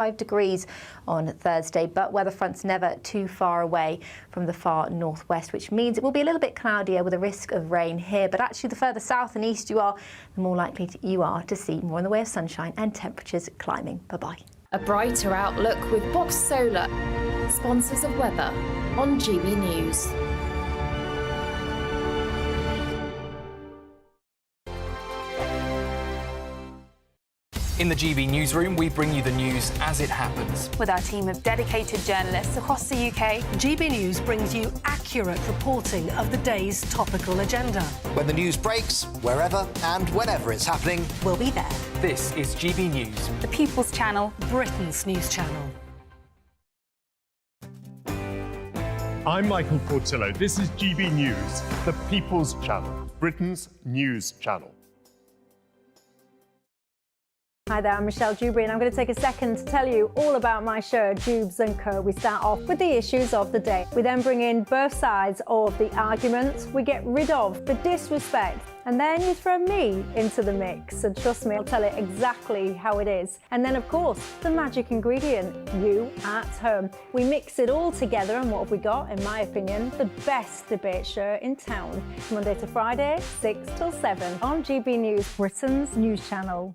5 degrees on Thursday, but weather front's never too far away from the far northwest, which means it will be a little bit cloudier with a risk of rain here. But actually, the further south and east you are, the more likely you are to see more in the way of sunshine and temperatures climbing. Bye-bye. A brighter outlook with Box Solar, sponsors of weather on GB News. In the GB newsroom, we bring you the news as it happens. With our team of dedicated journalists across the UK, GB News brings you accurate reporting of the day's topical agenda. When the news breaks, wherever and whenever it's happening, We'll be there. This is GB News. the People's Channel. Britain's news channel. I'm Michael Portillo. This is GB News, the People's Channel, Britain's news channel. Hi there, I'm Michelle Dewberry and I'm going to take a second to tell you all about my show, Dubes & Co. We start off with the issues of the day. We then bring in both sides of the arguments. We get rid of the disrespect. And then you throw me into the mix. And trust me, I'll tell it exactly how it is. And then, of course, the magic ingredient, you at home. We mix it all together and what have we got, in my opinion, the best debate show in town. Monday to Friday, 6 till 7 on GB News, Britain's news channel.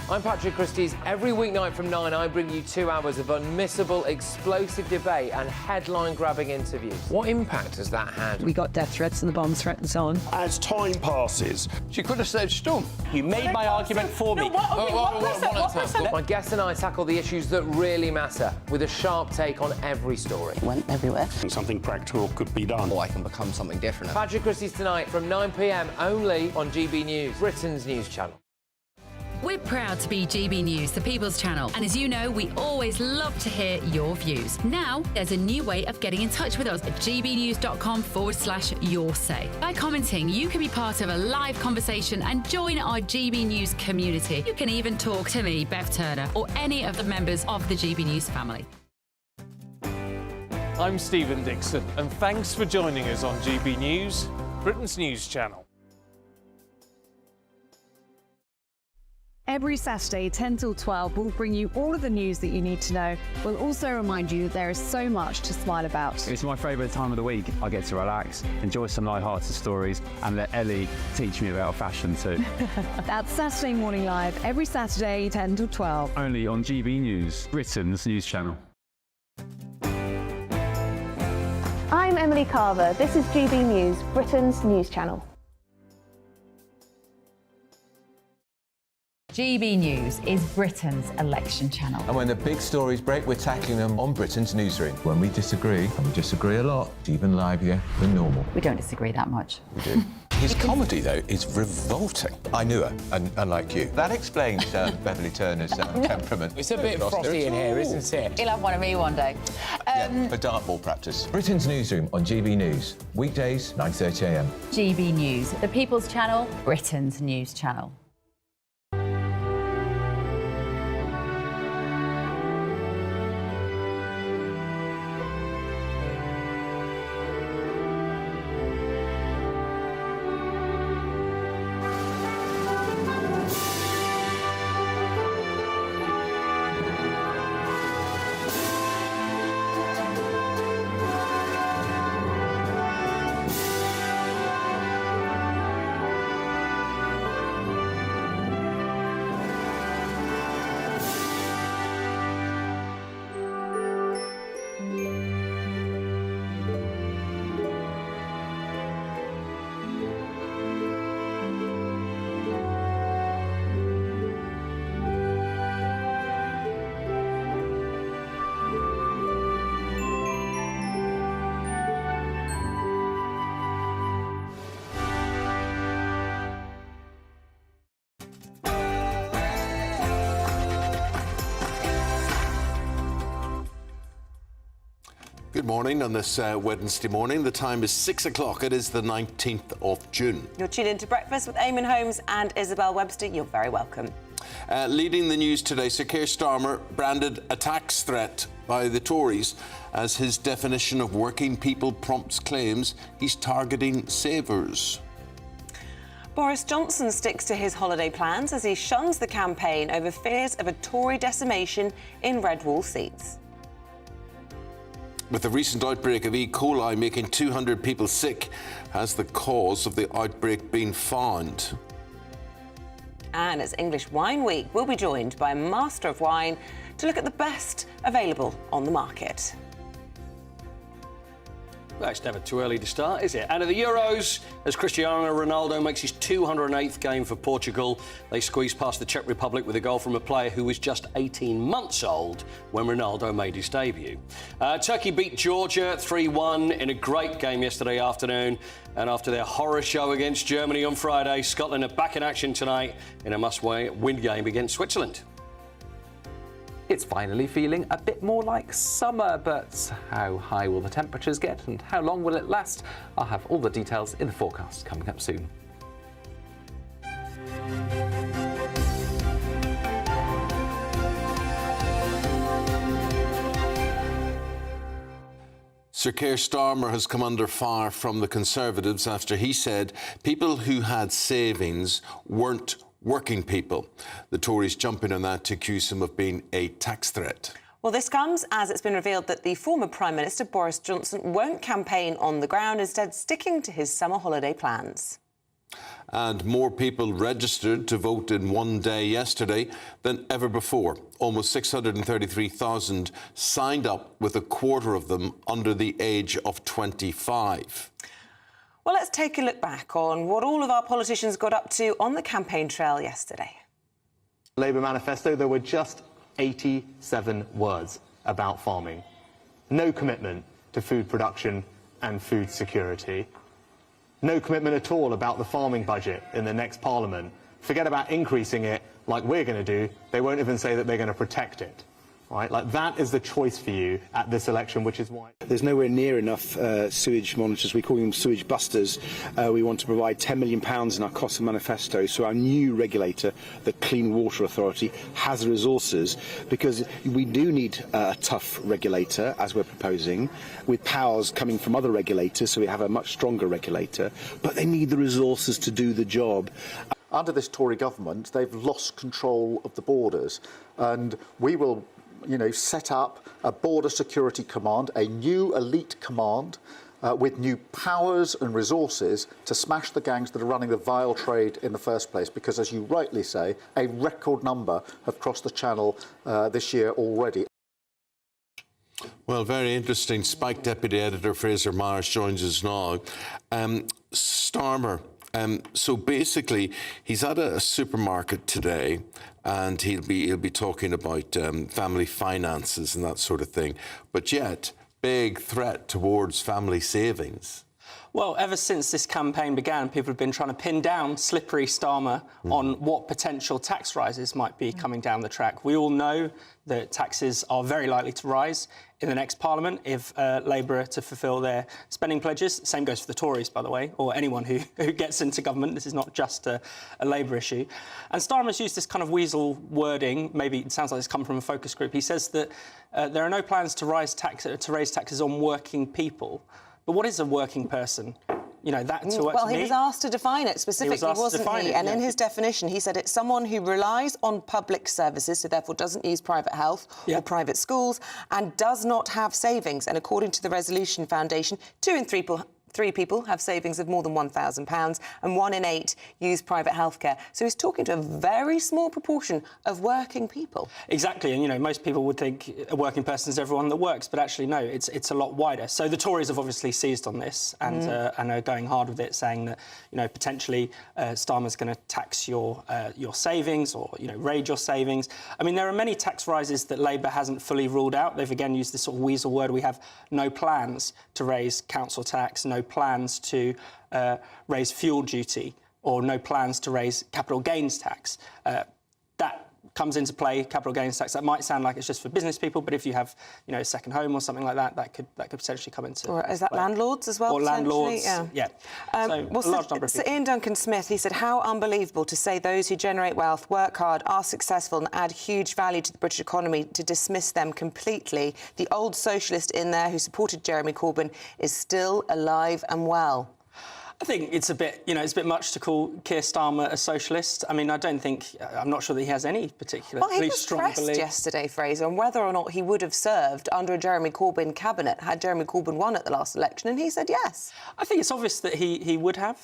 I'm Patrick Christie's. Every weeknight from 9, I bring you 2 hours of unmissable, explosive debate and headline-grabbing interviews. What impact has that had? We got death threats and the bomb threat and so on. As time passes, she could have said Storm. You made my argument for me. My guest and I tackle the issues that really matter with a sharp take on every story. It went everywhere. something practical could be done. Or I can become something different. Patrick Christie's tonight from 9 p.m. only on GB News, Britain's news channel. We're proud to be GB News, the People's Channel. And as you know, we always love to hear your views. Now, there's a new way of getting in touch with us at gbnews.com/yoursay. By commenting, you can be part of a live conversation and join our GB News community. You can even talk to me, Bev Turner, or any of the members of the GB News family. I'm Stephen Dixon, and thanks for joining us on GB News, Britain's news channel. Every Saturday, 10 till 12, we'll bring you all of the news that you need to know. We'll also remind you that there is so much to smile about. It's my favourite time of the week. I get to relax, enjoy some light-hearted stories, and let Ellie teach me about fashion too. That's Saturday Morning Live, every Saturday, 10 till 12. Only on GB News, Britain's news channel. I'm Emily Carver. This is GB News, Britain's news channel. GB News is Britain's election channel. And when the big stories break, we're tackling them on Britain's newsroom. When we disagree, and we disagree a lot, it's even livelier than normal. We don't disagree that much. We do. His comedy, though, is revolting. I knew her, unlike you. That explains Beverly Turner's temperament. It's a bit frosty in here, isn't it? He'll have one of me one day. For dartball practice. Britain's newsroom on GB News. Weekdays, 9:30 a.m. GB News, the People's Channel, Britain's news channel. Good morning on this Wednesday morning. The time is 6 o'clock. It is the 19th of June. You're tuned into Breakfast with Eamonn Holmes and Isabel Webster. You're very welcome. Leading the news today, Sir Keir Starmer branded a tax threat by the Tories as his definition of working people prompts claims he's targeting savers. Boris Johnson sticks to his holiday plans as he shuns the campaign over fears of a Tory decimation in red wall seats. With the recent outbreak of E. coli making 200 people sick, has the cause of the outbreak been found? And it's English Wine Week. We'll be joined by a master of wine to look at the best available on the market. Well, it's never too early to start, is it? Out of the Euros, as Cristiano Ronaldo makes his 208th game for Portugal, they squeezed past the Czech Republic with a goal from a player who was just 18 months old when Ronaldo made his debut. Turkey beat Georgia 3-1 in a great game yesterday afternoon. And after their horror show against Germany on Friday, Scotland are back in action tonight in a must-win game against Switzerland. It's finally feeling a bit more like summer, but how high will the temperatures get and how long will it last? I'll have all the details in the forecast coming up soon. Sir Keir Starmer has come under fire from the Conservatives after he said people who had savings weren't working people. The Tories jumping on that to accuse him of being a tax threat. Well, this comes as it's been revealed that the former Prime Minister Boris Johnson won't campaign on the ground, instead sticking to his summer holiday plans. And more people registered to vote in one day yesterday than ever before. Almost 633,000 signed up, with a quarter of them under the age of 25. Well, let's take a look back on what all of our politicians got up to on the campaign trail yesterday. Labour manifesto, there were just 87 words about farming. No commitment to food production and food security. No commitment at all about the farming budget in the next Parliament. Forget about increasing it like we're going to do. They won't even say that they're going to protect it. Right? Like, that is the choice for you at this election, which is why there's nowhere near enough sewage monitors. We call them sewage busters. We want to provide £10 million in our cost of manifesto, so our new regulator, the Clean Water Authority, has the resources, because we do need a tough regulator, as we're proposing, with powers coming from other regulators, so we have a much stronger regulator, but they need the resources to do the job. Under this Tory government, they've lost control of the borders, and we will set up a border security command, a new elite command with new powers and resources to smash the gangs that are running the vile trade in the first place, because, as you rightly say, a record number have crossed the channel this year already. Well, very interesting. Spike Deputy Editor Fraser Myers joins us now. Starmer, so basically, he's at a supermarket today, and he'll be talking about family finances and that sort of thing. But yet, big threat towards family savings. Well, ever since this campaign began, people have been trying to pin down slippery Starmer on what potential tax rises might be coming down the track. We all know that taxes are very likely to rise in the next Parliament if Labour are to fulfil their spending pledges. Same goes for the Tories, by the way, or anyone who gets into government. This is not just a Labour issue. And Starmer's used this kind of weasel wording. Maybe it sounds like it's come from a focus group. He says that there are no plans to raise taxes on working people. But what is a working person? You know, that to Well, he me, was asked to define it specifically, wasn't he? And in his definition, he said it's someone who relies on public services, so therefore doesn't use private health or private schools, and does not have savings. And according to the Resolution Foundation, 2 in 3 people have savings of more than £1,000, and 1 in 8 use private healthcare. So he's talking to a very small proportion of working people. Exactly, and, you know, most people would think a working person is everyone that works, but actually, no, it's a lot wider. So the Tories have obviously seized on this and are going hard with it, saying that, you know, potentially Starmer's going to tax your savings, or, you know, raid your savings. I mean, there are many tax rises that Labour hasn't fully ruled out. They've again used this sort of weasel word. We have no plans to raise council tax, no plans to raise fuel duty, or no plans to raise capital gains tax. That comes into play, capital gains tax. That might sound like it's just for business people, but if you have, you know, a second home or something like that, that could potentially come into Or is that play. landlords as well? Or landlords, yeah. So a large number of Sir people. Ian Duncan-Smith, he said, how unbelievable to say those who generate wealth, work hard, are successful and add huge value to the British economy, to dismiss them completely. The old socialist in there who supported Jeremy Corbyn is still alive and well. I think it's a bit, it's a bit much to call Keir Starmer a socialist. I mean, I'm not sure that he has any particular Well, he was strong pressed belief. yesterday, Fraser, on whether or not he would have served under a Jeremy Corbyn cabinet had Jeremy Corbyn won at the last election, and he said yes. I think it's obvious that he would have.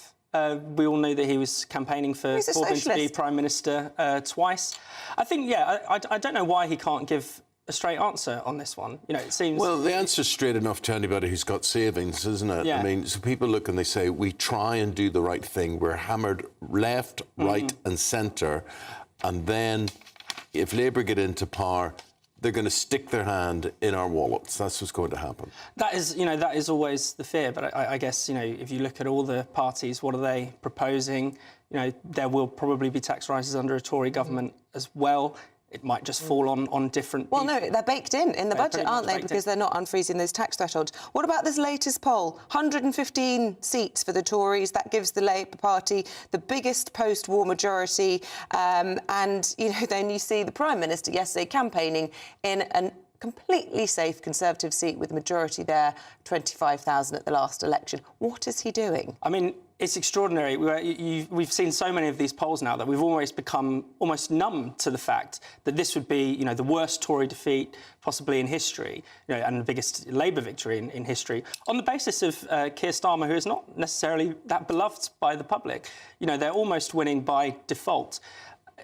We all knew that he was campaigning for Corbyn to be Prime Minister twice. I think, I don't know why he can't give a straight answer on this one. It seems... Well, the answer's straight enough to anybody who's got savings, isn't it? Yeah. I mean, so people look and they say, we try and do the right thing. We're hammered left, right and centre. And then if Labour get into power, they're going to stick their hand in our wallets. That's what's going to happen. That is always the fear. But I guess, if you look at all the parties, what are they proposing? There will probably be tax rises under a Tory government as well. It might just fall on different people. Well, no, they're baked in the budget, aren't they? Because they're not unfreezing those tax thresholds. What about this latest poll? 115 seats for the Tories. That gives the Labour Party the biggest post-war majority. And, then you see the Prime Minister yesterday campaigning in a completely safe Conservative seat with a majority there, 25,000 at the last election. What is he doing? I mean, it's extraordinary. We've seen so many of these polls now that we've almost become almost numb to the fact that this would be, the worst Tory defeat possibly in history, and the biggest Labour victory in history, on the basis of Keir Starmer, who is not necessarily that beloved by the public. They're almost winning by default.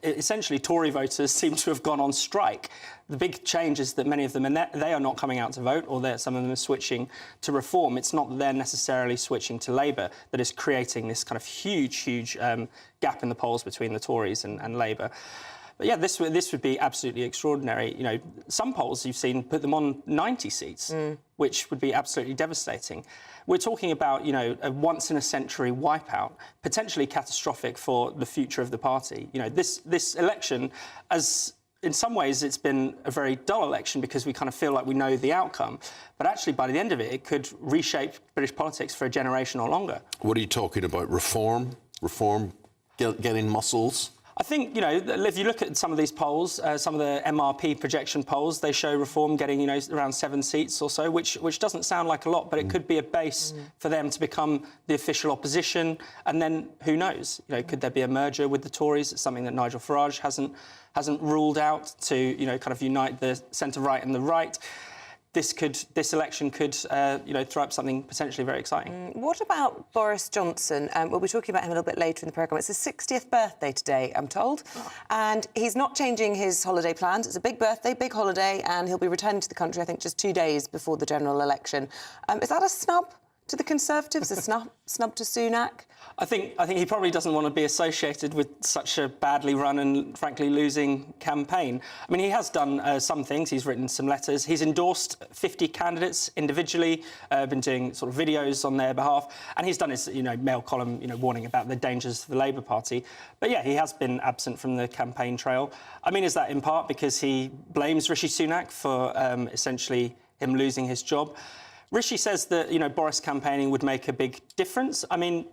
Essentially, Tory voters seem to have gone on strike. The big change is that many of them, they are not coming out to vote, or some of them are switching to Reform. It's not that they're necessarily switching to Labour that is creating this kind of huge gap in the polls between the Tories and Labour. But yeah, this would be absolutely extraordinary. Some polls you've seen put them on 90 seats, which would be absolutely devastating. We're talking about, a once-in-a-century wipeout, potentially catastrophic for the future of the party. This election, as in some ways it's been a very dull election because we kind of feel like we know the outcome. But actually, by the end of it, it could reshape British politics for a generation or longer. What are you talking about? Reform? Reform? Getting muscles? I think, if you look at some of these polls, some of the MRP projection polls, they show Reform getting, around 7 seats or so, which doesn't sound like a lot, but it could be a base for them to become the official opposition. And then, who knows? Could there be a merger with the Tories? It's something that Nigel Farage hasn't ruled out to, kind of unite the centre-right and the right. This election could, throw up something potentially very exciting. What about Boris Johnson? We'll be talking about him a little bit later in the programme. It's his 60th birthday today, I'm told. And he's not changing his holiday plans. It's a big birthday, big holiday, and he'll be returning to the country, I think, just 2 days before the general election. Is that a snub to the Conservatives, a snub to Sunak? I think he probably doesn't want to be associated with such a badly run and, frankly, losing campaign. I mean, he has done some things. He's written some letters. He's endorsed 50 candidates individually, been doing sort of videos on their behalf. And he's done his, Mail column, warning about the dangers of the Labour Party. But, yeah, he has been absent from the campaign trail. I mean, is that in part because he blames Rishi Sunak for essentially him losing his job? Rishi says that, Boris campaigning would make a big difference. I mean,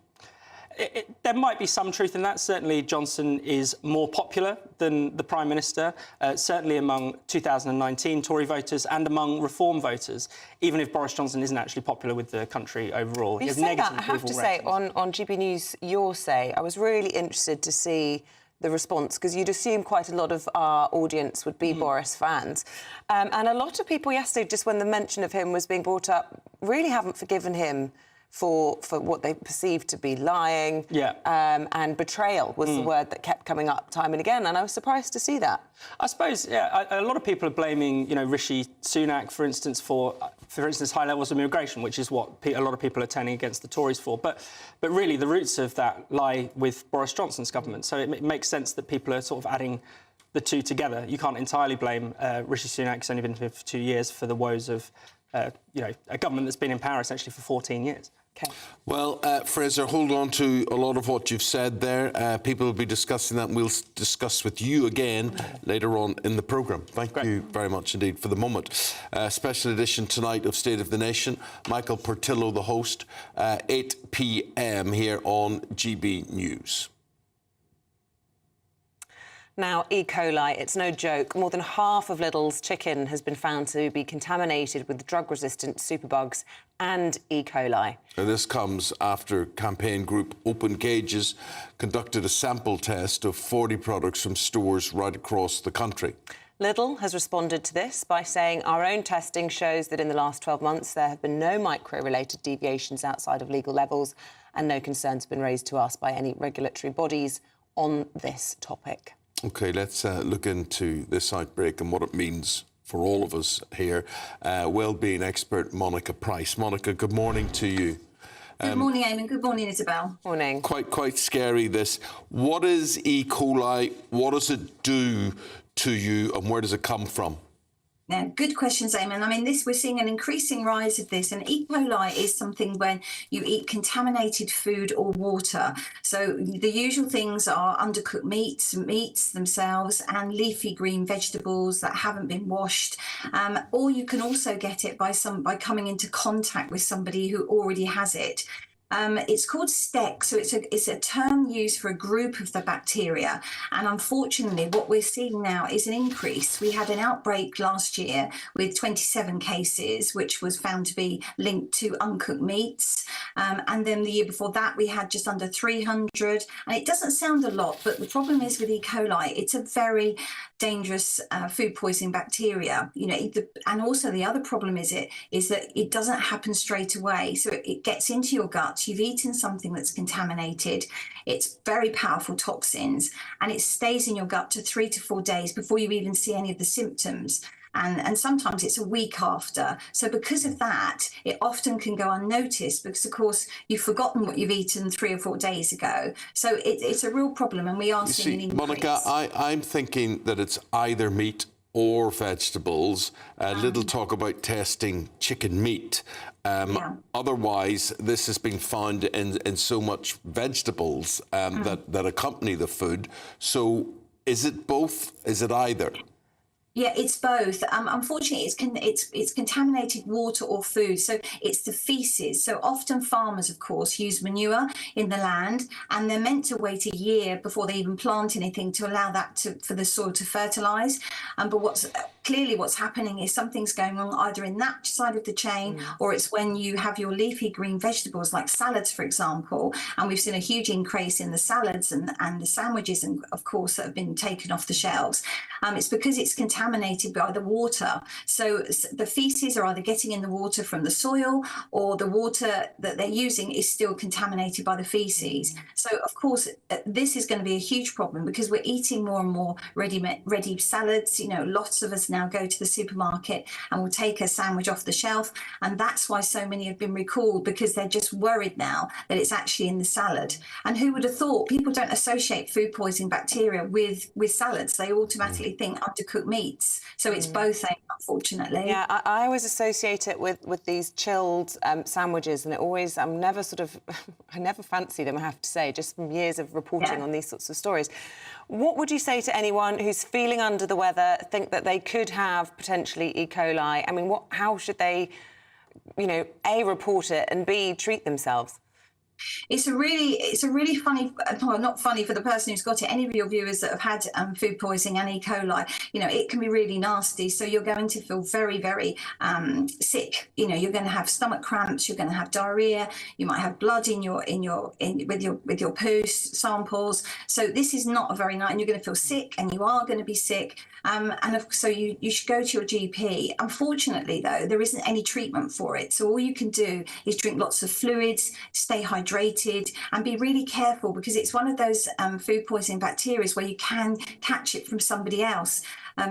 there might be some truth in that. Certainly, Johnson is more popular than the Prime Minister, certainly among 2019 Tory voters and among Reform voters, even if Boris Johnson isn't actually popular with the country overall. You say that, I have to say, on GB News Your Say, I was really interested to see the response, because you'd assume quite a lot of our audience would be Boris fans. And a lot of people yesterday, just when the mention of him was being brought up, really haven't forgiven him for what they perceived to be lying. And betrayal was the word that kept coming up time and again, and I was surprised to see that. I suppose, a lot of people are blaming, Rishi Sunak, for instance, for high levels of immigration, which is what a lot of people are turning against the Tories for. But really, the roots of that lie with Boris Johnson's government. So it makes sense that people are sort of adding the two together. You can't entirely blame Rishi Sunak, who's only been here for 2 years, for the woes of, a government that's been in power essentially for 14 years. Okay. Well, Fraser, hold on to a lot of what you've said there. People will be discussing that, and we'll discuss with you again later on in the programme. Thank you very much indeed for the moment. Special edition tonight of State of the Nation. Michael Portillo, the host, 8 p.m. here on GB News. Now, E. coli, it's no joke. More than half of Lidl's chicken has been found to be contaminated with drug-resistant superbugs and E. coli. And this comes after campaign group Open Cages conducted a sample test of 40 products from stores right across the country. Lidl has responded to this by saying our own testing shows that in the last 12 months there have been no micro-related deviations outside of legal levels and no concerns have been raised to us by any regulatory bodies on this topic. OK, let's look into this outbreak and what it means for all of us here. Wellbeing expert Monica Price. Monica, good morning to you. Good morning, Eamonn. Good morning, Isabel. Morning. Quite scary, this. What is E. coli? What does it do to you and where does it come from? Yeah, good questions, Eamonn. I mean, we're seeing an increasing rise of this, and E. coli is something when you eat contaminated food or water. So the usual things are undercooked meats themselves, and leafy green vegetables that haven't been washed. Or you can also get it by coming into contact with somebody who already has it. It's called STEC, so it's a term used for a group of the bacteria. And unfortunately, what we're seeing now is an increase. We had an outbreak last year with 27 cases, which was found to be linked to uncooked meats. And then the year before that, we had just under 300. And it doesn't sound a lot, but the problem is with E. coli, it's a very dangerous food poisoning bacteria. You know, and also the other problem is that it doesn't happen straight away. So it gets into your gut. You've eaten something that's contaminated. It's very powerful toxins, and it stays in your gut to 3 to 4 days before you even see any of the symptoms. And sometimes it's a week after. So because of that, it often can go unnoticed because, of course, you've forgotten what you've eaten 3 or 4 days ago. So it's a real problem, and we are seeing an increase. Monica, I'm thinking that it's either meat or vegetables. Little talk about testing chicken meat. Otherwise, this has been found in so much vegetables that accompany the food. So is it both? Is it either? Yeah, it's both. Unfortunately, it's contaminated water or food, so it's the feces. So often farmers, of course, use manure in the land, and they're meant to wait a year before they even plant anything to allow that for the soil to fertilise. But what's happening is something's going wrong either in that side of the chain, or it's when you have your leafy green vegetables like salads, for example. And we've seen a huge increase in the salads and the sandwiches, and of course, that have been taken off the shelves. It's because it's contaminated by the water. So the feces are either getting in the water from the soil, or the water that they're using is still contaminated by the feces. So of course, this is going to be a huge problem because we're eating more and more ready salads. You know, lots of us now go to the supermarket and will take a sandwich off the shelf, and that's why so many have been recalled, because they're just worried now that it's actually in the salad. And who would have thought? People don't associate food poisoning bacteria with salads. They automatically think undercooked meats. So it's both, unfortunately. Yeah, I always associate it with these chilled sandwiches, and I never fancy them, I have to say, just from years of reporting on these sorts of stories. What would you say to anyone who's feeling under the weather, think that they could have potentially E. coli? I mean, how should they, A, report it, and B, treat themselves? It's a really funny, well, not funny for the person who's got it. Any of your viewers that have had food poisoning and E. coli, it can be really nasty. So you're going to feel very, very sick. You're going to have stomach cramps. You're going to have diarrhea. You might have blood with your poo samples. So this is not a very nice. And you're going to feel sick, and you are going to be sick. So you should go to your GP. Unfortunately, though, there isn't any treatment for it. So all you can do is drink lots of fluids, stay hydrated, and be really careful, because it's one of those food poisoning bacteria where you can catch it from somebody else.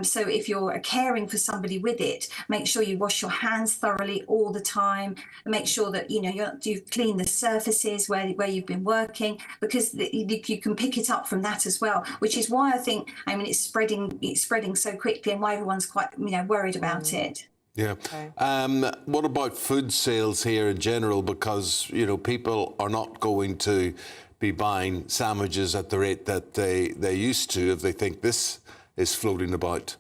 So if you're caring for somebody with it, make sure you wash your hands thoroughly all the time. Make sure that you clean the surfaces where you've been working, because you can pick it up from that as well. Which is why I think it's spreading so quickly, and why everyone's quite worried about it. Yeah. Okay. What about food sales here in general? Because people are not going to be buying sandwiches at the rate that they used to if they think this is floating about.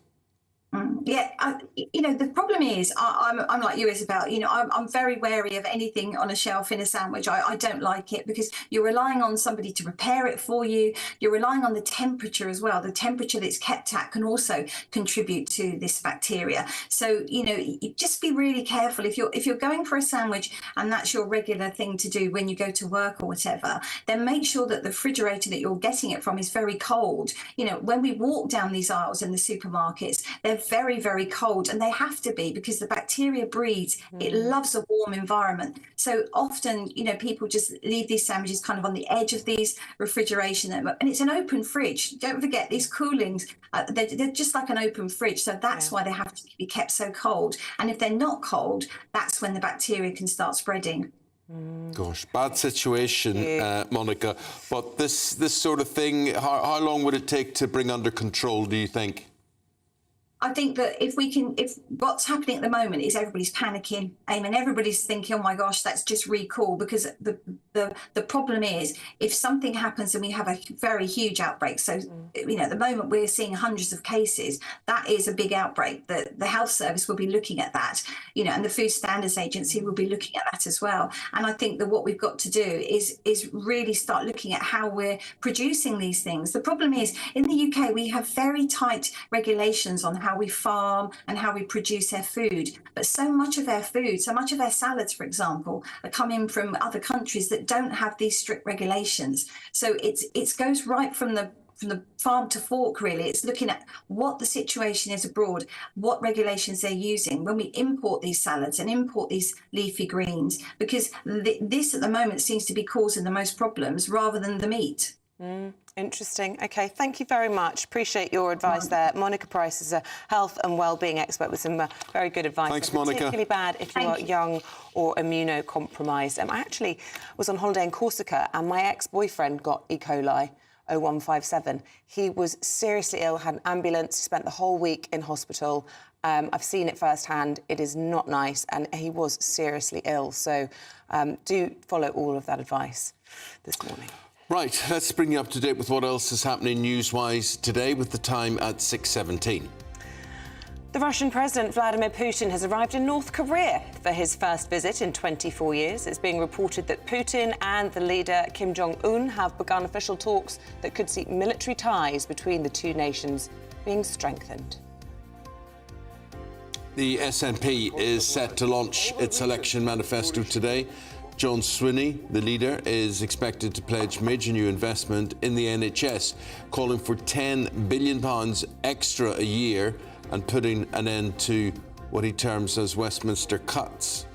Yeah, you know, the problem is I'm like you, Isabel. You know, I'm very wary of anything on a shelf in a sandwich. I don't like it because you're relying on somebody to prepare it for you. You're relying on the temperature as well. The temperature that it's kept at can also contribute to this bacteria. So, you know, you just be really careful if you're going for a sandwich and that's your regular thing to do when you go to work or whatever. Then make sure that the refrigerator that you're getting it from is very cold. You know, when we walk down these aisles in the supermarkets, they're very, very cold, and they have to be because the bacteria breeds. It loves a warm environment. So often, you know, people just leave these sandwiches kind of on the edge of these refrigeration, and it's an open fridge. Don't forget these coolings, they're just like an open fridge. So that's why they have to be kept so cold. And if they're not cold, that's when the bacteria can start spreading. Gosh, bad situation, Monica. But this sort of thing, how long would it take to bring under control, do you think? I think that if what's happening at the moment is everybody's panicking, Eamonn, everybody's thinking, oh my gosh, that's just recall, because the problem is if something happens and we have a very huge outbreak, so you know, at the moment we're seeing hundreds of cases, that is a big outbreak. The health service will be looking at that, you know, and the Food Standards Agency will be looking at that as well. And I think that what we've got to do is really start looking at how we're producing these things. The problem is in the UK we have very tight regulations on how we farm and how we produce our food, but so much of our food, so much of our salads, for example, are coming from other countries that don't have these strict regulations. So it goes right from the farm to fork, really. It's looking at what the situation is abroad, what regulations they're using when we import these salads and import these leafy greens, because this at the moment seems to be causing the most problems rather than the meat. Interesting. OK, thank you very much. Appreciate your advice there. Monica Price is a health and wellbeing expert with some very good advice. Thanks, Monica. Particularly bad if you are young or immunocompromised. I actually was on holiday in Corsica and my ex-boyfriend got E. coli 0157. He was seriously ill, had an ambulance, spent the whole week in hospital. I've seen it firsthand. It is not nice, and he was seriously ill. So do follow all of that advice this morning. Right, let's bring you up to date with what else is happening news-wise today with the time at 6:17. The Russian President Vladimir Putin has arrived in North Korea for his first visit in 24 years. It's being reported that Putin and the leader Kim Jong-un have begun official talks that could see military ties between the two nations being strengthened. The SNP is set to launch its election manifesto today. John Swinney, the leader, is expected to pledge major new investment in the NHS, calling for £10 billion extra a year and putting an end to what he terms as Westminster cuts.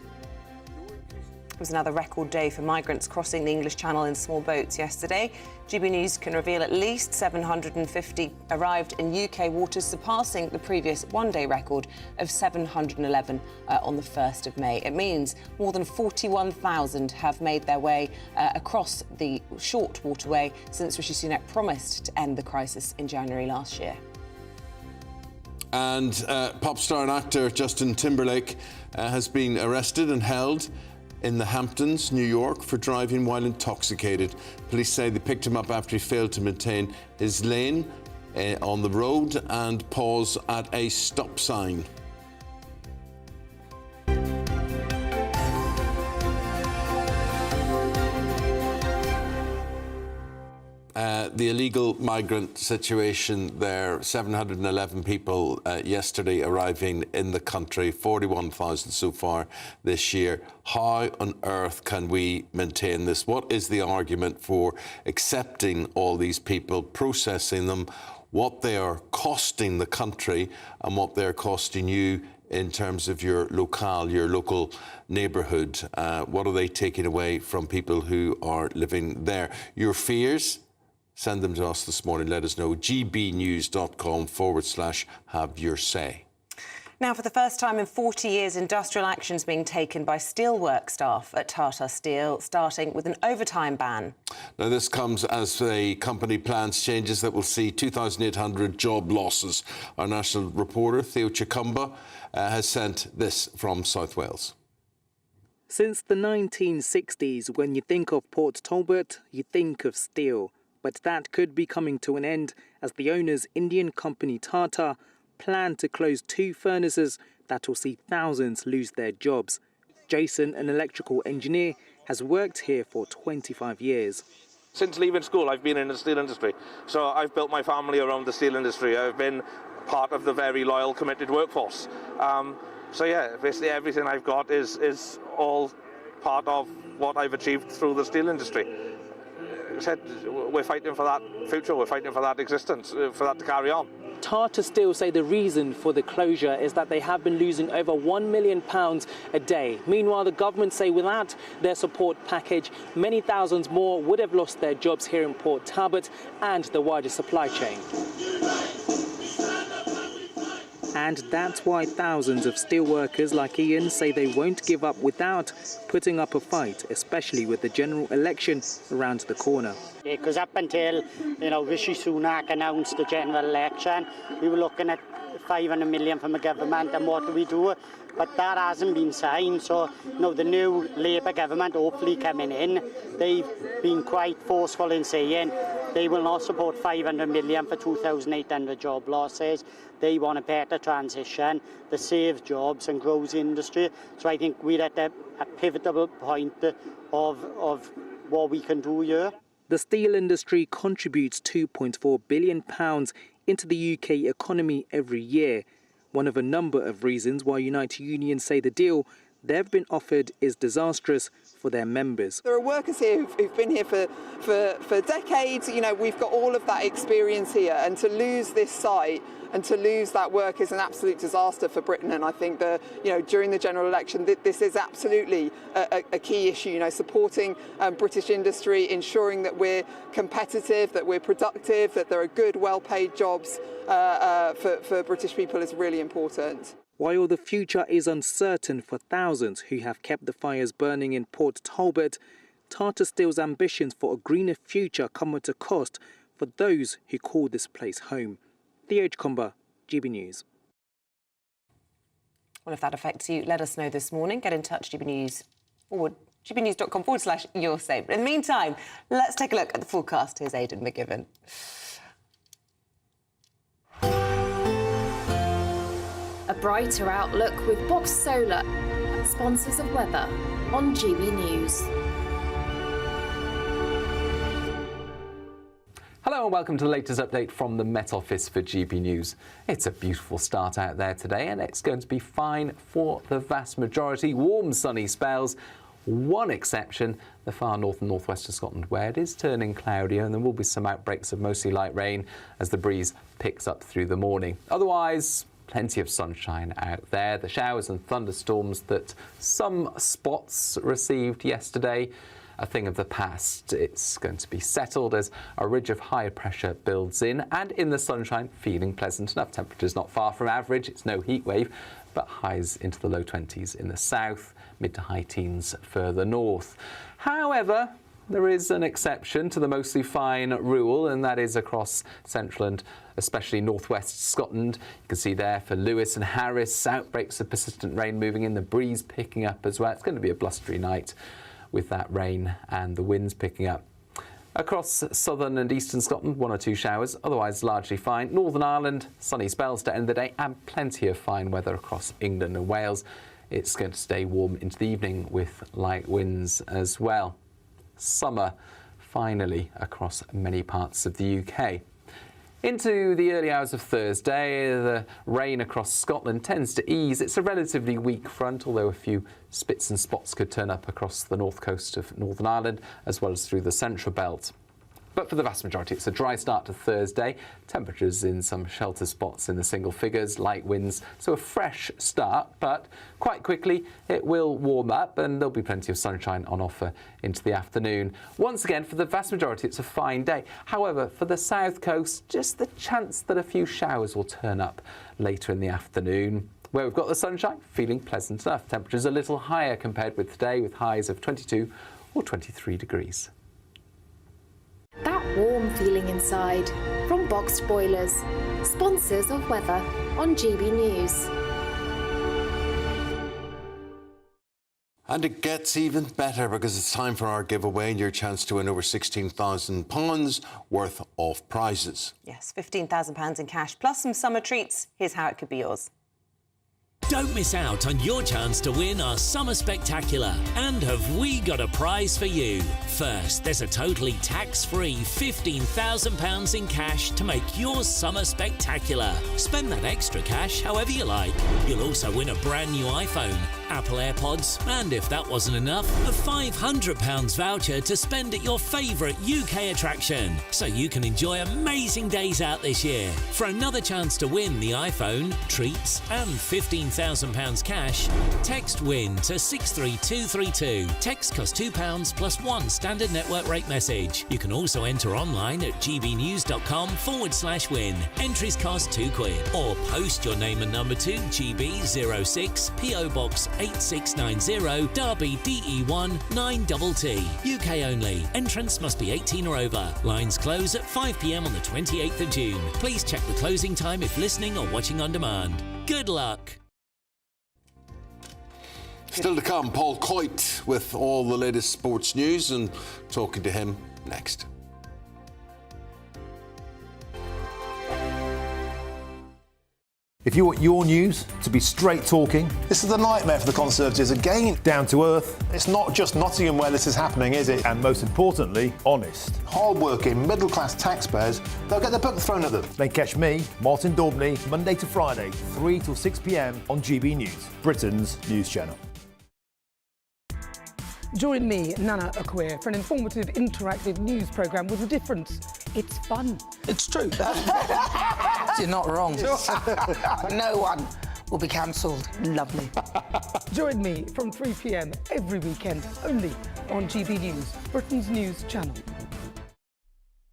It was another record day for migrants crossing the English Channel in small boats yesterday. GB News can reveal at least 750 arrived in UK waters, surpassing the previous one-day record of 711 on the 1st of May. It means more than 41,000 have made their way across the short waterway since Rishi Sunak promised to end the crisis in January last year. And pop star and actor Justin Timberlake has been arrested and held in the Hamptons, New York, for driving while intoxicated. Police say they picked him up after he failed to maintain his lane on the road and pause at a stop sign. The illegal migrant situation there, 711 people yesterday arriving in the country, 41,000 so far this year. How on earth can we maintain this? What is the argument for accepting all these people, processing them, what they are costing the country and what they're costing you in terms of your locale, your local neighbourhood? What are they taking away from people who are living there? Your fears? Send them to us this morning. Let us know. gbnews.com/have your say. Now, for the first time in 40 years, industrial action's being taken by steelwork staff at Tata Steel, starting with an overtime ban. Now, this comes as the company plans changes that will see 2,800 job losses. Our national reporter, Theo Chikumba, has sent this from South Wales. Since the 1960s, when you think of Port Talbot, you think of steel. But that could be coming to an end as the owner's Indian company Tata plan to close 2 furnaces that will see thousands lose their jobs. Jason, an electrical engineer, has worked here for 25 years. Since leaving school, I've been in the steel industry. So I've built my family around the steel industry. I've been part of the very loyal, committed workforce. So yeah, basically everything I've got is all part of what I've achieved through the steel industry. I said, we're fighting for that future, we're fighting for that existence, for that to carry on. Tata Steel say the reason for the closure is that they have been losing over £1 million a day. Meanwhile, the government say without their support package, many thousands more would have lost their jobs here in Port Talbot and the wider supply chain. And that's why thousands of steel workers like Ian say they won't give up without putting up a fight, especially with the general election around the corner. Because up until, Rishi Sunak announced the general election, we were looking at 500 million from the government, and what do we do? But that hasn't been signed, so the new Labour government hopefully coming in, they've been quite forceful in saying they will not support 500 million for 2,800 job losses. They want a better transition that saves jobs and grows the industry. So I think we're at a pivotal point of what we can do here. The steel industry contributes £2.4 billion into the UK economy every year. One of a number of reasons why United Unions say the deal they've been offered is disastrous for their members. There are workers here who've been here for decades. We've got all of that experience here, and to lose this site and to lose that work is an absolute disaster for Britain. And I think during the general election, this is absolutely a key issue. Supporting British industry, ensuring that we're competitive, that we're productive, that there are good, well-paid jobs for British people is really important. While the future is uncertain for thousands who have kept the fires burning in Port Talbot, Tata Steel's ambitions for a greener future come at a cost for those who call this place home. Theo Comber, GB News. Well, if that affects you, let us know this morning. Get in touch, GB News, or gbnews.com/you're safe. In the meantime, let's take a look at the forecast. Here's Aidan McGibbon. A brighter outlook with Box Solar, sponsors of weather on GB News. Hello and welcome to the latest update from the Met Office for GB News. It's a beautiful start out there today and it's going to be fine for the vast majority. Warm, sunny spells. One exception, the far north and northwest of Scotland, where it is turning cloudier and there will be some outbreaks of mostly light rain as the breeze picks up through the morning. Otherwise, plenty of sunshine out there. The showers and thunderstorms that some spots received yesterday, a thing of the past. It's going to be settled as a ridge of higher pressure builds in, and in the sunshine, feeling pleasant enough. Temperatures not far from average. It's no heat wave, but highs into the low 20s in the south, mid to high teens further north. However, there is an exception to the mostly fine rule, and that is across central and especially northwest Scotland. You can see there for Lewis and Harris, outbreaks of persistent rain moving in, the breeze picking up as well. It's going to be a blustery night with that rain and the winds picking up. Across southern and eastern Scotland, 1 or 2 showers, otherwise largely fine. Northern Ireland, sunny spells to end the day and plenty of fine weather across England and Wales. It's going to stay warm into the evening with light winds as well. Summer finally across many parts of the UK. Into the early hours of Thursday, the rain across Scotland tends to ease. It's a relatively weak front, although a few spits and spots could turn up across the north coast of Northern Ireland, as well as through the central belt. But for the vast majority, it's a dry start to Thursday. Temperatures in some shelter spots in the single figures, light winds, so a fresh start, but quite quickly it will warm up and there'll be plenty of sunshine on offer into the afternoon. Once again, for the vast majority, it's a fine day. However, for the south coast, just the chance that a few showers will turn up later in the afternoon. Where we've got the sunshine, feeling pleasant enough. Temperatures a little higher compared with today, with highs of 22 or 23 degrees. That warm feeling inside from Boxed Boilers, sponsors of weather on GB News. And it gets even better because it's time for our giveaway and your chance to win over £16,000 worth of prizes. Yes, £15,000 in cash plus some summer treats. Here's how it could be yours. Don't miss out on your chance to win our Summer Spectacular. And have we got a prize for you? First, there's a totally tax-free £15,000 in cash to make your summer spectacular. Spend that extra cash however you like. You'll also win a brand new iPhone, Apple AirPods, and if that wasn't enough, a £500 voucher to spend at your favourite UK attraction. So you can enjoy amazing days out this year. For another chance to win the iPhone, treats, and £15,000 cash, text WIN to 63232. Text costs £2 plus one standard network rate message. You can also enter online at gbnews.com/win. Entries cost £2 or post your name and number to GB06 PO Box 8690 Derby DE1 9TT. UK only. Entrance must be 18 or over. Lines close at 5 p.m. on the 28th of June. Please check the closing time if listening or watching on demand. Good luck. Still to come, Paul Coit with all the latest sports news, and talking to him next. If you want your news to be straight talking, This is a nightmare for the Conservatives again. down to earth, It's not just Nottingham where this is happening, is it? and most importantly, honest, Hard-working, middle-class taxpayers, they'll get their book thrown at them. then catch me, Martin Daubney, Monday to Friday, 3 till 6 p.m. on GB News, Britain's news channel. Join me, Nana Akwe, for an informative, interactive news programme with a difference. It's fun. It's true. You're not wrong. No one will be cancelled. Lovely. Join me from 3 p.m. every weekend, only on GB News, Britain's news channel.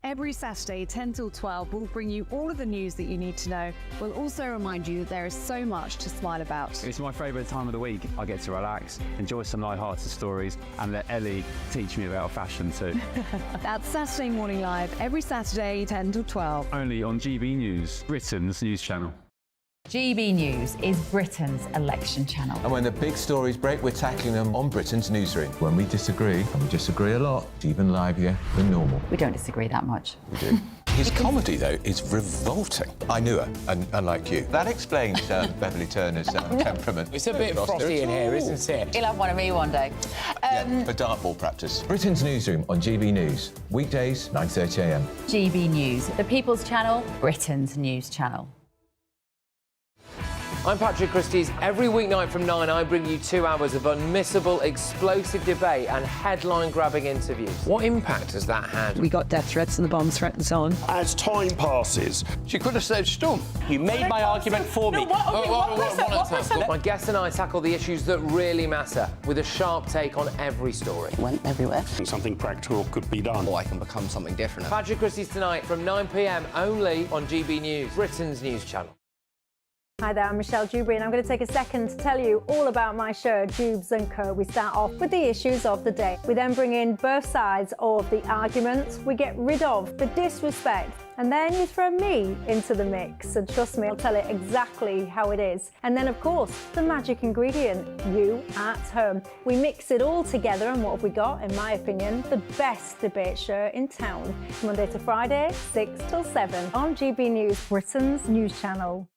Every Saturday, 10 till 12, we'll bring you all of the news that you need to know. We'll also remind you that there is so much to smile about. It's my favourite time of the week. I get to relax, enjoy some light-hearted stories, and let Ellie teach me about fashion too. That's Saturday Morning Live, every Saturday, 10 till 12. Only on GB News, Britain's news channel. GB News is Britain's election channel. And when the big stories break, we're tackling them on Britain's newsroom. When we disagree, and we disagree a lot, it's even livelier than normal. We don't disagree that much. We do. His comedy, though, is revolting. I knew her, unlike you. That explains Beverly Turner's temperament. It's a bit frothy in here, isn't it? You'll have one of me one day. For dartball practice. Britain's newsroom on GB News. Weekdays, 9:30 a.m. GB News, the People's Channel, Britain's news channel. I'm Patrick Christie's. Every weeknight from 9, I bring you 2 hours of unmissable, explosive debate and headline-grabbing interviews. What impact has that had? We got death threats and the bomb threat and so on. As time passes, She could have said Storm. You made my argument for me. My guests and I tackle the issues that really matter, with a sharp take on every story. Went everywhere. something practical could be done. Or I can become something different. Patrick Christie's tonight from 9 p.m. only on GB News, Britain's news channel. Hi there, I'm Michelle Dewberry, and I'm going to take a second to tell you all about my show, Jubes & Co. We start off with the issues of the day. We then bring in both sides of the argument. We get rid of the disrespect. And then you throw me into the mix. And trust me, I'll tell it exactly how it is. And then, of course, the magic ingredient, you at home. We mix it all together, and what have we got? In my opinion, the best debate show in town. Monday to Friday, 6 till 7 on GB News, Britain's news channel.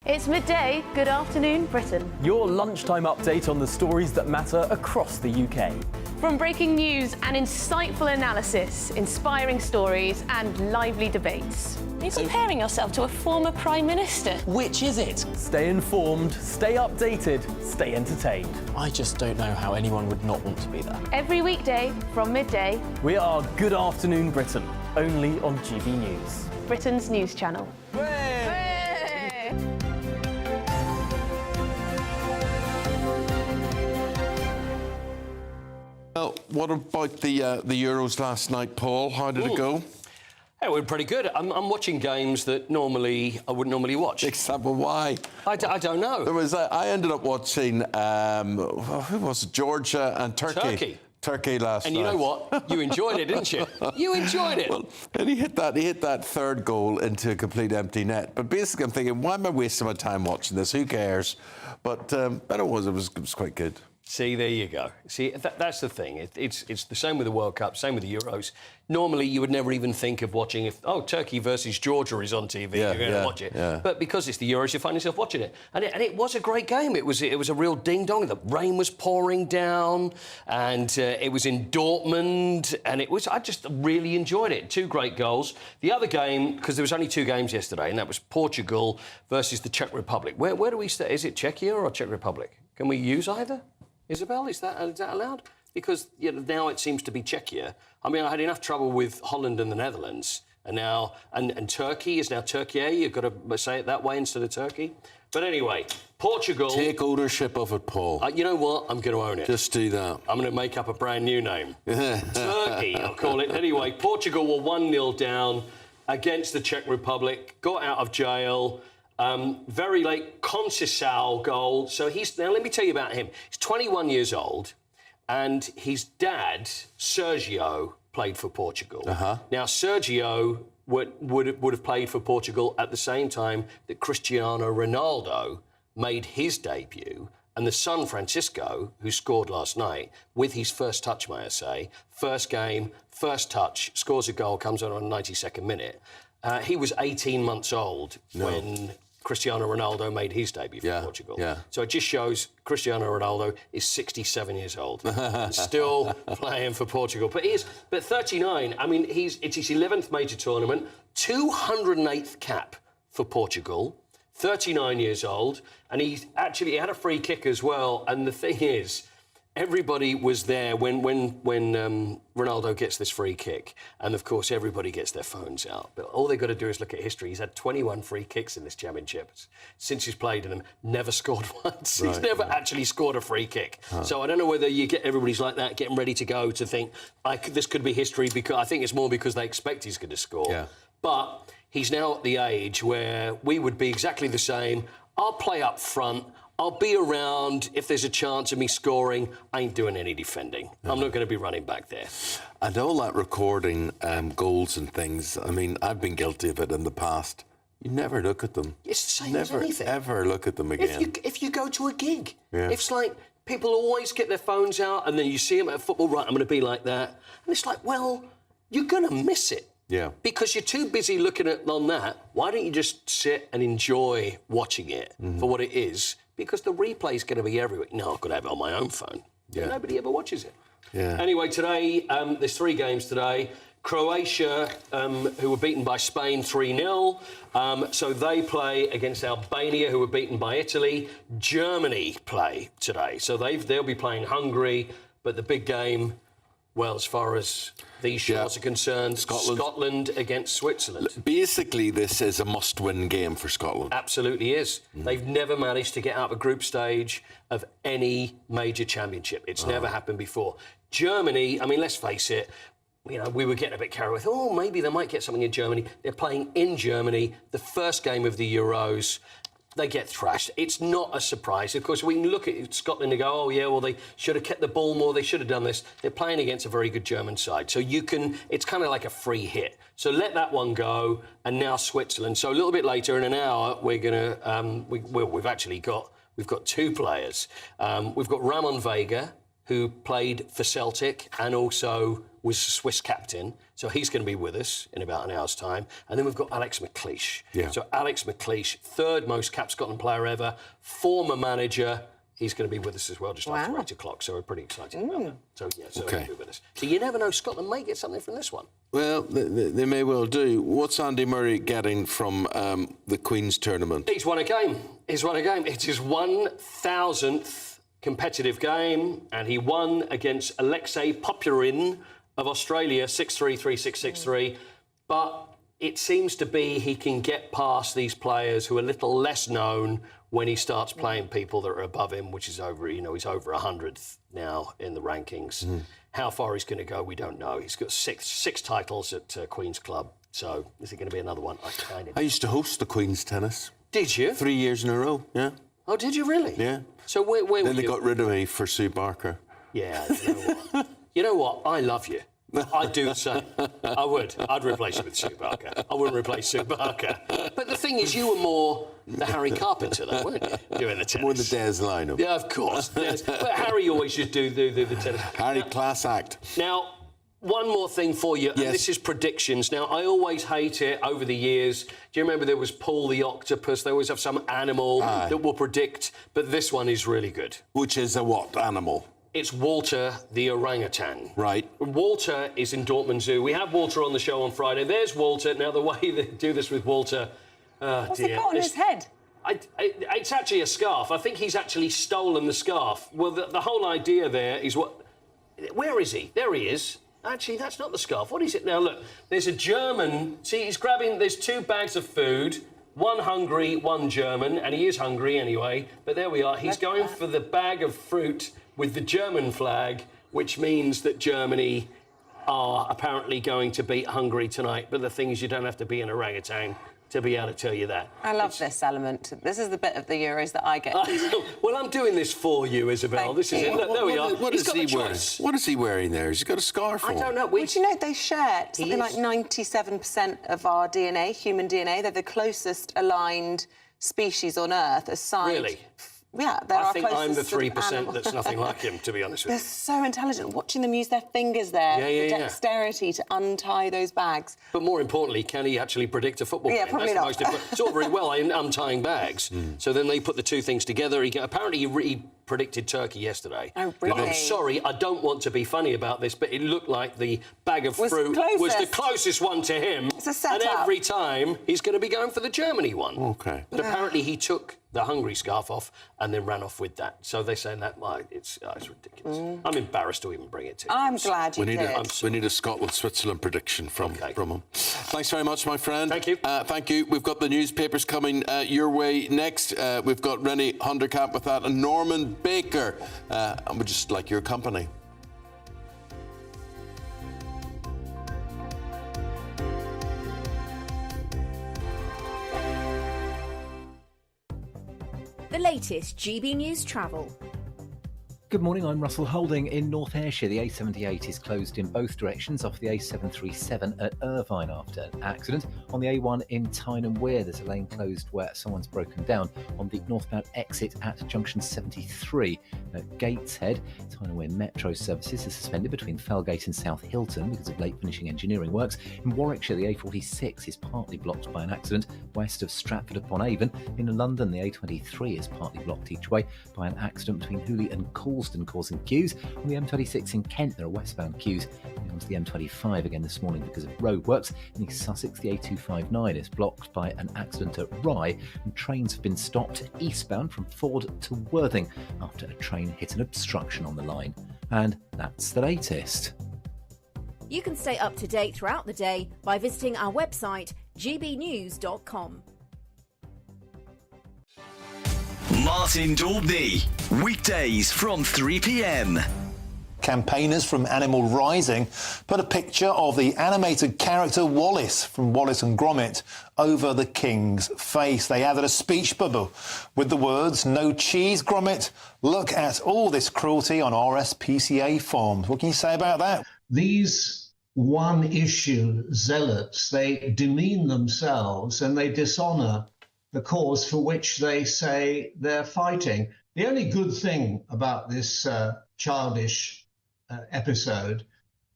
It's midday. Good afternoon, Britain. Your lunchtime update on the stories that matter across the UK. From breaking news and insightful analysis, inspiring stories and lively debates. Are you comparing yourself to a former Prime Minister? Which is it? Stay informed, stay updated, stay entertained. I just don't know how anyone would not want to be there. Every weekday from midday. We are Good Afternoon Britain, only on GB News. Britain's news channel. Well, what about the Euros last night, Paul? How did it go? It went pretty good. I'm watching games that I wouldn't normally watch. Example, why? I don't know. I ended up watching who was it? Georgia and Turkey. Turkey last night. And you know what? You enjoyed it, didn't you? You enjoyed it. Well, and he hit that third goal into a complete empty net. But basically, I'm thinking, why am I wasting my time watching this? Who cares? But it was quite good. See, there you go. See, that's the thing. It's the same with the World Cup, same with the Euros. Normally, you would never even think of watching if, Turkey versus Georgia is on TV, you're going to watch it. Yeah. But because it's the Euros, you find yourself watching it. And it was a great game. It was a real ding-dong. The rain was pouring down, and it was in Dortmund, and I just really enjoyed it. 2 great goals. The other game, because there was only 2 games yesterday, and that was Portugal versus the Czech Republic. Where do we stay? Is it Czechia or Czech Republic? Can we use either? Isabel, is that allowed? Because now it seems to be Czechia. I mean, I had enough trouble with Holland and the Netherlands, and now and Turkey is now Turkey. You've got to say it that way instead of Turkey. But anyway, Portugal. Take ownership of it, Paul. You know what? I'm going to own it. Just do that. I'm going to make up a brand new name. Turkey, I'll call it. Anyway, Portugal were 1-0 down against the Czech Republic. Got out of jail. Very late Conceição goal. So now let me tell you about him. He's 21 years old, and his dad, Sergio, played for Portugal. Now, Sergio would have played for Portugal at the same time that Cristiano Ronaldo made his debut, and the son, Francisco, who scored last night, with his first touch, may I say, first game, first touch, scores a goal, comes on 92nd minute. He was 18 months old when Cristiano Ronaldo made his debut for Portugal. So it just shows Cristiano Ronaldo is 67 years old and still playing for Portugal. But 39, I mean, it's his 11th major tournament, 208th cap for Portugal, 39 years old, and he had a free kick as well. And the thing is, everybody was there when Ronaldo gets this free kick, and of course everybody gets their phones out. But all they've got to do is look at history. He's had 21 free kicks in this championship since he's played in them. Never scored once. He's never actually scored a free kick. So I don't know whether you get everybody's like that, getting ready to go to think this could be history. Because I think it's more because they expect he's going to score. But he's now at the age where we would be exactly the same. I'll play up front. I'll be around if there's a chance of me scoring. I ain't doing any defending. I'm not going to be running back there. And all that recording goals and things, I mean, I've been guilty of it in the past. You never look at them. It's the same as anything. Never, ever look at them again. If you go to a gig, it's like people always get their phones out and then you see them at football, right, I'm going to be like that. And it's like, well, you're going to miss it. Because you're too busy looking on that. Why don't you just sit and enjoy watching it for what it is? Because the replay's going to be everywhere. No, I've got to have it on my own phone. Nobody ever watches it. Anyway, today, there's 3 games today. Croatia, who were beaten by Spain 3-0. So they play against Albania, who were beaten by Italy. Germany play today. So they'll be playing Hungary. But the big game, well, as far as these shores are concerned, Scotland against Switzerland. Basically, this is a must-win game for Scotland. Absolutely is. They've never managed to get out of a group stage of any major championship. It's never happened before. Germany, I mean, let's face it, we were getting a bit carried away. Oh, maybe they might get something in Germany. They're playing in Germany, the first game of the Euros. They get thrashed. It's not a surprise. Of course, we can look at Scotland and go, oh, yeah, well, they should have kept the ball more. They should have done this. They're playing against a very good German side. So it's kind of like a free hit. So let that one go. And now Switzerland. So a little bit later, in an hour, we're going to... we've got 2 players. We've got Ramon Vega, who played for Celtic and also was Swiss captain. So he's going to be with us in about an hour's time. And then we've got Alex McLeish. So Alex McLeish, 3rd most capped Scotland player ever, former manager. He's going to be with us as well just after 8 o'clock. So we're pretty excited about that. So, he'll be with us. So you never know, Scotland may get something from this one. Well, they may well do. What's Andy Murray getting from the Queen's tournament? He's won a game. It's his 1,000th competitive game, and he won against Alexei Popyrin of Australia, 6-3, 3-6, 6-3. But it seems to be he can get past these players who are a little less known when he starts playing people that are above him, which is over, he's over 100th now in the rankings. How far he's going to go, we don't know. He's got six titles at Queen's Club. So is it going to be another one? I used to host the Queen's tennis. Did you? 3 years in a row, yeah. Oh, did you really? Yeah. So where then they got rid of me for Sue Barker. Yeah, you know what? I love you. I'd do the same. I would. I'd replace you with Sue Barker. I wouldn't replace Sue Barker. But the thing is, you were more the Harry Carpenter, though, weren't you? Doing the tennis. More the Des lineup. Yeah, of course. Yes. But Harry always used to do the tennis. Harry, class act. Now, one more thing for you, and this is predictions. Now, I always hate it over the years. Do you remember there was Paul the Octopus? They always have some animal that will predict, but this one is really good. Which is a what animal? It's Walter the orangutan. Right. Walter is in Dortmund Zoo. We have Walter on the show on Friday. There's Walter. Now, the way they do this with Walter... What's he got on his head? It's actually a scarf. I think he's actually stolen the scarf. Well, the whole idea there is what... Where is he? There he is. Actually, that's not the scarf. What is it now? Look, there's a German... See, he's grabbing... There's 2 bags of food, one hungry, one German, and he is hungry anyway. But there we are. He's going for the bag of fruit with the German flag, which means that Germany are apparently going to beat Hungary tonight. But the thing is, you don't have to be an orangutan to be able to tell you that. I love this element. This is the bit of the Euros that I get. Well, I'm doing this for you, Isabel. This is it. Look, there we are. What is he wearing? What is he wearing there? He's got a scarf on. I don't know. But you know, they share something like 97% of our DNA, human DNA. They're the closest aligned species on Earth, aside... Really? Yeah, they're I think our I'm the closest 3% animal. that's nothing like him, to be honest with They're you. so intelligent. Watching them use their fingers there, the dexterity to untie those bags. But more importantly, can he actually predict a football game? Probably That's not. the most important. It's all very well untying bags. So then they put the 2 things together. Apparently he predicted Turkey yesterday. Oh, really? I'm sorry, I don't want to be funny about this, but it looked like the bag of fruit was the closest one to him. It's a setup. And every time he's going to be going for the Germany one. OK. But apparently he took the Hungary scarf off and then ran off with that. So they're saying that, it's ridiculous. I'm embarrassed to even bring it to you. I'm glad you did. We need a Scotland-Switzerland prediction from him. Thanks very much, my friend. Thank you. Thank you. We've got the newspapers coming your way next. We've got Rennie Hunderkamp with that and Norman Baker. And we'd just like your company. The latest GB News travel. Good morning, I'm Russell Holding. In North Ayrshire, the A78 is closed in both directions off the A737 at Irvine after an accident. On the A1 in Tyne and Wear, there's a lane closed where someone's broken down on the northbound exit at junction 73. At Gateshead, Tyne and Wear Metro services are suspended between Felgate and South Hilton because of late finishing engineering works. In Warwickshire, the A46 is partly blocked by an accident west of Stratford upon Avon. In London, the A23 is partly blocked each way by an accident between Hooley and Coulsdon, causing queues. On the M26 in Kent, there are westbound queues. And onto the M25 again this morning because of roadworks. In East Sussex, the A259 is blocked by an accident at Rye, and trains have been stopped eastbound from Ford to Worthing after a train hit an obstruction on the line. And that's the latest. You can stay up to date throughout the day by visiting our website, gbnews.com. Martin Daubney, weekdays from 3 p.m. Campaigners from Animal Rising put a picture of the animated character Wallace from Wallace and Gromit over the King's face. They added a speech bubble with the words, "No cheese, Gromit. Look at all this cruelty on RSPCA farms." What can you say about that? These one-issue zealots, they demean themselves and they dishonour the cause for which they say they're fighting. The only good thing about this childish episode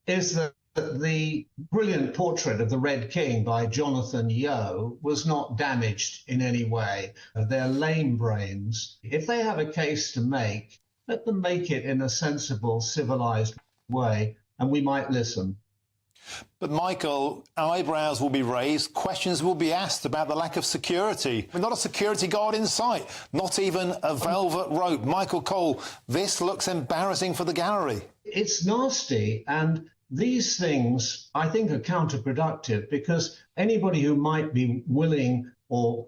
is that the brilliant portrait of the Red King by Jonathan Yeo was not damaged in any way. They're lame brains. If they have a case to make, let them make it in a sensible, civilised way, and we might listen. But, Michael, eyebrows will be raised, questions will be asked about the lack of security. Not a security guard in sight, not even a velvet rope. Michael Cole, this looks embarrassing for the gallery. It's nasty, and these things, I think, are counterproductive because anybody who might be willing or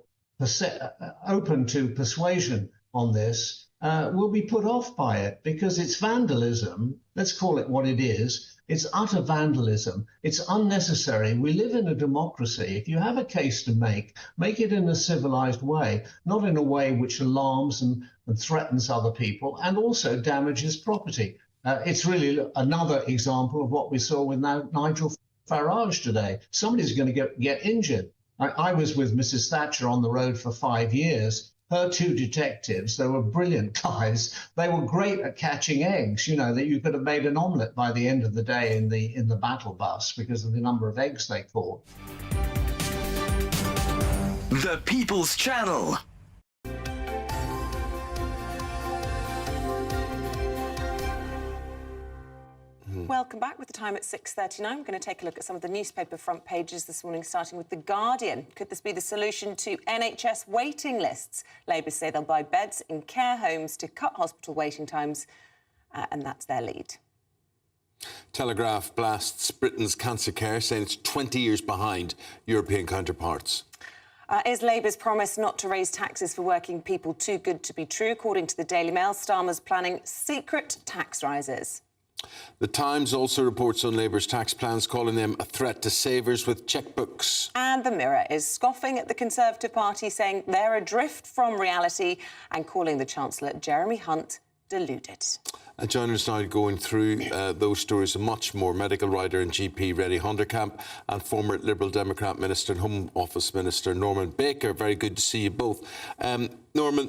open to persuasion on this will be put off by it because it's vandalism. Let's call it what it is. It's utter vandalism. It's unnecessary. We live in a democracy. If you have a case to make it in a civilized way, not in a way which alarms and threatens other people and also damages property. It's really another example of what we saw with Nigel Farage today. Somebody's going to get injured. I was with Mrs. Thatcher on the road for 5 years. Her 2 detectives, they were brilliant guys. They were great at catching eggs, you know, that you could have made an omelette by the end of the day in the battle bus because of the number of eggs they caught. The People's Channel. Welcome back. With the time at 6:39, we're going to take a look at some of the newspaper front pages this morning, starting with The Guardian. Could this be the solution to NHS waiting lists? Labour say they'll buy beds in care homes to cut hospital waiting times, and that's their lead. Telegraph blasts Britain's cancer care, saying it's 20 years behind European counterparts. Is Labour's promise not to raise taxes for working people too good to be true? According to the Daily Mail, Starmer's planning secret tax rises. The Times also reports on Labour's tax plans, calling them a threat to savers with chequebooks. And The Mirror is scoffing at the Conservative Party, saying they're adrift from reality and calling the Chancellor, Jeremy Hunt, deluded. Joining us now going through those stories and much more, medical writer and GP Reddy Honderkamp and former Liberal Democrat Minister and Home Office Minister Norman Baker. Very good to see you both. Norman,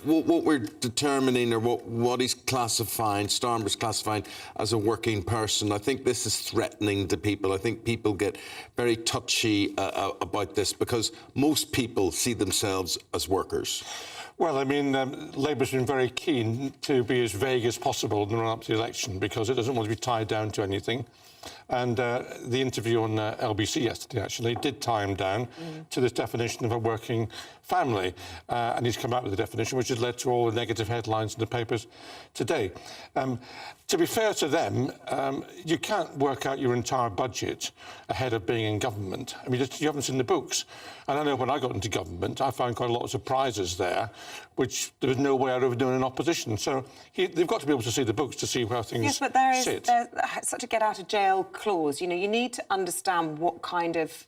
what we're determining, or what he's classifying, Starmer's classifying as a working person, I think this is threatening to people. I think people get very touchy about this because most people see themselves as workers. Well, I mean, Labour's been very keen to be as vague as possible in the run-up to the election because it doesn't want to be tied down to anything. And the interview on LBC yesterday, actually, did tie him down to this definition of a working family. And he's come out with a definition which has led to all the negative headlines in the papers today. To be fair to them, you can't work out your entire budget ahead of being in government. I mean, you haven't seen the books. And I know when I got into government, I found quite a lot of surprises there, which there was no way I'd ever do in opposition. So they've got to be able to see the books to see how things sit. Yes, but there's such a get-out-of-jail clause. You know, you need to understand what kind of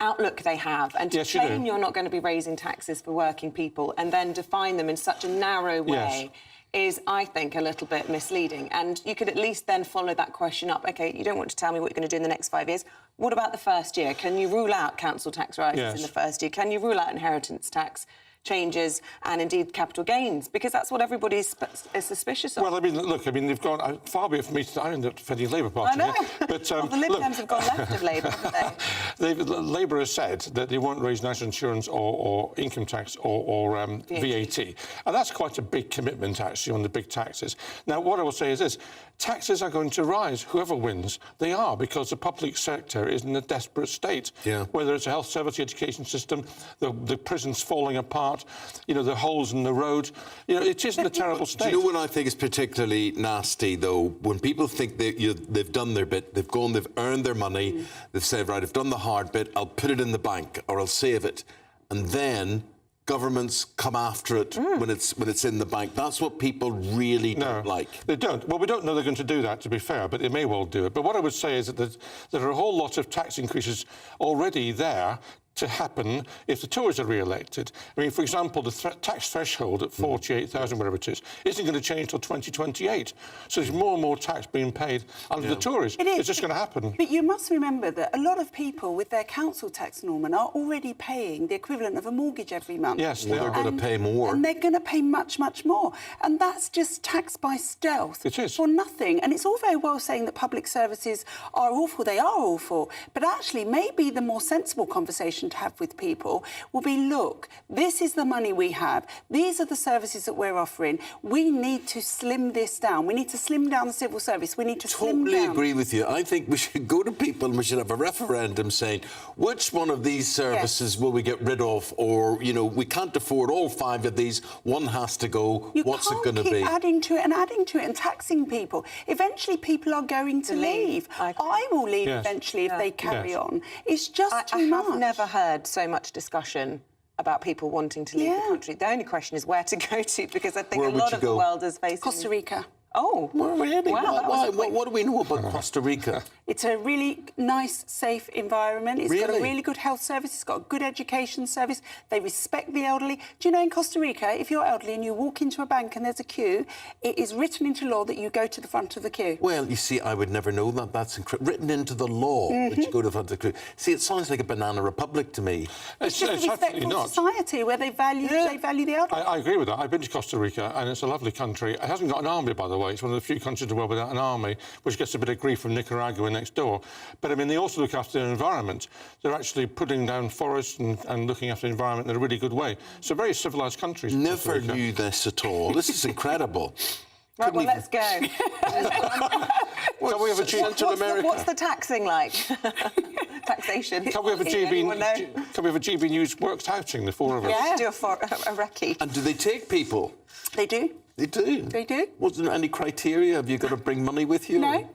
outlook they have, and to claim you're not going to be raising taxes for working people and then define them in such a narrow way is, I think, a little bit misleading. And you could at least then follow that question up. OK, you don't want to tell me what you're going to do in the next 5 years. What about the first year? Can you rule out council tax rises in the first year? Can you rule out inheritance tax changes and indeed capital gains? Because that's what everybody is suspicious of. Well, I mean, look, I mean, they've gone far be it for me to end up defending Labour Party. I know. But, well, the Lib Dems have gone left of Labour, haven't they? Labour has said that they won't raise national insurance or income tax or VAT. And that's quite a big commitment, actually, on the big taxes. Now, what I will say is this. Taxes are going to rise, whoever wins. They are, because the public sector is in a desperate state. Whether it's a health service, the education system, the prisons falling apart, you know, the holes in the road. You know, it isn't a terrible state. Do you know what I think is particularly nasty, though? When people think that they've done their bit, they've gone, they've earned their money, they've said, right, I've done the hard bit, I'll put it in the bank or I'll save it. And then governments come after it when it's in the bank. That's what people really don't like. They don't. Well, we don't know they're going to do that, to be fair, but they may well do it. But what I would say is that there are a whole lot of tax increases already there to happen if the Tories are re-elected. I mean, for example, the tax threshold at 48,000, whatever it is, isn't going to change till 2028. So there's more and more tax being paid under the Tories. It's just going to happen. But you must remember that a lot of people with their council tax, Norman, are already paying the equivalent of a mortgage every month. Yes, they're going to pay more. And they're going to pay much, much more. And that's just tax by stealth. It is. For nothing. And it's all very well saying that public services are awful. They are awful. But actually, maybe the more sensible conversation to have with people will be, look, this is the money we have. These are the services that we're offering. We need to slim this down. We need to slim down the civil service. We need to slim down. Totally agree with you. I think we should go to people and we should have a referendum saying which one of these services will we get rid of, or, you know, we can't afford all 5 of these. One has to go. What's it going to be? You can't keep adding to it and adding to it and taxing people. Eventually, people are going to leave. I will leave eventually if they carry on. It's just too much. I have never heard so much discussion about people wanting to leave the country. The only question is where to go to, because I think a lot of the world is facing... Costa Rica. Oh, really? Wow, What do we know about Costa Rica? It's a really nice, safe environment. It's got a Really? really good health service. It's got a good education service. They respect the elderly. Do you know in Costa Rica, if you're elderly and you walk into a bank and there's a queue, it is written into law that you go to the front of the queue. Well, you see, I would never know that. That's written into the law that you go to the front of the queue. See, it sounds like a banana republic to me. It's just a respectful society where they value the elderly. I agree with that. I've been to Costa Rica, and it's a lovely country. It hasn't got an army, by the way. It's one of the few countries in the world without an army, which gets a bit of grief from Nicaragua next door. But, I mean, they also look after their environment. They're actually putting down forests and looking after the environment in a really good way. It's a very civilised country. Never knew this at all. This is incredible. Right, well, let's go. Can we have a What's the taxing like? Taxation. Can we have a GB News Works outing, the four of us? Yeah, do a recce. And do they take people? They do. They do? They do. Was there any criteria? Have you got to bring money with you? No.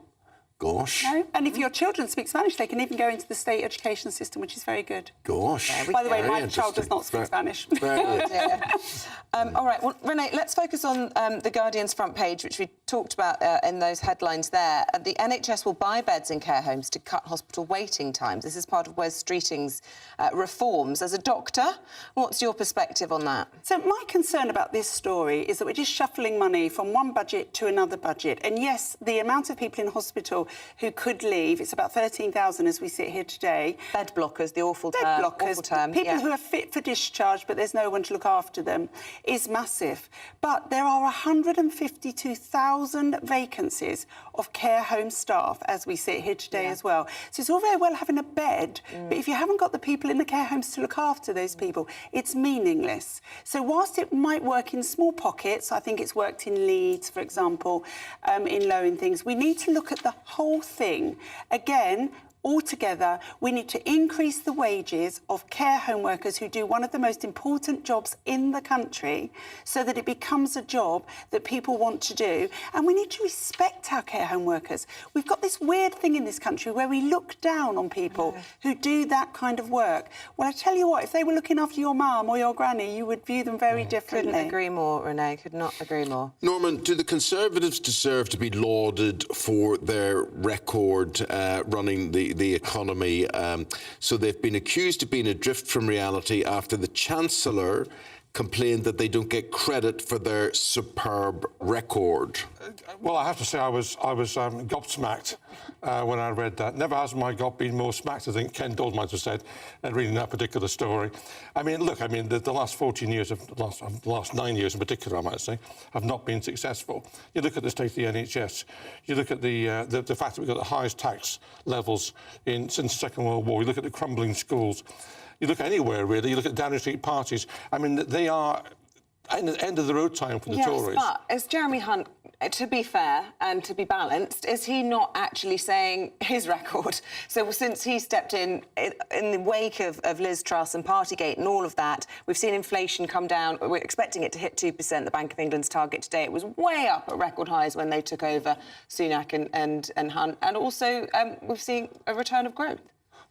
Gosh. No, and if your children speak Spanish, they can even go into the state education system, which is very good. Gosh. By the way, my child does not speak Spanish. All right, well, Renee, let's focus on The Guardian's front page, which we talked about in those headlines there. The NHS will buy beds in care homes to cut hospital waiting times. This is part of Wes Streeting's reforms. As a doctor, what's your perspective on that? So my concern about this story is that we're just shuffling money from one budget to another budget. And yes, the amount of people in hospital who could leave, it's about 13,000 as we sit here today. Bed blockers, the awful term. Awful term. People who are fit for discharge, but there's no one to look after them, is massive. But there are 152,000 vacancies of care home staff as we sit here today as well. So it's all very well having a bed, but if you haven't got the people in the care homes to look after those people, it's meaningless. So whilst it might work in small pockets, I think it's worked in Leeds, for example, in Low things, we need to look at the whole thing. Again, altogether, we need to increase the wages of care home workers who do one of the most important jobs in the country so that it becomes a job that people want to do. And we need to respect our care home workers. We've got this weird thing in this country where we look down on people who do that kind of work. Well, I tell you what, if they were looking after your mum or your granny, you would view them very differently. Couldn't agree more, Renee. Could not agree more. Norman, do the Conservatives deserve to be lauded for their record running the economy? So they've been accused of being adrift from reality after the Chancellor complained that they don't get credit for their superb record. Well, I have to say I was gobsmacked when I read that. Never has my gob been more smacked, I think Ken Dodd might have said, reading that particular story. I mean, look, the last 14 years, the last 9 years in particular, I might say, have not been successful. You look at the state of the NHS, you look at the fact that we've got the highest tax levels since the Second World War, you look at the crumbling schools, you look anywhere, really, you look at Downing Street parties, I mean, they are at the end of the road time for the Tories. Yes, but is Jeremy Hunt, to be fair and to be balanced, is he not actually saying his record? So since he stepped in the wake of Liz Truss and Partygate and all of that, we've seen inflation come down. We're expecting it to hit 2%, the Bank of England's target today. It was way up at record highs when they took over Sunak and Hunt. And also, we've seen a return of growth.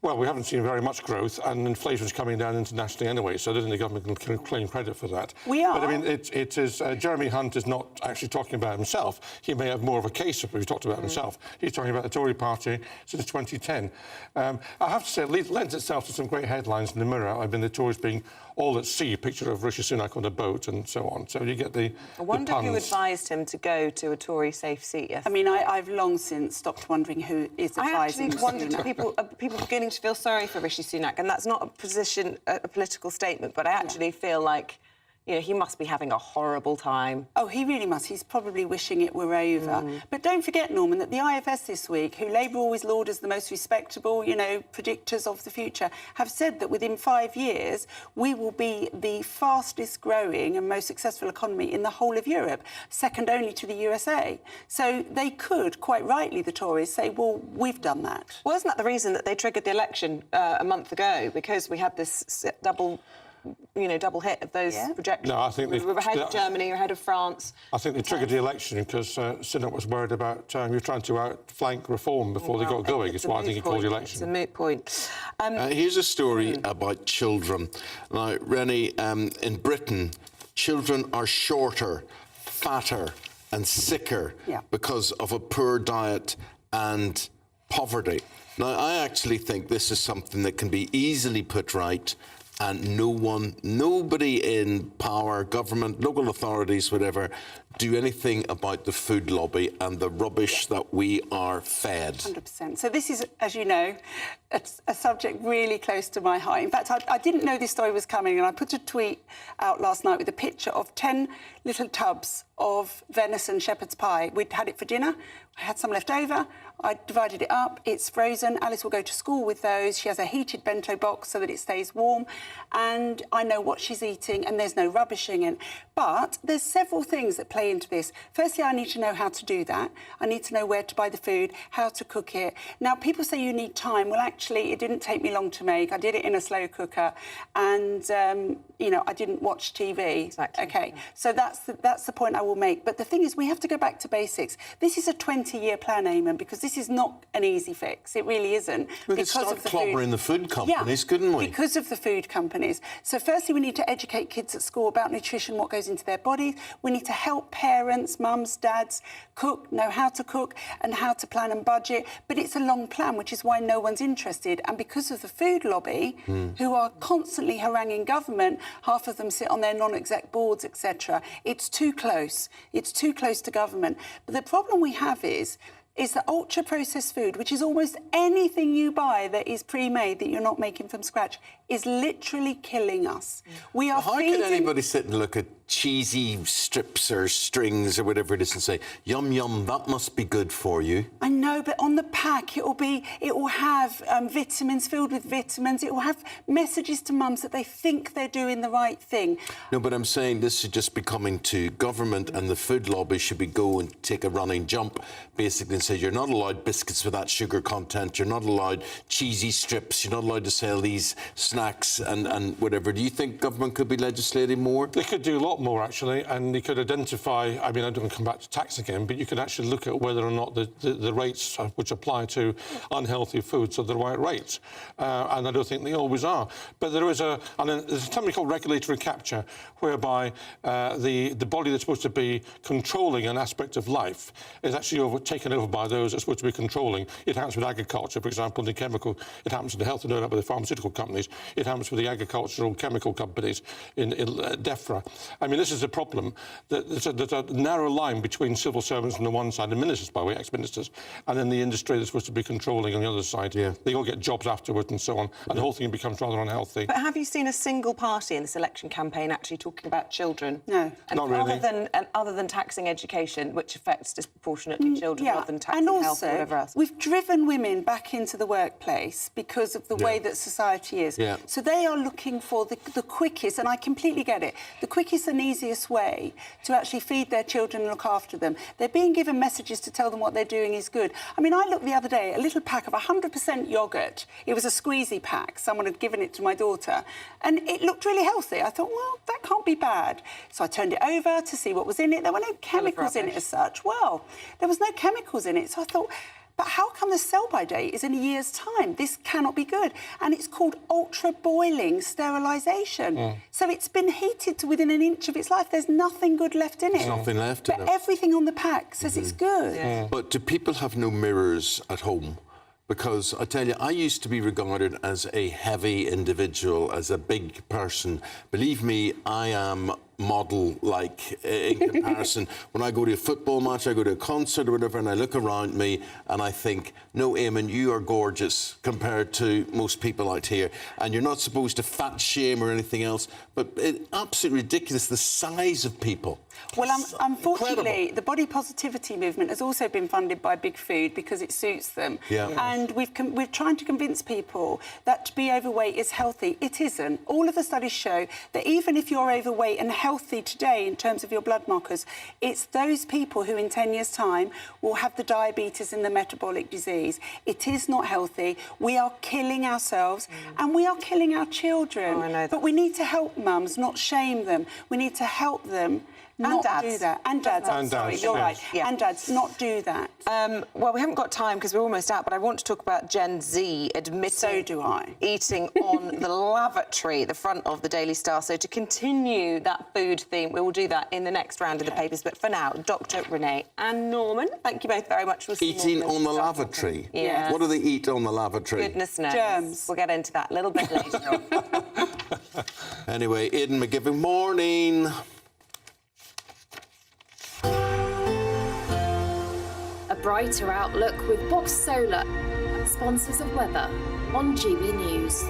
Well, we haven't seen very much growth, and inflation's coming down internationally anyway, so I don't think the government can claim credit for that. We are. But, I mean, it is... Jeremy Hunt is not actually talking about himself. He may have more of a case if he talked about himself. He's talking about the Tory party since 2010. I have to say, it lends itself to some great headlines in the Mirror. I mean, the Tories being all at sea, picture of Rishi Sunak on a boat and so on. So you get the I wonder who advised him to go to a Tory safe seat yesterday. I mean, I've long since stopped wondering who is advising I actually wondered, people beginning to feel sorry for Rishi Sunak, and that's not a political statement, but I actually feel like, you know, he must be having a horrible time. Oh, he really must. He's probably wishing it were over. But don't forget, Norman, that the IFS this week, who Labour always laud as the most respectable, you know, predictors of the future, have said that within 5 years we will be the fastest growing and most successful economy in the whole of Europe, second only to the USA. So they could, quite rightly, the Tories, say, well, we've done that. Well, isn't that the reason that they triggered the election a month ago? Because we had this double hit of those projections. No, I think we were ahead of Germany, we're ahead of France. I think they triggered the election because Sunak was worried about you're trying to outflank reform before they got going. It's why I think he called the election. It's a moot point. Here's a story about children. Now, Rennie, in Britain, children are shorter, fatter, and sicker Yeah. because of a poor diet and poverty. Now, I actually think this is something that can be easily put right, and nobody in power, government, local authorities, whatever, do anything about the food lobby and the rubbish that we are fed. 100%. So this is, as you know, a subject really close to my heart. In fact, I didn't know this story was coming, and I put a tweet out last night with a picture of 10 little tubs of venison shepherd's pie. We'd had it for dinner. I had some left over. I divided it up. It's frozen. Alice will go to school with those. She has a heated bento box so that it stays warm. And I know what she's eating, and there's no rubbishing in. But there's several things that play into this. Firstly, I need to know how to do that. I need to know where to buy the food, how to cook it. Now, people say you need time. Well, actually, it didn't take me long to make. I did it in a slow cooker, and, you know, I didn't watch TV. Exactly. OK, so that's the point I will make. But the thing is, we have to go back to basics. This is a 20-year plan, Eamonn, because this is not an easy fix. It really isn't. We could start clobbering the food companies, couldn't we? Because of the food companies. So firstly, we need to educate kids at school about nutrition, what goes into their bodies. We need to help parents, mums, dads, cook, know how to cook and how to plan and budget. But it's a long plan, which is why no one's interested. And because of the food lobby, who are constantly haranguing government, half of them sit on their non-exec boards, etc. It's too close. It's too close to government. But the problem we have is that ultra-processed food, which is almost anything you buy that is pre-made, that you're not making from scratch, is literally killing us. We are How can anybody sit and look at cheesy strips or strings or whatever it is and say, yum, yum, that must be good for you? I know, but on the pack, it will have vitamins, filled with vitamins. It will have messages to mums that they think they're doing the right thing. No, but I'm saying this should just be coming to government, and the food lobby should be go and take a running jump, basically, and say you're not allowed biscuits with that sugar content, you're not allowed cheesy strips, you're not allowed to sell these snacks and whatever. Do you think government could be legislating more? They could do a lot more, actually, and they could identify, I mean, I don't want to come back to tax again, but you could actually look at whether or not the rates which apply to unhealthy foods are the right rates. And I don't think they always are. But there's something called regulatory capture, whereby the body that's supposed to be controlling an aspect of life is actually taken over by those that's supposed to be controlling. It happens with agriculture, for example, the chemical. It happens in the health and with the pharmaceutical companies. It happens with the agricultural chemical companies in DEFRA. I mean, this is a problem. There's a narrow line between civil servants on the one side, and ministers, by the way, ex-ministers, and then the industry that's supposed to be controlling on the other side. Yeah. They all get jobs afterwards and so on, and the whole thing becomes rather unhealthy. But have you seen a single party in this election campaign actually talking about children? No. And not really. Other than taxing education, which affects disproportionately children, rather than taxing and also, health or whatever else. We've driven women back into the workplace because of the way that society is. Yeah. So they are looking for the quickest, and I completely get it, the quickest and easiest way to actually feed their children and look after them. They're being given messages to tell them what they're doing is good. I mean, I looked the other day, a little pack of 100% yoghurt. It was a squeezy pack. Someone had given it to my daughter, and it looked really healthy. I thought, well, that can't be bad. So I turned it over to see what was in it. There were no chemicals in it as such. Well, there was no chemicals in it. So I thought, but how come the sell-by date is in a year's time? This cannot be good. And it's called ultra-boiling sterilisation. So it's been heated to within an inch of its life. There's nothing good left in it. There's nothing left in it. But everything on the pack says it's good. Yeah. But do people have no mirrors at home? Because I tell you, I used to be regarded as a heavy individual, as a big person. Believe me, I am model-like in comparison. When I go to a football match, I go to a concert or whatever, and I look around me and I think, no, Eamonn, you are gorgeous compared to most people out here. And you're not supposed to fat shame or anything else, but it's absolutely ridiculous, the size of people. Well, unfortunately, the body positivity movement has also been funded by Big Food because it suits them. Yeah. And we're trying to convince people that to be overweight is healthy. It isn't. All of the studies show that even if you're overweight and healthy today in terms of your blood markers, it's those people who in 10 years' time will have the diabetes and the metabolic disease. It is not healthy. We are killing ourselves and we are killing our children. Oh, I know that. But we need to help mums, not shame them. We need to help them not dads. do that. And dads, I'm And sorry, dads, you're yes. right. Yeah. And dads, not do that. Well, we haven't got time because we're almost out, but I want to talk about Gen Z admitting... So do I. ...eating on the lavatory, the front of the Daily Star. So to continue that food theme, we will do that in the next round of the papers. But for now, Dr Renee and Norman, thank you both very much for Eating on the lavatory? Yes. What do they eat on the lavatory? Goodness knows. Germs. We'll get into that a little bit later on. Anyway, Aidan McGivern, morning. A brighter outlook with Box Solar, sponsors of weather on GB News.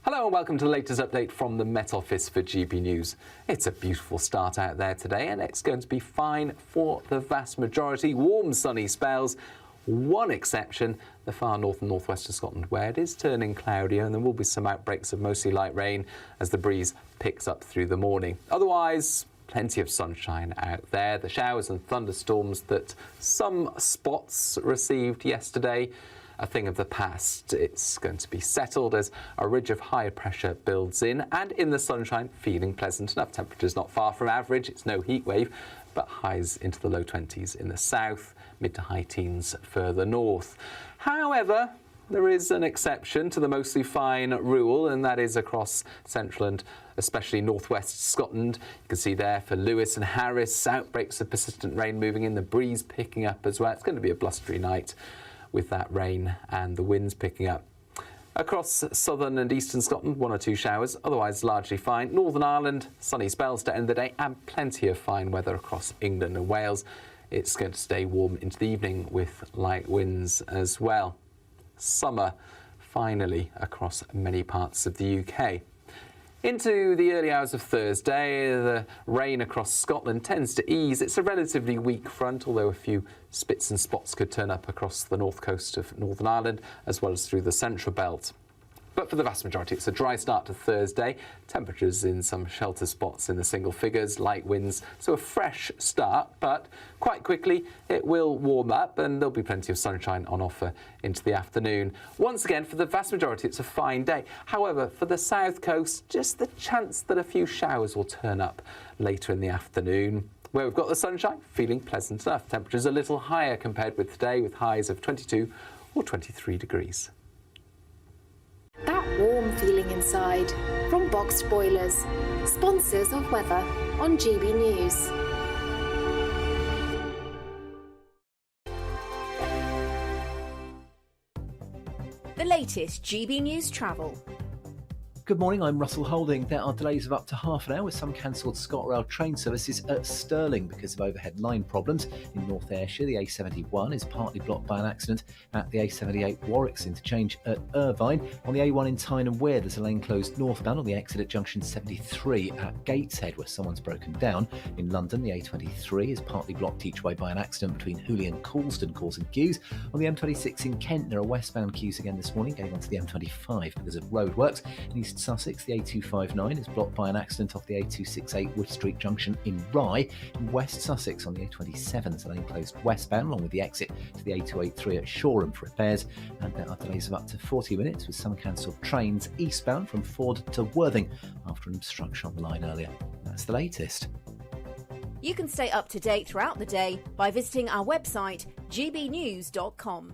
Hello and welcome to the latest update from the Met Office for GB News. It's a beautiful start out there today and it's going to be fine for the vast majority. Warm, sunny spells. One exception, the far north and northwest of Scotland, where it is turning cloudier and there will be some outbreaks of mostly light rain as the breeze picks up through the morning. Otherwise, plenty of sunshine out there. The showers and thunderstorms that some spots received yesterday, a thing of the past. It's going to be settled as a ridge of higher pressure builds in, and in the sunshine, feeling pleasant enough. Temperatures not far from average. It's no heat wave, but highs into the low 20s in the south, mid to high teens further north. However, there is an exception to the mostly fine rule, and that is across central and especially northwest Scotland. You can see there for Lewis and Harris, outbreaks of persistent rain moving in, the breeze picking up as well. It's going to be a blustery night with that rain and the winds picking up. Across southern and eastern Scotland, 1 or 2 showers, otherwise largely fine. Northern Ireland, sunny spells to end the day and plenty of fine weather across England and Wales. It's going to stay warm into the evening with light winds as well. Summer, finally, across many parts of the UK. Into the early hours of Thursday, the rain across Scotland tends to ease. It's a relatively weak front, although a few spits and spots could turn up across the north coast of Northern Ireland, as well as through the central belt. But for the vast majority, it's a dry start to Thursday. Temperatures in some shelter spots in the single figures, light winds, so a fresh start, but quite quickly it will warm up and there'll be plenty of sunshine on offer into the afternoon. Once again, for the vast majority, it's a fine day. However, for the south coast, just the chance that a few showers will turn up later in the afternoon. Where we've got the sunshine, feeling pleasant enough. Temperatures a little higher compared with today, with highs of 22 or 23 degrees. That warm feeling inside from Boxed Boilers, sponsors of weather on GB News. The latest GB News travel. Good morning, I'm Russell Holding. There are delays of up to half an hour with some cancelled ScotRail train services at Stirling because of overhead line problems. In North Ayrshire, the A71 is partly blocked by an accident at the A78 Warwick's interchange at Irvine. On the A1 in Tyne and Wear, there's a lane closed northbound on the exit at junction 73 at Gateshead where someone's broken down. In London, the A23 is partly blocked each way by an accident between Hooley and Coulston, causing queues. On the M26 in Kent, there are westbound queues again this morning going onto the M25 because of roadworks. In East Sussex, the A259 is blocked by an accident off the A268 Wood Street junction in Rye. In West Sussex on the A27, there's a lane closed westbound along with the exit to the A283 at Shoreham for repairs, and there are delays of up to 40 minutes with some cancelled trains eastbound from Ford to Worthing after an obstruction on the line earlier. That's the latest. You can stay up to date throughout the day by visiting our website gbnews.com.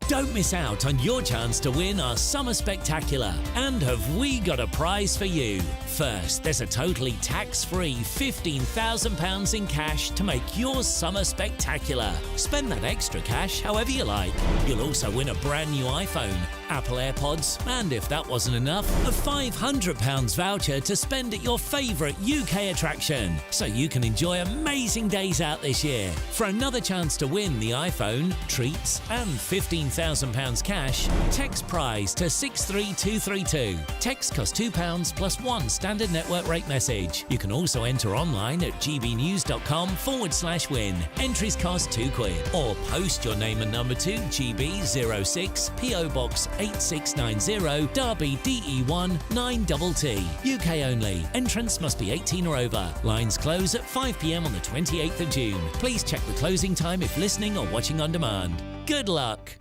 Don't miss out on your chance to win our Summer Spectacular. And have we got a prize for you? First, there's a totally tax-free £15,000 in cash to make your summer spectacular. Spend that extra cash however you like. You'll also win a brand new iPhone, Apple AirPods, and if that wasn't enough, a £500 voucher to spend at your favourite UK attraction, so you can enjoy amazing days out this year. For another chance to win the iPhone, treats, and £15,000 cash, text prize to 63232. Text costs £2 plus one standard network rate message. You can also enter online at gbnews.com/win. Entries cost £2 or post your name and number to GB06 PO Box 8690 Derby DE1 9TT. UK only. Entrance must be 18 or over. Lines close at 5 p.m. on the 28th of June. Please check the closing time if listening or watching on demand. Good luck.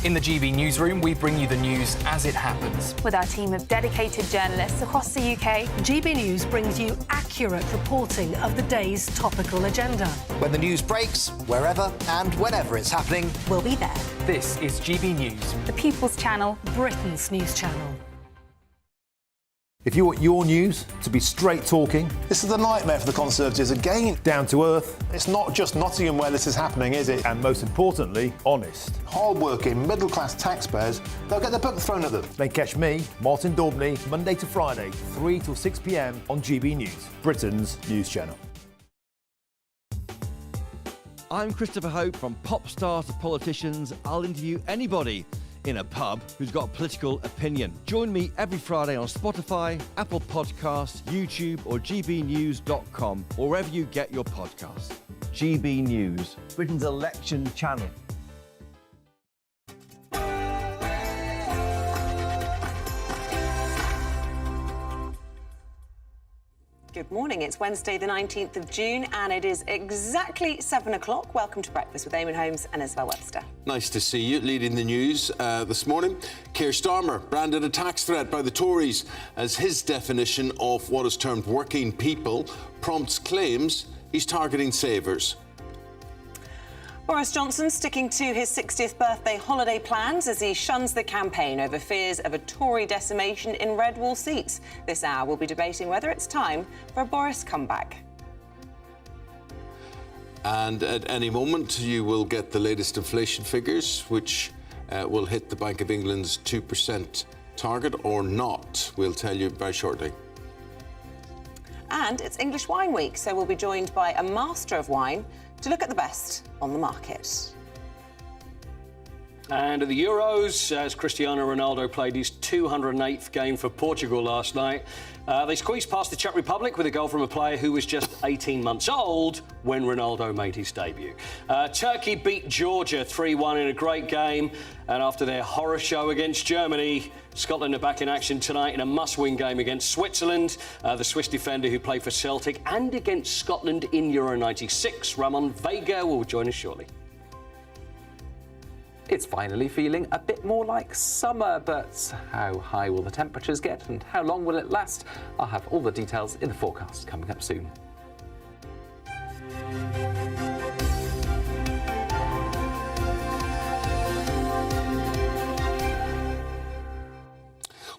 In the GB newsroom, we bring you the news as it happens. With our team of dedicated journalists across the UK, GB News brings you accurate reporting of the day's topical agenda. When the news breaks, wherever and whenever it's happening, we'll be there. This is GB News, the People's Channel, Britain's news channel. If you want your news to be straight talking, this is a nightmare for the Conservatives again. Down to earth. It's not just Nottingham where this is happening, is it? And most importantly, honest. Hard-working, middle-class taxpayers, they'll get their book thrown at them. Then catch me, Martin Daubney, Monday to Friday, 3 till 6 p.m. on GB News, Britain's news channel. I'm Christopher Hope. From pop stars to politicians, I'll interview anybody in a pub who's got a political opinion. Join me every Friday on Spotify, Apple Podcasts, YouTube or gbnews.com, or wherever you get your podcasts. GB News, Britain's election channel. Good morning. It's Wednesday, the 19th of June, and it is exactly 7 o'clock. Welcome to Breakfast with Eamonn Holmes and Isabel Webster. Nice to see you. Leading the news this morning, Keir Starmer branded a tax threat by the Tories as his definition of what is termed working people prompts claims he's targeting savers. Boris Johnson sticking to his 60th birthday holiday plans as he shuns the campaign over fears of a Tory decimation in red wall seats. This hour we'll be debating whether it's time for a Boris comeback. And at any moment you will get the latest inflation figures, which will hit the Bank of England's 2% target or not. We'll tell you very shortly. And it's English Wine Week, so we'll be joined by a master of wine to look at the best on the market. And at the Euros, as Cristiano Ronaldo played his 208th game for Portugal last night, they squeezed past the Czech Republic with a goal from a player who was just 18 months old when Ronaldo made his debut. Turkey beat Georgia 3-1 in a great game, and after their horror show against Germany, Scotland are back in action tonight in a must-win game against Switzerland. The Swiss defender who played for Celtic and against Scotland in Euro 96, Ramon Vega, will join us shortly. It's finally feeling a bit more like summer, but how high will the temperatures get and how long will it last? I'll have all the details in the forecast coming up soon.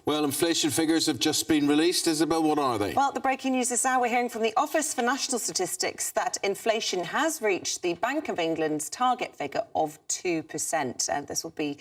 Well, inflation figures have just been released. Isabel, what are they? Well, the breaking news this hour, we're hearing from the Office for National Statistics that inflation has reached the Bank of England's target figure of 2%. And this will be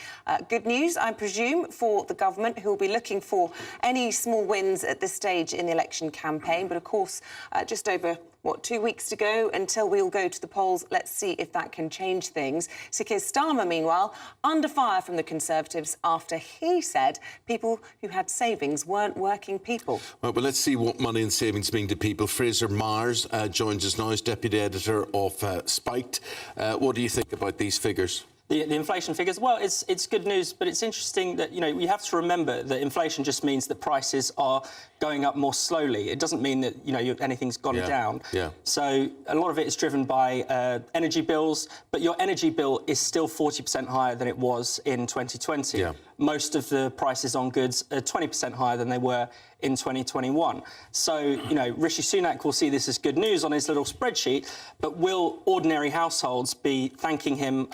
good news, I presume, for the government, who will be looking for any small wins at this stage in the election campaign. But, of course, just over 2 weeks to go until we'll go to the polls. Let's see if that can change things. Sir Keir Starmer, meanwhile, under fire from the Conservatives after he said people who had savings weren't working people. Well, but let's see what money and savings mean to people. Fraser Myers joins us now as Deputy Editor of Spiked. What do you think about these figures? The inflation figures, well, it's good news, but it's interesting that, we have to remember that inflation just means that prices are going up more slowly. It doesn't mean that, anything's gone down. Yeah. So a lot of it is driven by energy bills, but your energy bill is still 40% higher than it was in 2020. Yeah. Most of the prices on goods are 20% higher than they were in 2021. So, Rishi Sunak will see this as good news on his little spreadsheet, but will ordinary households be thanking him?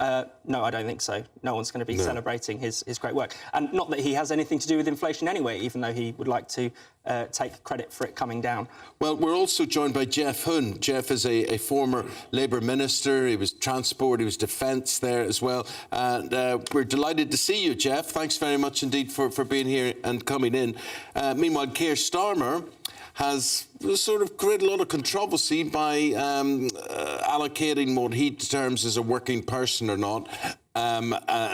No, I don't think so. No one's going to be celebrating his great work. And not that he has anything to do with inflation anyway, even though he would like to take credit for it coming down. Well, we're also joined by Jeff Hoon. Jeff is a former Labour minister. He was transport, he was defence there as well. And we're delighted to see you, Jeff. Thanks very much indeed for being here and coming in. Meanwhile, Keir Starmer has sort of created a lot of controversy by allocating what he terms as a working person or not,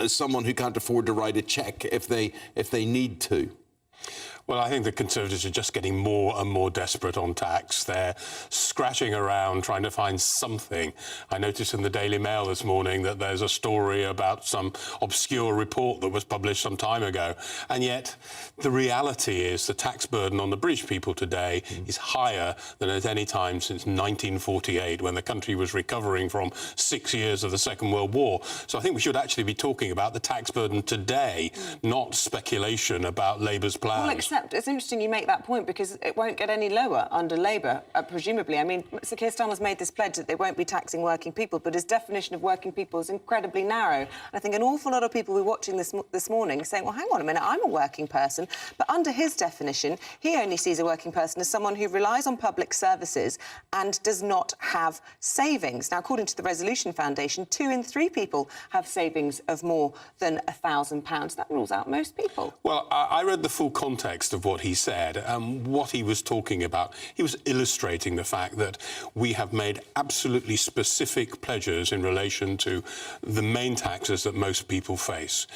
someone who can't afford to write a cheque if they need to. Well, I think the Conservatives are just getting more and more desperate on tax. They're scratching around trying to find something. I noticed in the Daily Mail this morning that there's a story about some obscure report that was published some time ago. And yet the reality is the tax burden on the British people today is higher than at any time since 1948, when the country was recovering from 6 years of the Second World War. So I think we should actually be talking about the tax burden today, not speculation about Labour's plans. Well, except it's interesting you make that point, because it won't get any lower under Labour, presumably. I mean, Sir Keir Starmer's made this pledge that they won't be taxing working people, but his definition of working people is incredibly narrow. And I think an awful lot of people who are watching this morning are saying, well, hang on a minute, I'm a working person. But under his definition, he only sees a working person as someone who relies on public services and does not have savings. Now, according to the Resolution Foundation, 2 in 3 people have savings of more than £1,000. That rules out most people. Well, I read the full context of what he said, and what he was talking about. He was illustrating the fact that we have made absolutely specific pledges in relation to the main taxes that most people face.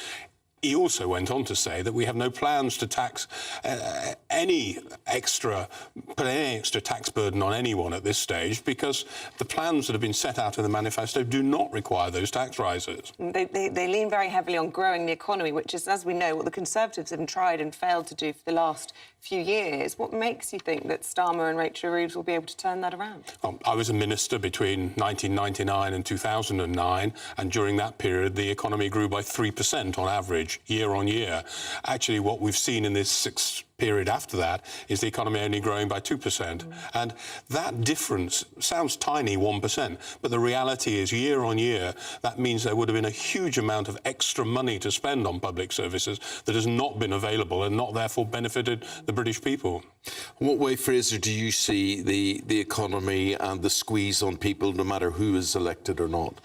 He also went on to say that we have no plans to tax any extra tax burden on anyone at this stage, because the plans that have been set out in the manifesto do not require those tax rises. They lean very heavily on growing the economy, which is, as we know, what the Conservatives have tried and failed to do for the last few years. What makes you think that Starmer and Rachel Reeves will be able to turn that around? I was a minister between 1999 and 2009, and during that period the economy grew by 3% on average, year on year. Actually, what we've seen in this period after that is the economy only growing by 2%. And that difference sounds tiny, 1%, but the reality is, year on year, that means there would have been a huge amount of extra money to spend on public services that has not been available and not therefore benefited the British people. In what way, Fraser, do you see the economy and the squeeze on people, no matter who is elected or not?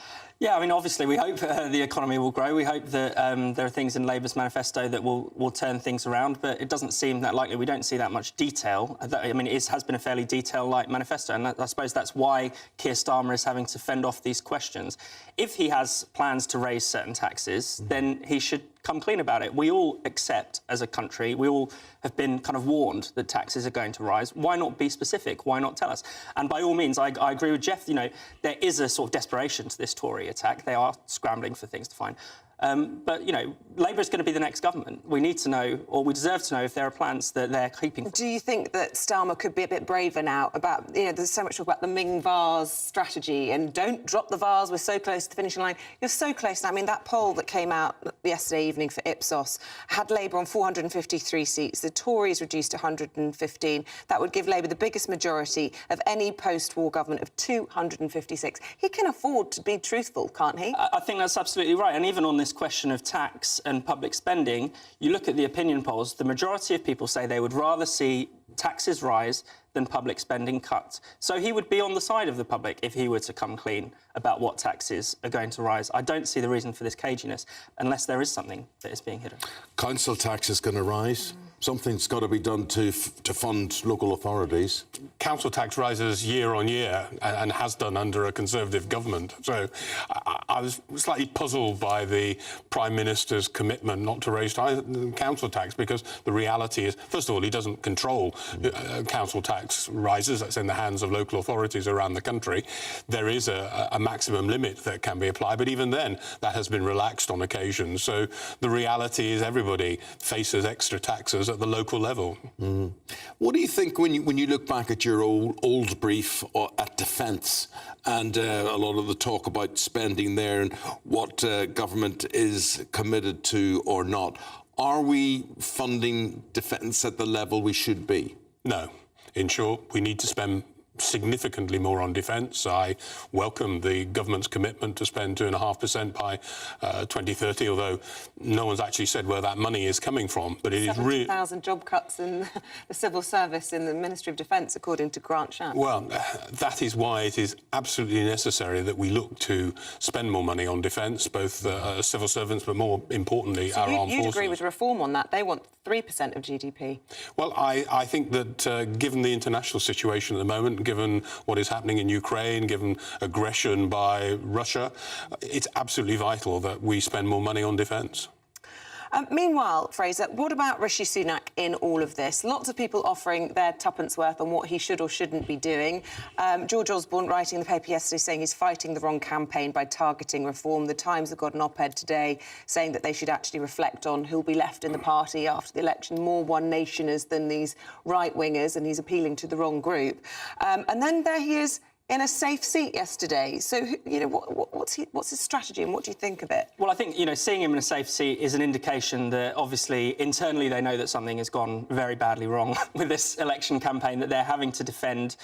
Yeah, I mean, obviously, we hope the economy will grow. We hope that there are things in Labour's manifesto that will turn things around, but it doesn't seem that likely. We don't see that much detail. I mean, it has been a fairly detail-light manifesto, and I suppose that's why Keir Starmer is having to fend off these questions. If he has plans to raise certain taxes, then he should come clean about it. We all accept, as a country, we all have been kind of warned that taxes are going to rise. Why not be specific? Why not tell us? And by all means, I agree with Jeff, you know, there is a sort of desperation to this Tory attack. They are scrambling for things to find. But, you know, Labour is going to be the next government. We need to know, or we deserve to know, if there are plans that they're keeping. Do you think that Starmer could be a bit braver now about, you know, there's so much talk about the Ming vase strategy and don't drop the vase, we're so close to the finishing line. You're so close now. I mean, that poll that came out yesterday evening for Ipsos had Labour on 453 seats, the Tories reduced to 115. That would give Labour the biggest majority of any post-war government of 256. He can afford to be truthful, can't he? I think that's absolutely right. And even on this question of tax and public spending, you look at the opinion polls, the majority of people say they would rather see taxes rise than public spending cut. So he would be on the side of the public if he were to come clean about what taxes are going to rise. I don't see the reason for this caginess unless there is something that is being hidden. Council tax is going to rise. Something's got to be done to fund local authorities. Council tax rises year on year and has done under a Conservative government. So I was slightly puzzled by the Prime Minister's commitment not to raise council tax, because the reality is, first of all, he doesn't control council tax rises. That's in the hands of local authorities around the country. There is a maximum limit that can be applied, but even then, that has been relaxed on occasion. So the reality is everybody faces extra taxes at the local level. What do you think when you look back at your old brief at defence and a lot of the talk about spending there and what government is committed to or not? Are we funding defence at the level we should be? No. In short, we need to spend significantly more on defence. I welcome the government's commitment to spend 2.5% by 2030, although no one's actually said where that money is coming from. But it is really 70,000 job cuts in the civil service in the Ministry of Defence, according to Grant Shapps. Well, that is why it is absolutely necessary that we look to spend more money on defence, both civil servants, but more importantly, our armed forces. You'd agree with reform on that? They want 3% of GDP. Well, I think that given the international situation at the moment, given what is happening in Ukraine, given aggression by Russia, it's absolutely vital that we spend more money on defence. Meanwhile, Fraser, what about Rishi Sunak in all of this? Lots of people offering their tuppence worth on what he should or shouldn't be doing. George Osborne writing in the paper yesterday saying he's fighting the wrong campaign by targeting reform. The Times have got an op-ed today saying that they should actually reflect on who'll be left in the party after the election, more one-nationers than these right-wingers, and he's appealing to the wrong group. And then there he is in a safe seat yesterday. So, you know, what's his strategy and what do you think of it? Well, I think, you know, seeing him in a safe seat is an indication that obviously internally they know that something has gone very badly wrong with this election campaign, that they're having to defend,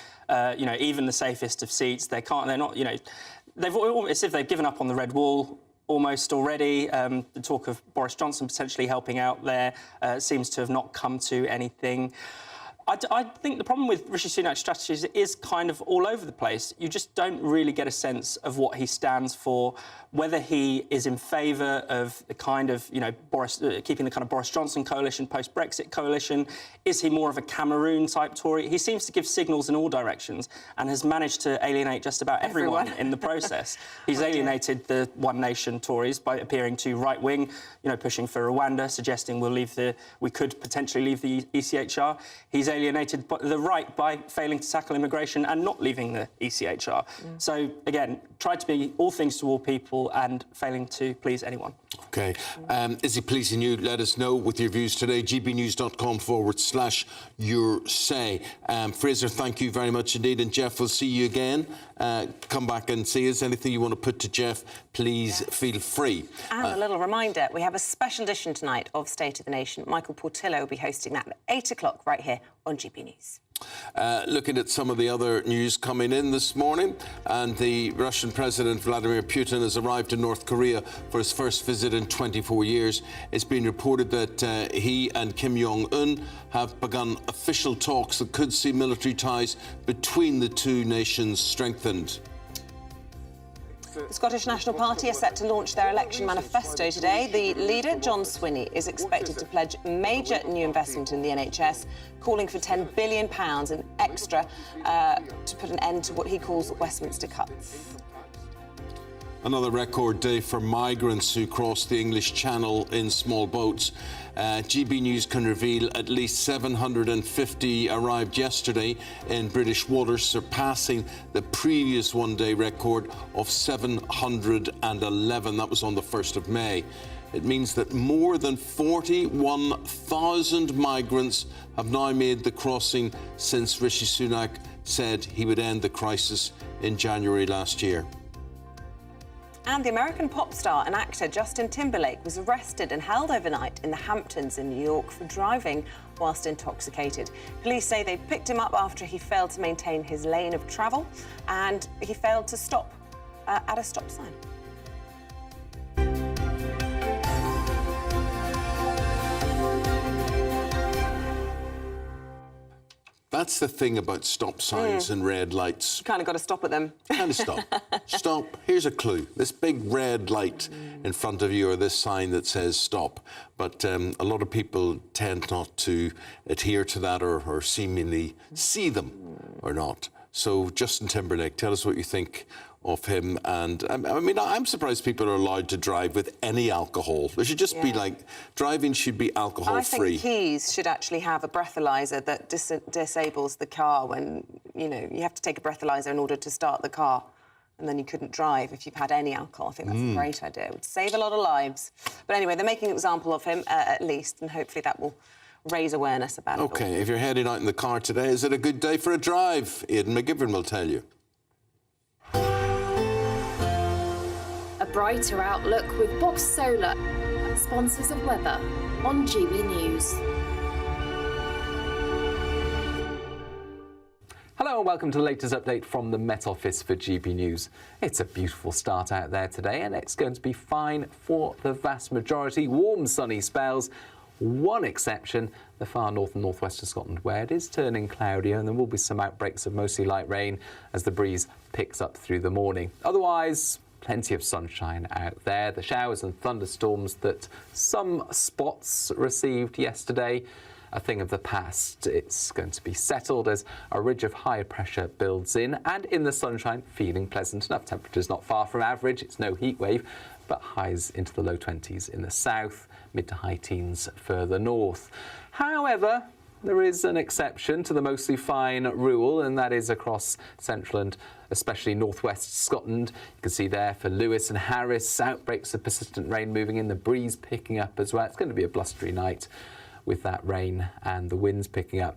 you know, even the safest of seats. They're not, you know, it's as if they've given up on the red wall almost already. The talk of Boris Johnson potentially helping out there seems to have not come to anything. I think the problem with Rishi Sunak's strategies is kind of all over the place. You just don't really get a sense of what he stands for, whether he is in favour of the kind of, you know, keeping the kind of Boris Johnson coalition, post-Brexit coalition. Is he more of a Cameroon-type Tory? He seems to give signals in all directions and has managed to alienate just about everyone in the process. He's alienated the One Nation Tories by appearing too right-wing, you know, pushing for Rwanda, suggesting we could potentially leave the ECHR. He's alienated the right by failing to tackle immigration and not leaving the ECHR. So, again, tried to be all things to all people and failing to please anyone. OK. Is he pleasing you? Let us know with your views today. gbnews.com/your say. Fraser, thank you very much indeed. And Jeff, we'll see you again. Come back and see us. Anything you want to put to Jeff, please feel free. And a little reminder, we have a special edition tonight of State of the Nation. Michael Portillo will be hosting that at 8 o'clock right here on GB News. Looking at some of the other news coming in this morning, and the Russian President Vladimir Putin has arrived in North Korea for his first visit in 24 years. It's been reported that he and Kim Jong-un have begun official talks that could see military ties between the two nations strengthened. The Scottish National Party are set to launch their election manifesto today. The leader, John Swinney, is expected to pledge major new investment in the NHS, calling for £10 billion in extra to put an end to what he calls Westminster cuts. Another record day for migrants who crossed the English Channel in small boats. GB News can reveal at least 750 arrived yesterday in British waters, surpassing the previous one-day record of 711. That was on the 1st of May. It means that more than 41,000 migrants have now made the crossing since Rishi Sunak said he would end the crisis in January last year. And the American pop star and actor Justin Timberlake was arrested and held overnight in the Hamptons in New York for driving whilst intoxicated. Police say they picked him up after he failed to maintain his lane of travel and he failed to stop at a stop sign. That's the thing about stop signs and red lights. You kind of got to stop at them. Kind of stop. Stop. Here's a clue. This big red light in front of you, or this sign that says stop. But a lot of people tend not to adhere to that or seemingly see them or not. So, Justin Timberlake, tell us what you think of him. And I mean, I'm surprised people are allowed to drive with any alcohol. There should just be like, driving should be alcohol-free. I think keys should actually have a breathalyzer that disables the car when, you know, you have to take a breathalyzer in order to start the car. And then you couldn't drive if you've had any alcohol. I think that's a great idea. It would save a lot of lives. But anyway, they're making an example of him, at least, and hopefully that will raise awareness about it. OK, if you're heading out in the car today, is it a good day for a drive? Aidan McGivern will tell you. A brighter outlook with Box Solar, sponsors of weather on GB News. Hello and welcome to the latest update from the Met Office for GB News. It's a beautiful start out there today and it's going to be fine for the vast majority. Warm, sunny spells. One exception, the far north and northwest of Scotland, where it is turning cloudier and there will be some outbreaks of mostly light rain as the breeze picks up through the morning. Otherwise, plenty of sunshine out there. The showers and thunderstorms that some spots received yesterday a thing of the past. It's going to be settled as a ridge of high pressure builds in, and in the sunshine, feeling pleasant enough. Temperatures not far from average. It's no heat wave, but highs into the low 20s in the south, mid to high teens further north. However, there is an exception to the mostly fine rule, and that is across central and especially northwest Scotland. You can see there for Lewis and Harris, outbreaks of persistent rain moving in, the breeze picking up as well. It's going to be a blustery night with that rain and the winds picking up.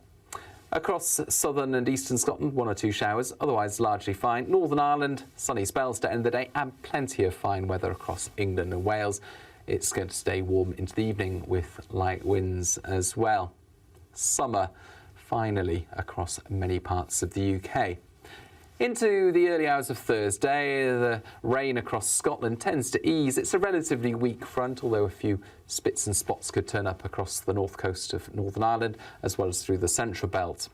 Across southern and eastern Scotland, 1 or 2 showers, otherwise largely fine. Northern Ireland, sunny spells to end the day, and plenty of fine weather across England and Wales. It's going to stay warm into the evening with light winds as well. Summer, finally, across many parts of the UK. Into the early hours of Thursday, the rain across Scotland tends to ease. It's a relatively weak front, although a few spits and spots could turn up across the north coast of Northern Ireland, as well as through the central belt.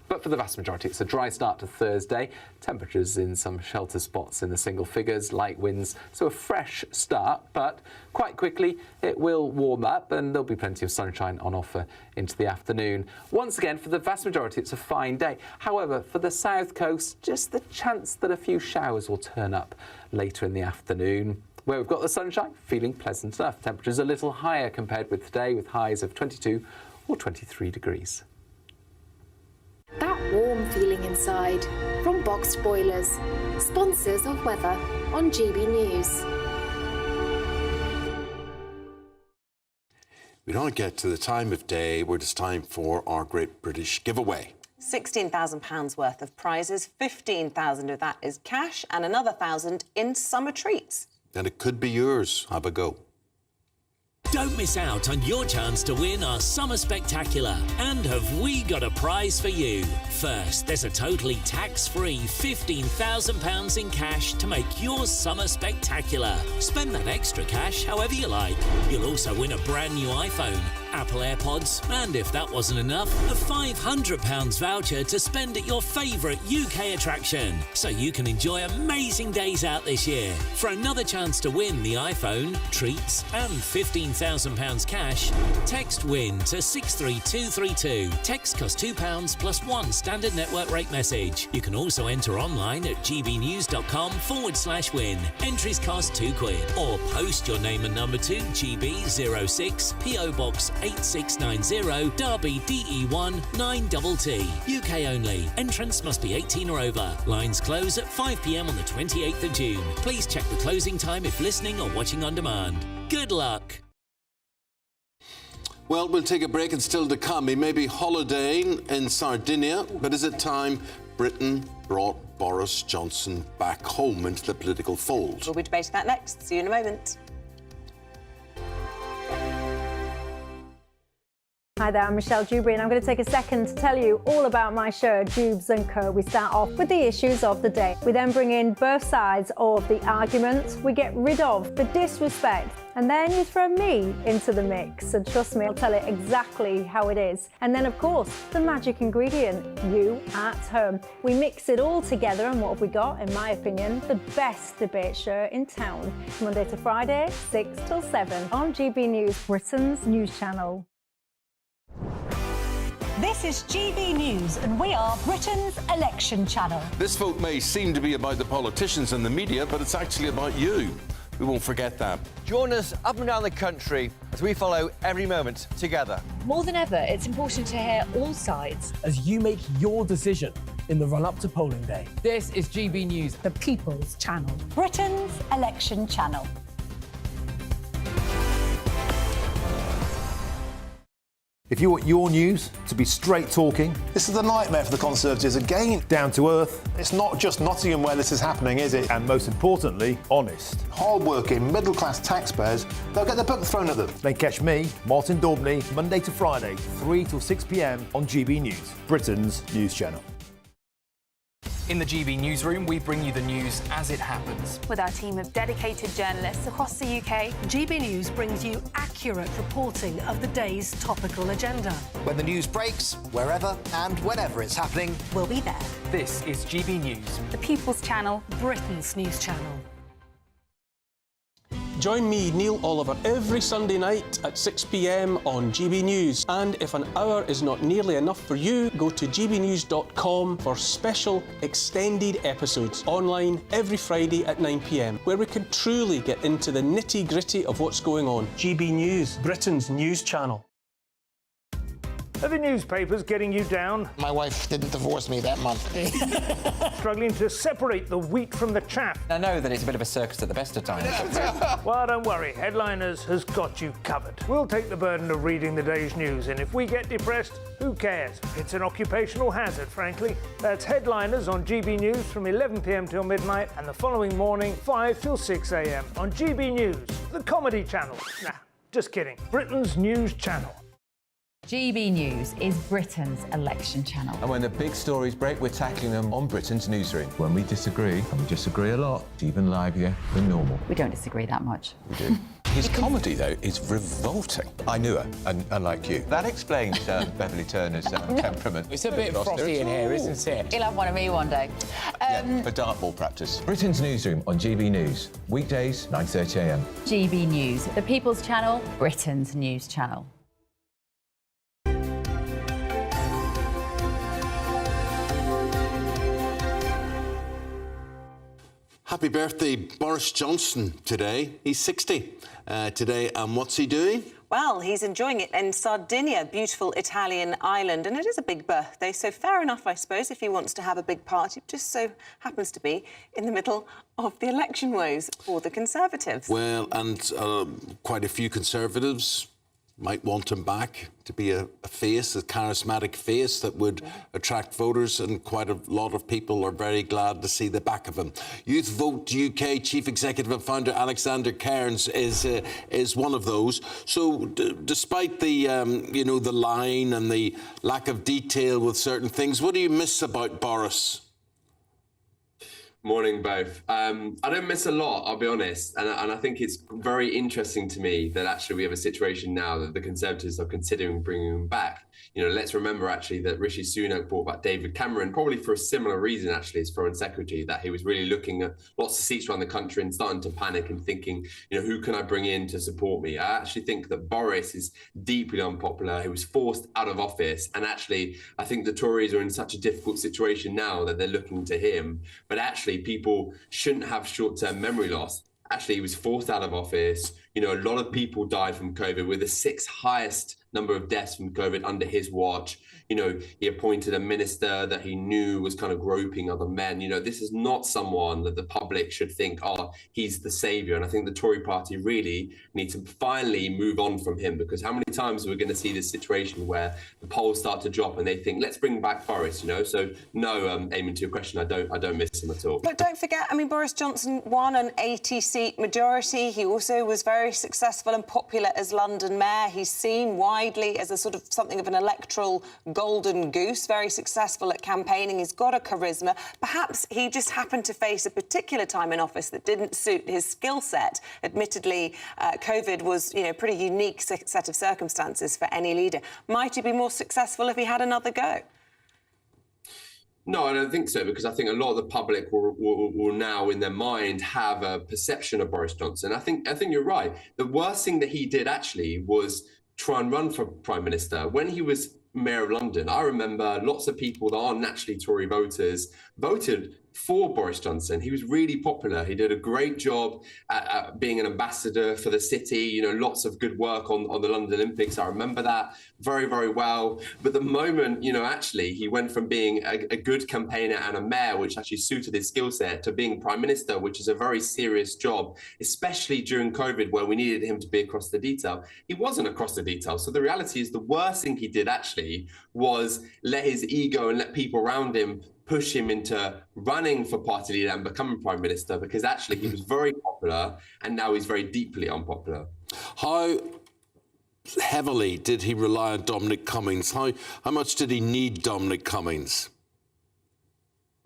But for the vast majority, it's a dry start to Thursday. Temperatures in some shelter spots in the single figures, light winds, so a fresh start, but quite quickly it will warm up and there'll be plenty of sunshine on offer into the afternoon. Once again, for the vast majority, it's a fine day. However, for the south coast, just the chance that a few showers will turn up later in the afternoon. Where we've got the sunshine, feeling pleasant enough. Temperatures a little higher compared with today, with highs of 22 or 23 degrees. That warm feeling inside from Boxed Boilers, sponsors of weather on GB News. We now get to the time of day where it's time for our Great British Giveaway. £16,000 worth of prizes, 15,000 of that is cash and another 1,000 in summer treats. And it could be yours. Have a go. Don't miss out on your chance to win our Summer Spectacular. And have we got a prize for you? First, there's a totally tax-free £15,000 in cash to make your Summer Spectacular. Spend that extra cash however you like. You'll also win a brand new iPhone, Apple AirPods, and if that wasn't enough, a £500 voucher to spend at your favourite UK attraction. So you can enjoy amazing days out this year. For another chance to win the iPhone, treats, and £15,000 cash, text WIN to 63232. Text costs £2 plus 1 standard network rate message. You can also enter online at gbnews.com/win. Entries cost £2 or post your name and number to GB06 PO Box 8690 Derby DE1 9TT. UK only. Entrance must be 18 or over. Lines close at 5 p.m. on the 28th of June. Please check the closing time if listening or watching on demand. Good luck. Well, we'll take a break and still to come. He may be holidaying in Sardinia, but is it time Britain brought Boris Johnson back home into the political fold? We'll be debating that next. See you in a moment. Hi there, I'm Michelle Dewberry and I'm going to take a second to tell you all about my show, Dubes & Co. We start off with the issues of the day. We then bring in both sides of the argument. We get rid of the disrespect. And then you throw me into the mix. And trust me, I'll tell it exactly how it is. And then, of course, the magic ingredient, you at home. We mix it all together and what have we got, in my opinion, the best debate show in town. Monday to Friday, 6 till 7 on GB News, Britain's news channel. This is GB News and we are Britain's election channel. This vote may seem to be about the politicians and the media, but it's actually about you. We won't forget that. Join us up and down the country as we follow every moment together. More than ever, it's important to hear all sides as you make your decision in the run-up to polling day. This is GB News, the People's Channel. Britain's election channel. If you want your news to be straight talking, this is the nightmare for the Conservatives again. Down to earth. It's not just Nottingham where this is happening, is it? And most importantly, honest. Hard-working, middle-class taxpayers, they'll get the book thrown at them. They catch me, Martin Daubney, Monday to Friday, 3 till 6 p.m. on GB News, Britain's news channel. In the GB newsroom, we bring you the news as it happens. With our team of dedicated journalists across the UK, GB News brings you accurate reporting of the day's topical agenda. When the news breaks, wherever and whenever it's happening, we'll be there. This is GB News, the People's Channel, Britain's news channel. Join me, Neil Oliver, every Sunday night at 6 p.m. on GB News. And if an hour is not nearly enough for you, go to gbnews.com for special extended episodes online every Friday at 9 p.m, where we can truly get into the nitty-gritty of what's going on. GB News, Britain's news channel. Are the newspapers getting you down? My wife didn't divorce me that month. Struggling to separate the wheat from the chaff? I know that it's a bit of a circus at the best of times. Well, don't worry, Headliners has got you covered. We'll take the burden of reading the day's news, and if we get depressed, who cares? It's an occupational hazard, frankly. That's Headliners on GB News from 11 p.m. till midnight, and the following morning, 5 till 6 a.m. on GB News, the comedy channel. Nah, just kidding. Britain's news channel. GB News is Britain's election channel. And when the big stories break, we're tackling them on Britain's newsroom. When we disagree, and we disagree a lot, it's even livelier than normal. We don't disagree that much. We do. His comedy, though, is revolting. I knew her, unlike you. That explains Beverly Turner's temperament. It's a bit frothy in here, isn't it? He'll have one of me one day. For dartball practice. Britain's newsroom on GB News. Weekdays, 9:30 a.m. GB News, the People's Channel, Britain's news channel. Happy birthday, Boris Johnson, today. He's 60 today, and what's he doing? Well, he's enjoying it in Sardinia, beautiful Italian island, and it is a big birthday, so fair enough, I suppose, if he wants to have a big party. It just so happens to be in the middle of the election woes for the Conservatives. Well, and quite a few Conservatives might want him back to be a face, a charismatic face that would attract voters, and quite a lot of people are very glad to see the back of him. Youth Vote UK Chief Executive and Founder Alexander Cairns is one of those. So despite the the line and the lack of detail with certain things, what do you miss about Boris? Morning, both. I don't miss a lot, I'll be honest. And I think it's very interesting to me that actually we have a situation now that the Conservatives are considering bringing him back. Let's remember actually that Rishi Sunak brought back David Cameron, probably for a similar reason actually as Foreign Secretary, that he was really looking at lots of seats around the country and starting to panic and thinking, who can I bring in to support me? I actually think that Boris is deeply unpopular. He was forced out of office. And actually, I think the Tories are in such a difficult situation now that they're looking to him. But actually, people shouldn't have short-term memory loss. Actually, he was forced out of office. A lot of people died from COVID. We're the 6th highest number of deaths from COVID under his watch. He appointed a minister that he knew was kind of groping other men. This is not someone that the public should think, he's the savior. And I think the Tory party really needs to finally move on from him, because how many times are we going to see this situation where the polls start to drop and they think, let's bring back Boris, So no, Eamonn, to your question, I don't miss him at all. But don't forget, Boris Johnson won an 80-seat majority. He also was very successful and popular as London mayor. He's seen widely as a sort of something of an electoral golden goose, very successful at campaigning. He's got a charisma. Perhaps he just happened to face a particular time in office that didn't suit his skill set. Admittedly, COVID was, a pretty unique set of circumstances for any leader. Might he be more successful if he had another go? No, I don't think so, because I think a lot of the public will now, in their mind, have a perception of Boris Johnson. I think you're right. The worst thing that he did actually was try and run for Prime Minister. When he was Mayor of London, I remember lots of people that aren't naturally Tory voters voted for Boris Johnson. He was really popular. He did a great job at being an ambassador for the city, lots of good work on the London Olympics. I remember that very, very well. But the moment, actually, he went from being a good campaigner and a mayor, which actually suited his skill set, to being Prime Minister, which is a very serious job, especially during COVID, where we needed him to be across the detail. He wasn't across the detail. So the reality is the worst thing he did actually was let his ego and let people around him push him into running for party leader and becoming Prime Minister, because actually he was very popular and now he's very deeply unpopular. How heavily did he rely on Dominic Cummings? How much did he need Dominic Cummings?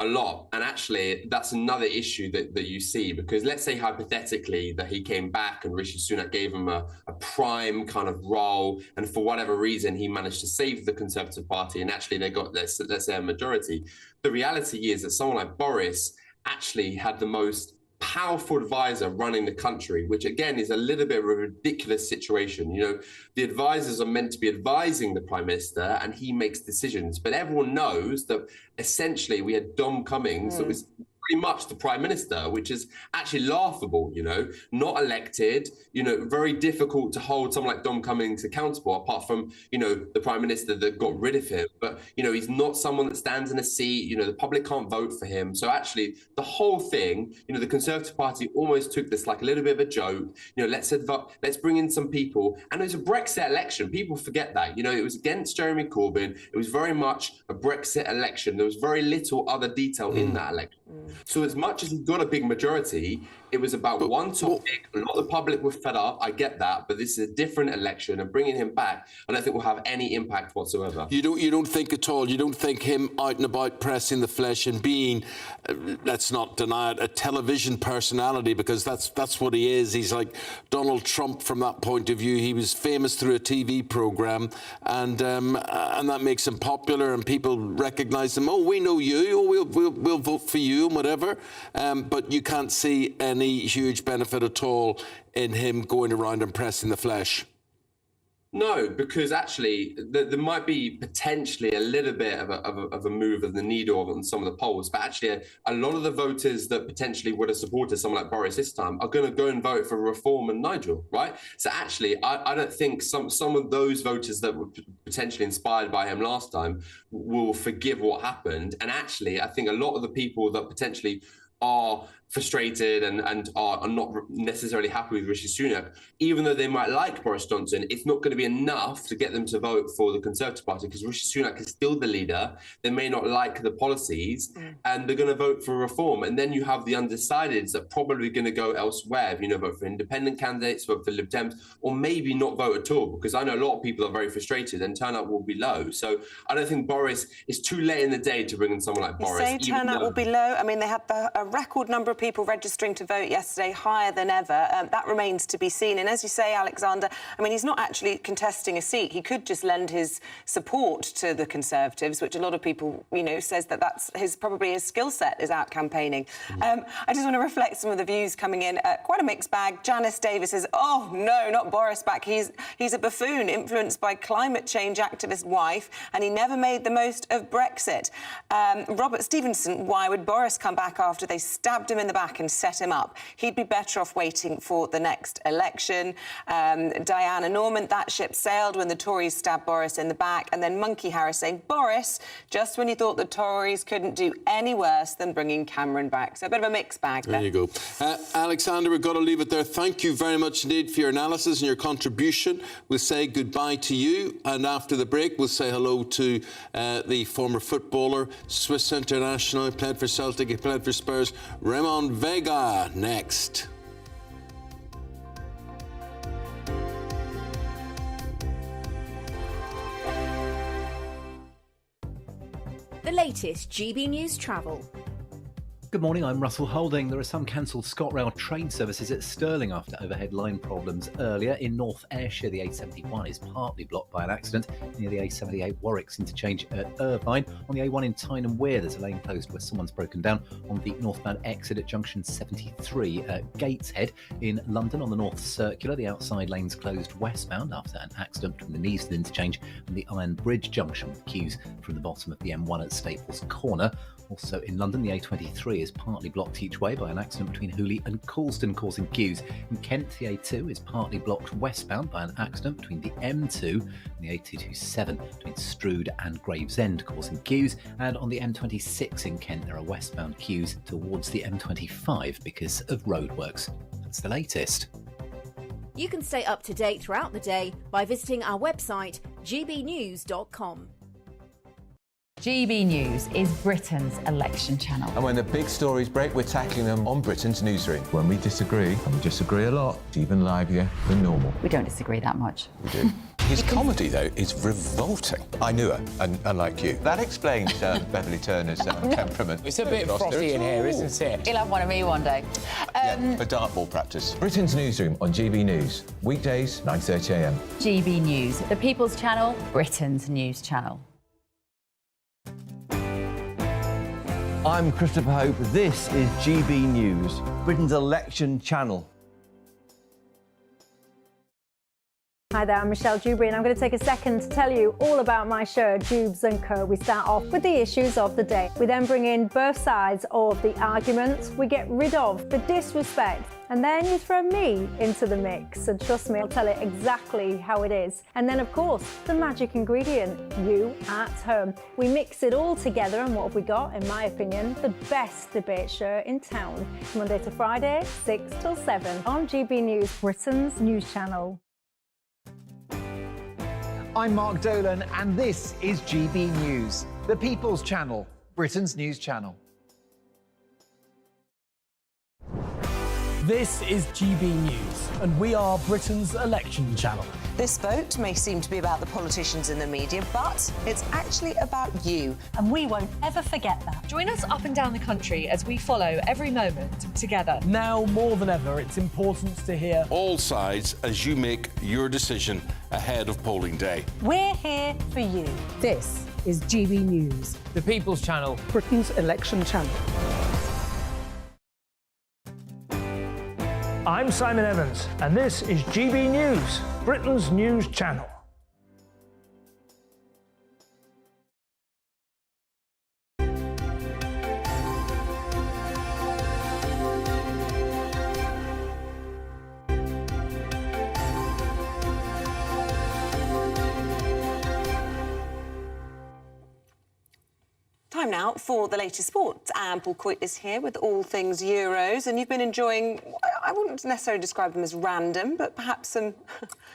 A lot. And actually, that's another issue that you see, because let's say hypothetically that he came back and Rishi Sunak gave him a prime kind of role, and for whatever reason he managed to save the Conservative Party and actually they got, let's say, a majority. The reality is that someone like Boris actually had the most powerful advisor running the country, which again is a little bit of a ridiculous situation. You know, the advisors are meant to be advising the Prime Minister and he makes decisions. But everyone knows that essentially we had Dom Cummings that was pretty much the Prime Minister, which is actually laughable, you know, not elected, you know, very difficult to hold someone like Dom Cummings accountable, apart from, you know, the Prime Minister that got rid of him. But, you know, he's not someone that stands in a seat, you know, the public can't vote for him. So actually the whole thing, you know, the Conservative Party almost took this like a little bit of a joke, you know, let's bring in some people. And it was a Brexit election. People forget that, you know, it was against Jeremy Corbyn. It was very much a Brexit election. There was very little other detail in that election. So as much as he got a big majority, it was about one topic. A lot of the public were fed up. I get that, but this is a different election, and bringing him back, I don't think will have any impact whatsoever. You don't think at all. You don't think him out and about pressing the flesh and being, let's not deny it, a television personality, because that's what he is. He's like Donald Trump from that point of view. He was famous through a TV program, and that makes him popular, and people recognise him. Oh, we know you. Oh, we'll vote for you and whatever. But you can't see any huge benefit at all in him going around and pressing the flesh. No, because actually there might be potentially a little bit of a move of the needle on some of the polls, but actually a lot of the voters that potentially would have supported someone like Boris this time are going to go and vote for Reform and Nigel, right? So actually, I don't think some of those voters that were potentially inspired by him last time will forgive what happened. And actually, I think a lot of the people that potentially are frustrated and are not necessarily happy with Rishi Sunak, even though they might like Boris Johnson, it's not going to be enough to get them to vote for the Conservative Party, because Rishi Sunak is still the leader. They may not like the policies and they're going to vote for Reform. And then you have the undecideds that are probably going to go elsewhere, you know, vote for independent candidates, vote for Lib Dems, or maybe not vote at all, because I know a lot of people are very frustrated and turnout will be low. So I don't think Boris, it's too late in the day to bring in someone like Boris. You say turnout will be low? I mean, they had a record number of people registering to vote yesterday, higher than ever. That remains to be seen. And as you say, Alexander, I mean, he's not actually contesting a seat. He could just lend his support to the Conservatives, which a lot of people, you know, says that's probably his skill set is out campaigning. I just want to reflect some of the views coming in. Quite a mixed bag. Janice Davis says, oh, no, not Boris back. He's a buffoon influenced by climate change activist wife, and he never made the most of Brexit. Robert Stevenson, why would Boris come back after they stabbed him in the back and set him up? He'd be better off waiting for the next election. Diana Norman, that ship sailed when the Tories stabbed Boris in the back. And then Monkey Harris saying, Boris, just when you thought the Tories couldn't do any worse than bringing Cameron back. So a bit of a mixed bag there. There you go. Alexander, we've got to leave it there. Thank you very much indeed for your analysis and your contribution. We'll say goodbye to you, and after the break we'll say hello to the former footballer, Swiss international, he played for Celtic, he played for Spurs, Ramon Vega, next. The latest GB News travel. Good morning, I'm Russell Holding. There are some cancelled ScotRail train services at Stirling after overhead line problems earlier. In North Ayrshire, the A71 is partly blocked by an accident near the A78 Warwick's interchange at Irvine. On the A1 in Tyne Wear, there's a lane closed where someone's broken down on the northbound exit at junction 73 at Gateshead. In London, on the North Circular, the outside lane's closed westbound after an accident between the Neasden interchange and the Iron Bridge junction, with queues from the bottom of the M1 at Staples Corner. Also in London, the A23 is partly blocked each way by an accident between Hooley and Coulston, causing queues. In Kent, the A2 is partly blocked westbound by an accident between the M2 and the A227 between Strood and Gravesend, causing queues. And on the M26 in Kent, there are westbound queues towards the M25 because of roadworks. That's the latest. You can stay up to date throughout the day by visiting our website, gbnews.com. GB News is Britain's election channel. And when the big stories break, we're tackling them on Britain's newsroom. When we disagree, and we disagree a lot, it's even livelier than normal. We don't disagree that much. We do. His comedy, though, is revolting. I knew her, unlike you. That explains Beverly Turner's temperament. It's a bit frothy in here, isn't it? He'll have one of me one day. For dartball practice. Britain's newsroom on GB News. Weekdays, 9:30 a.m. GB News, the People's Channel, Britain's news channel. I'm Christopher Hope. This is GB News, Britain's election channel. Hi there, I'm Michelle Dewberry and I'm going to take a second to tell you all about my show, Dubes & Co. We start off with the issues of the day. We then bring in both sides of the argument. We get rid of the disrespect. And then you throw me into the mix. And trust me, I'll tell it exactly how it is. And then, of course, the magic ingredient, you at home. We mix it all together and what have we got, in my opinion, the best debate show in town. Monday to Friday, 6 till 7 on GB News, Britain's news channel. I'm Mark Dolan and this is GB News, the People's Channel, Britain's news channel. This is GB News, and we are Britain's election channel. This vote may seem to be about the politicians in the media, but it's actually about you. And we won't ever forget that. Join us up and down the country as we follow every moment together. Now more than ever, it's important to hear all sides as you make your decision ahead of polling day. We're here for you. This is GB News, the People's Channel, Britain's election channel. I'm Simon Evans, and this is GB News, Britain's news channel. Time now for the latest sports. And Paul Coit is here with all things Euros. And you've been enjoying, I wouldn't necessarily describe them as random, but perhaps some...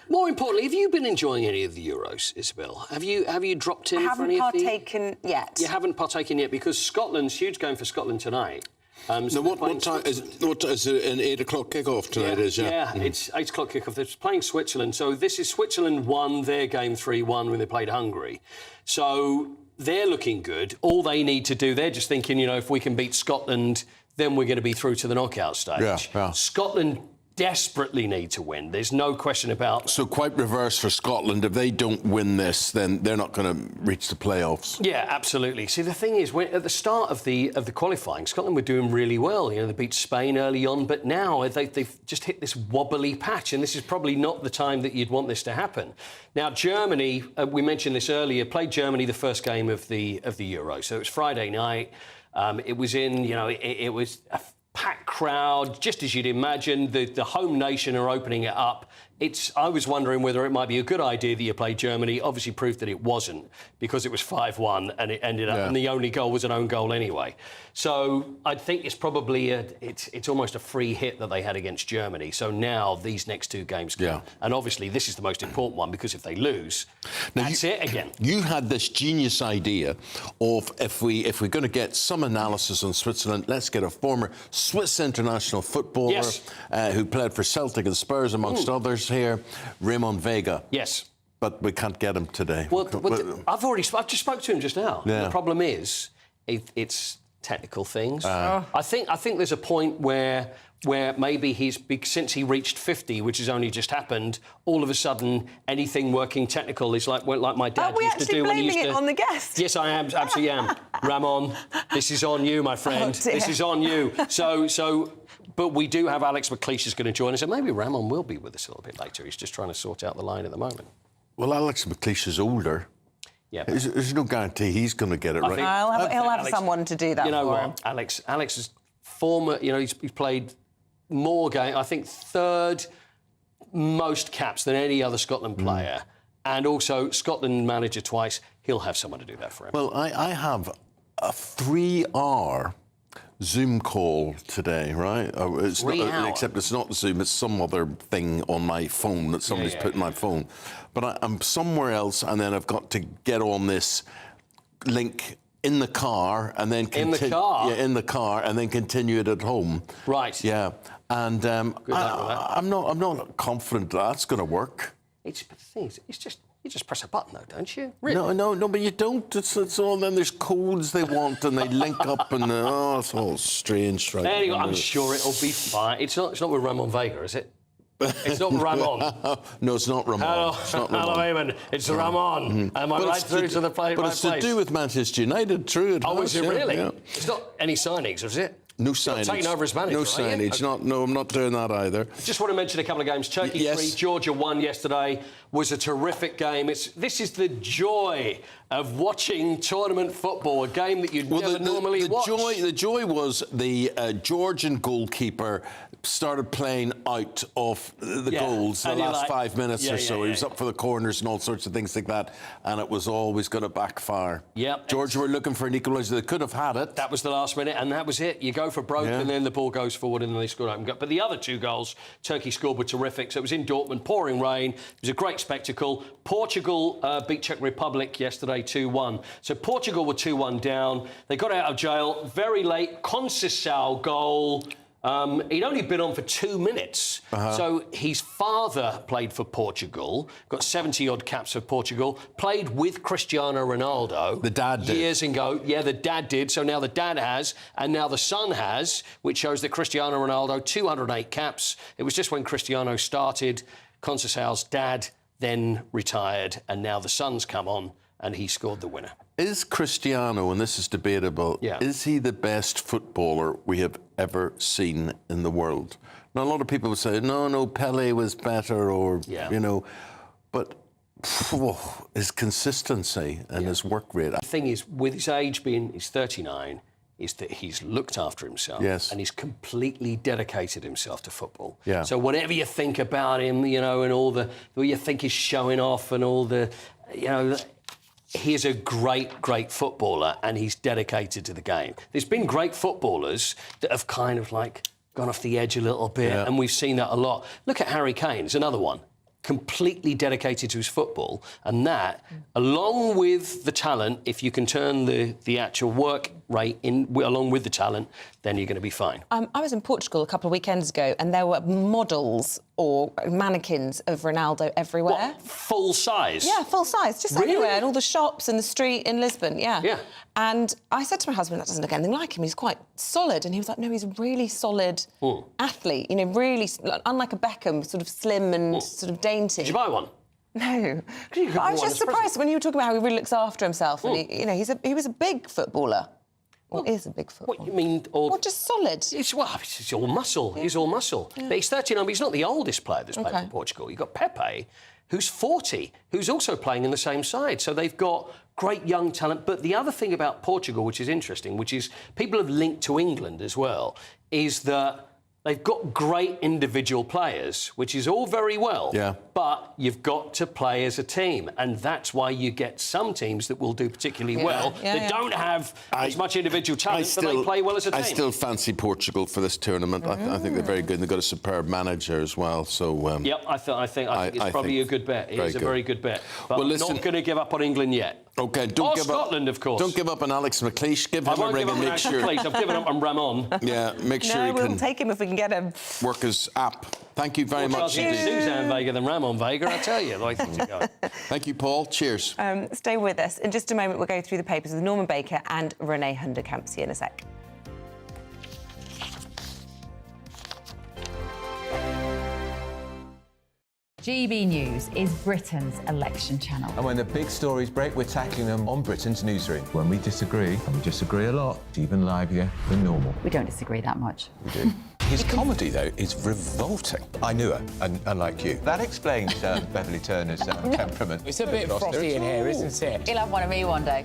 More importantly, have you been enjoying any of the Euros, Isabel? Have you dropped in for any of the... I haven't partaken yet. You haven't partaken yet because Scotland's huge game for Scotland tonight. So what time is it? An 8 o'clock kickoff tonight? It's 8 o'clock kickoff. They're playing Switzerland. So this is Switzerland won their game 3-1 when they played Hungary. So they're looking good. All they need to do, they're just thinking, if we can beat Scotland, then we're going to be through to the knockout stage. Yeah. Scotland desperately need to win. There's no question about... So quite reverse for Scotland. If they don't win this, then they're not going to reach the playoffs. Yeah, absolutely. See, the thing is, at the start of the qualifying, Scotland were doing really well. They beat Spain early on, but now they've just hit this wobbly patch, and this is probably not the time that you'd want this to happen. Now, Germany, we mentioned this earlier, played Germany the first game of the Euro. So it was Friday night. It was in, it was a packed crowd, just as you'd imagine. The home nation are opening it up. I was wondering whether it might be a good idea that you played Germany. Obviously proved that it wasn't, because it was 5-1 and it ended up, and the only goal was an own goal anyway. So I think it's probably it's almost a free hit that they had against Germany. So now these next two games come. And obviously this is the most important one, because if they lose, that's it again. You had this genius idea of if we're going to get some analysis on Switzerland, let's get a former Swiss international footballer who played for Celtic and Spurs, amongst others here, Ramon Vega. Yes. But we can't get him today. Well, I've just spoke to him just now. Yeah. The problem is, it's technical things. I think there's a point where maybe since he reached 50, which has only just happened, all of a sudden anything working technical is like my dad used to do when he used to... Are we actually blaming it on the guest? Yes, I am, absolutely am. Ramon, this is on you, my friend. This is on you. But we do have Alex McLeish is going to join us, and maybe Ramon will be with us a little bit later. He's just trying to sort out the line at the moment. Well, Alex McLeish is older. Yeah, there's no guarantee he's going to get it right. He'll have someone to do that. You know for what? him. Alex is former. He's played more games. I think third most caps than any other Scotland player, and also Scotland manager twice. He'll have someone to do that for him. Well, I have a 3-hour Zoom call today, right? It's not, except it's not Zoom, it's some other thing on my phone that somebody's put in my phone. But I'm somewhere else, and then I've got to get on this link in the car, and then in the car? Yeah, in the car, and then continue it at home. Right. Yeah, and I'm not confident that's going to work. The thing is, you just press a button, though, don't you? Really? No, but you don't. It's all. Then there's codes they want, and they link up, and it's all strange. Right? Anyway, I'm sure it'll be fine. It's not with Ramon Vega, is it? It's not Ramon. No, it's not Ramon. Hello, it's not Ramon. hello, Eamonn. It's Ramon. Am I right through to the place? But it's to do with Manchester United, true. Oh, is it really? Yeah. It's not any signings, is it? No signage. Taking over as manager, No signage. No, I'm not doing that either. I just want to mention a couple of games. Turkey 3, Georgia 1 yesterday was a terrific game. This is the joy of watching tournament football, a game that you'd never normally watch. The joy was the Georgian goalkeeper started playing out of the goals the last 5 minutes or so. He was up for the corners and all sorts of things like that, and it was always going to backfire. Yep. Georgia were looking for an equaliser. They could have had it. That was the last minute, and that was it. You go for broke, and then the ball goes forward, and then they scored open goal. But the other two goals Turkey scored were terrific. So it was in Dortmund, pouring rain. It was a great spectacle. Portugal beat Czech Republic yesterday 2-1. So Portugal were 2-1 down. They got out of jail very late. Conceição goal. He'd only been on for 2 minutes. So his father played for Portugal, got 70-odd caps for Portugal, played with Cristiano Ronaldo. The dad did. Years ago. Yeah, the dad did. So now the dad has, and now the son has, which shows that Cristiano Ronaldo, 208 caps. It was just when Cristiano started, Conceição's dad then retired, and now the son's come on, and he scored the winner. Is Cristiano, and this is debatable, is he the best footballer we have ever seen in the world? Now, a lot of people would say, no, Pele was better, or, you know, but his consistency and his work rate. The thing is, with his age being, he's 39, is that he's looked after himself and he's completely dedicated himself to football. So whatever you think about him, you know, and all the you think he's showing off and all the, you know, he's a great footballer and he's dedicated to the game. There's been great footballers that have kind of like gone off the edge a little bit, and we've seen that a lot. Look at Harry Kane, he's another one. Completely dedicated to his football, and that, along with the talent, if you can turn the actual work rate in along with the talent, then you're going to be fine. I was in Portugal a couple of weekends ago, and there were models or mannequins of Ronaldo everywhere. What, full size? Yeah, full size, just everywhere, in all the shops and the street in Lisbon. Yeah. And I said to my husband, that doesn't look anything like him. He's quite solid, and he was like, no, he's a really solid athlete. You know, really, unlike a Beckham, sort of slim and sort of dainty. Did you buy one? No. But I was just surprised when you were talking about how he really looks after himself. And he, you know, he was a big footballer. Well, he is a big footballer. What you mean? Or just solid. It's all muscle. He's all muscle. Yeah. But he's 39. But he's not the oldest player that's played for Portugal. You've got Pepe, who's 40, who's also playing in the same side. So they've got great young talent. But the other thing about Portugal, which is interesting, which is people have linked to England as well, is that they've got great individual players, which is all very well. But you've got to play as a team, and that's why you get some teams that will do particularly well that don't have as much individual talent, but they play well as a team. I still fancy Portugal for this tournament. I think they're very good. They've got a superb manager as well. So I think it's probably a good bet. It is a very good bet. But I'm not going to give up on England yet. OK, don't give Scotland, up. of course. Don't give up on Alex McLeish. Give him a ring and make sure. I've given up on Ramon. Yeah, make sure you we'll can take him if we can get him. Work his app. Thank you very much indeed. Suzanne Vega than Ramon Vega, I tell you. Like to go. Thank you, Paul. Cheers. Stay with us. In just a moment, we'll go through the papers with Norman Baker and Renee Hunderkamp. See you in a sec. GB News is Britain's election channel. And when the big stories break, we're tackling them on Britain's newsroom. When we disagree, and we disagree a lot, it's even livelier than normal. We don't disagree that much. We do. His comedy, though, is revolting. I knew her, unlike you. That explains Beverly Turner's temperament. It's a bit frosty in here, isn't it? You'll have one of me one day.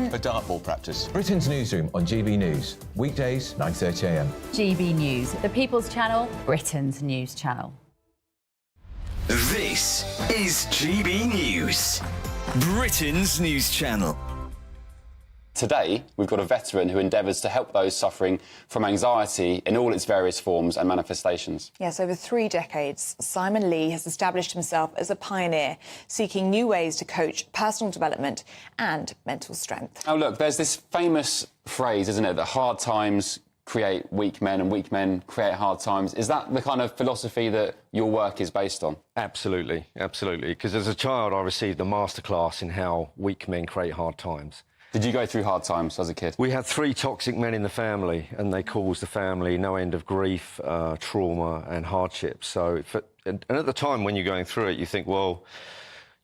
For dartball practice. Britain's newsroom on GB News. Weekdays, 9:30 a.m. GB News, the People's Channel, Britain's news channel. This is GB News, Britain's news channel. Today, we've got a veteran who endeavours to help those suffering from anxiety in all its various forms and manifestations. Yes, over 3 decades, Simon Lee has established himself as a pioneer, seeking new ways to coach personal development and mental strength. Now, look, there's this famous phrase, isn't it, that hard times create weak men and weak men create hard times. Is that the kind of philosophy that your work is based on? Absolutely, absolutely. Because as a child, I received a masterclass in how weak men create hard times. Did you go through hard times as a kid? We had 3 toxic men in the family, and they caused the family no end of grief, trauma and hardship. So, and at the time when you're going through it, you think, well,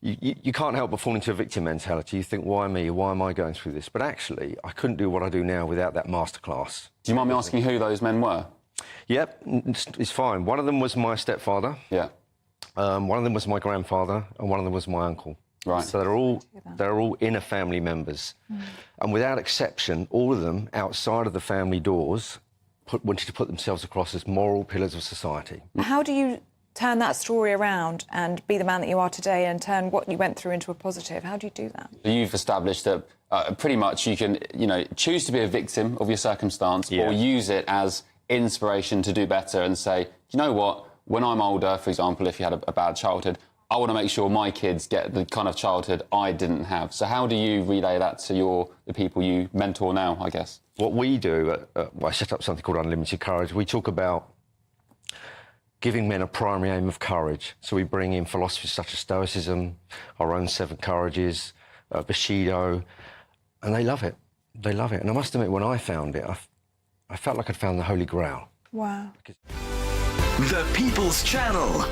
you can't help but fall into a victim mentality. You think, why me? Why am I going through this? But actually, I couldn't do what I do now without that masterclass. Do you mind me asking who those men were? Yep, it's fine. One of them was my stepfather. Yeah. One of them was my grandfather, and one of them was my uncle. Right. So they're all inner family members. And without exception, all of them, outside of the family doors, wanted to put themselves across as moral pillars of society. How do you turn that story around and be the man that you are today and turn what you went through into a positive? How do you do that? You've established that pretty much you can, choose to be a victim of your circumstance or use it as inspiration to do better and say, you know what, when I'm older, for example, if you had a bad childhood, I want to make sure my kids get the kind of childhood I didn't have. So how do you relay that to the people you mentor now, I guess? What we do, I set up something called Unlimited Courage. We talk about giving men a primary aim of courage. So we bring in philosophies such as Stoicism, our own 7 Courages, Bushido, and they love it. They love it. And I must admit, when I found it, I felt like I'd found the Holy Grail. Wow. The People's Channel.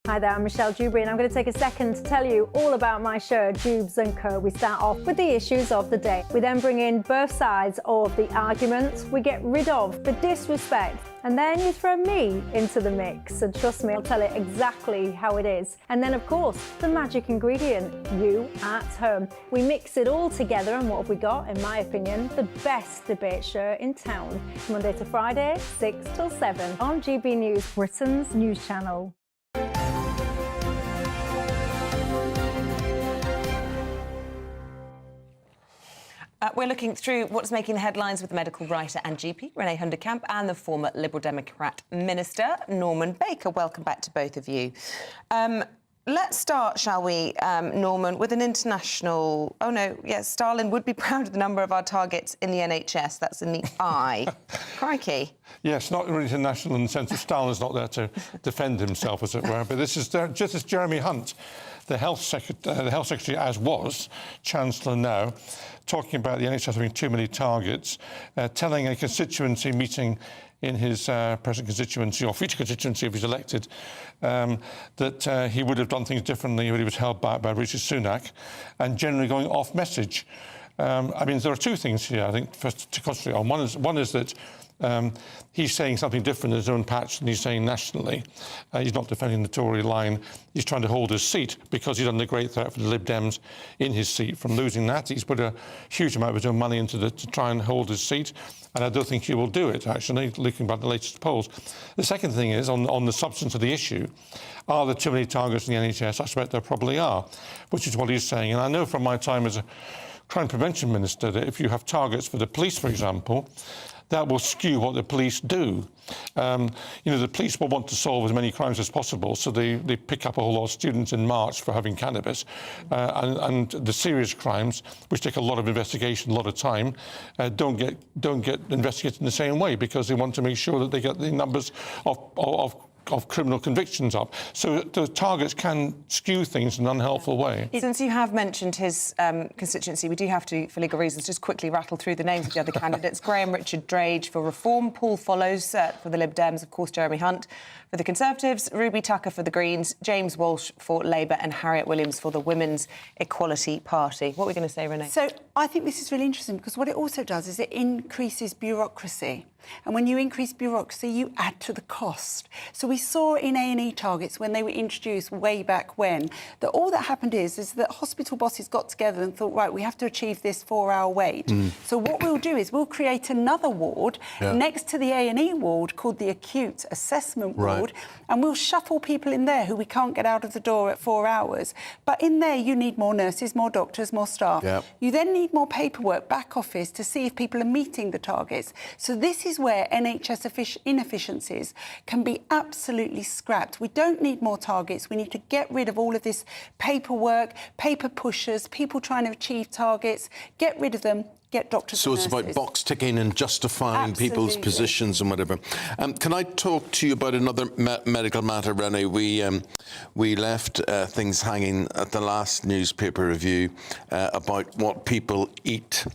Hi there, I'm Michelle Dewberry, and I'm going to take a second to tell you all about my show, Jubes & Co. We start off with the issues of the day. We then bring in both sides of the argument. We get rid of the disrespect. And then you throw me into the mix. And trust me, I'll tell it exactly how it is. And then, of course, the magic ingredient, you at home. We mix it all together, and what have we got? In my opinion, the best debate show in town. Monday to Friday, 6 till 7 on GB News, Britain's news channel. We're looking through what's making the headlines with the medical writer and GP, Renee Hunderkamp, and the former Liberal Democrat Minister, Norman Baker. Welcome back to both of you. Let's start, shall we, Norman, with an international... Oh, no, yes, Stalin would be proud of the number of our targets in the NHS. That's in the eye. Crikey. Yes, not really international in the sense that Stalin's not there to defend himself, as it were, but this is just as Jeremy Hunt, the Health Secretary, as was, Chancellor now, talking about the NHS having too many targets, telling a constituency meeting in his present constituency, or future constituency if he's elected, that he would have done things differently when he was held back by Rishi Sunak, and generally going off message. I mean, there are 2 things here, I think, first to concentrate on. One is that he's saying something different in his own patch than he's saying nationally. He's not defending the Tory line. He's trying to hold his seat because he's under great threat for the Lib Dems in his seat from losing that. He's put a huge amount of his own money into to try and hold his seat, and I don't think he will do it, actually, looking at the latest polls. The second thing is, on the substance of the issue, are there too many targets in the NHS? I suspect there probably are, which is what he's saying. And I know from my time as a crime prevention minister that if you have targets for the police, for example, that will skew what the police do. The police will want to solve as many crimes as possible, so they pick up a whole lot of students in March for having cannabis. And the serious crimes, which take a lot of investigation, a lot of time, don't get investigated in the same way because they want to make sure that they get the numbers of criminal convictions up. So the targets can skew things in an unhelpful way. Since you have mentioned his constituency, we do have to, for legal reasons, just quickly rattle through the names of the other candidates. Graham Richard Drage for Reform, Paul Follows for the Lib Dems, of course, Jeremy Hunt for the Conservatives, Ruby Tucker for the Greens, James Walsh for Labour and Harriet Williams for the Women's Equality Party. What are we going to say, Renee? So I think this is really interesting because what it also does is it increases bureaucracy. And when you increase bureaucracy, you add to the cost. So we saw in A&E targets when they were introduced way back when, that all that happened is that hospital bosses got together and thought, right, we have to achieve this 4-hour wait. So what we'll do is we'll create another ward next to the A&E ward called the Acute Assessment Ward, and we'll shuffle people in there who we can't get out of the door at 4 hours. But in there, you need more nurses, more doctors, more staff. You then need more paperwork, back office, to see if people are meeting the targets. So this is where NHS inefficiencies can be absolutely scrapped. We don't need more targets. We need to get rid of all of this paperwork, paper pushers, people trying to achieve targets, get rid of them, get doctors So and it's nurses. about box ticking and justifying people's Absolutely. positions and whatever. Can I talk to you about another medical matter, Renee? We left things hanging at the last newspaper review about what people eat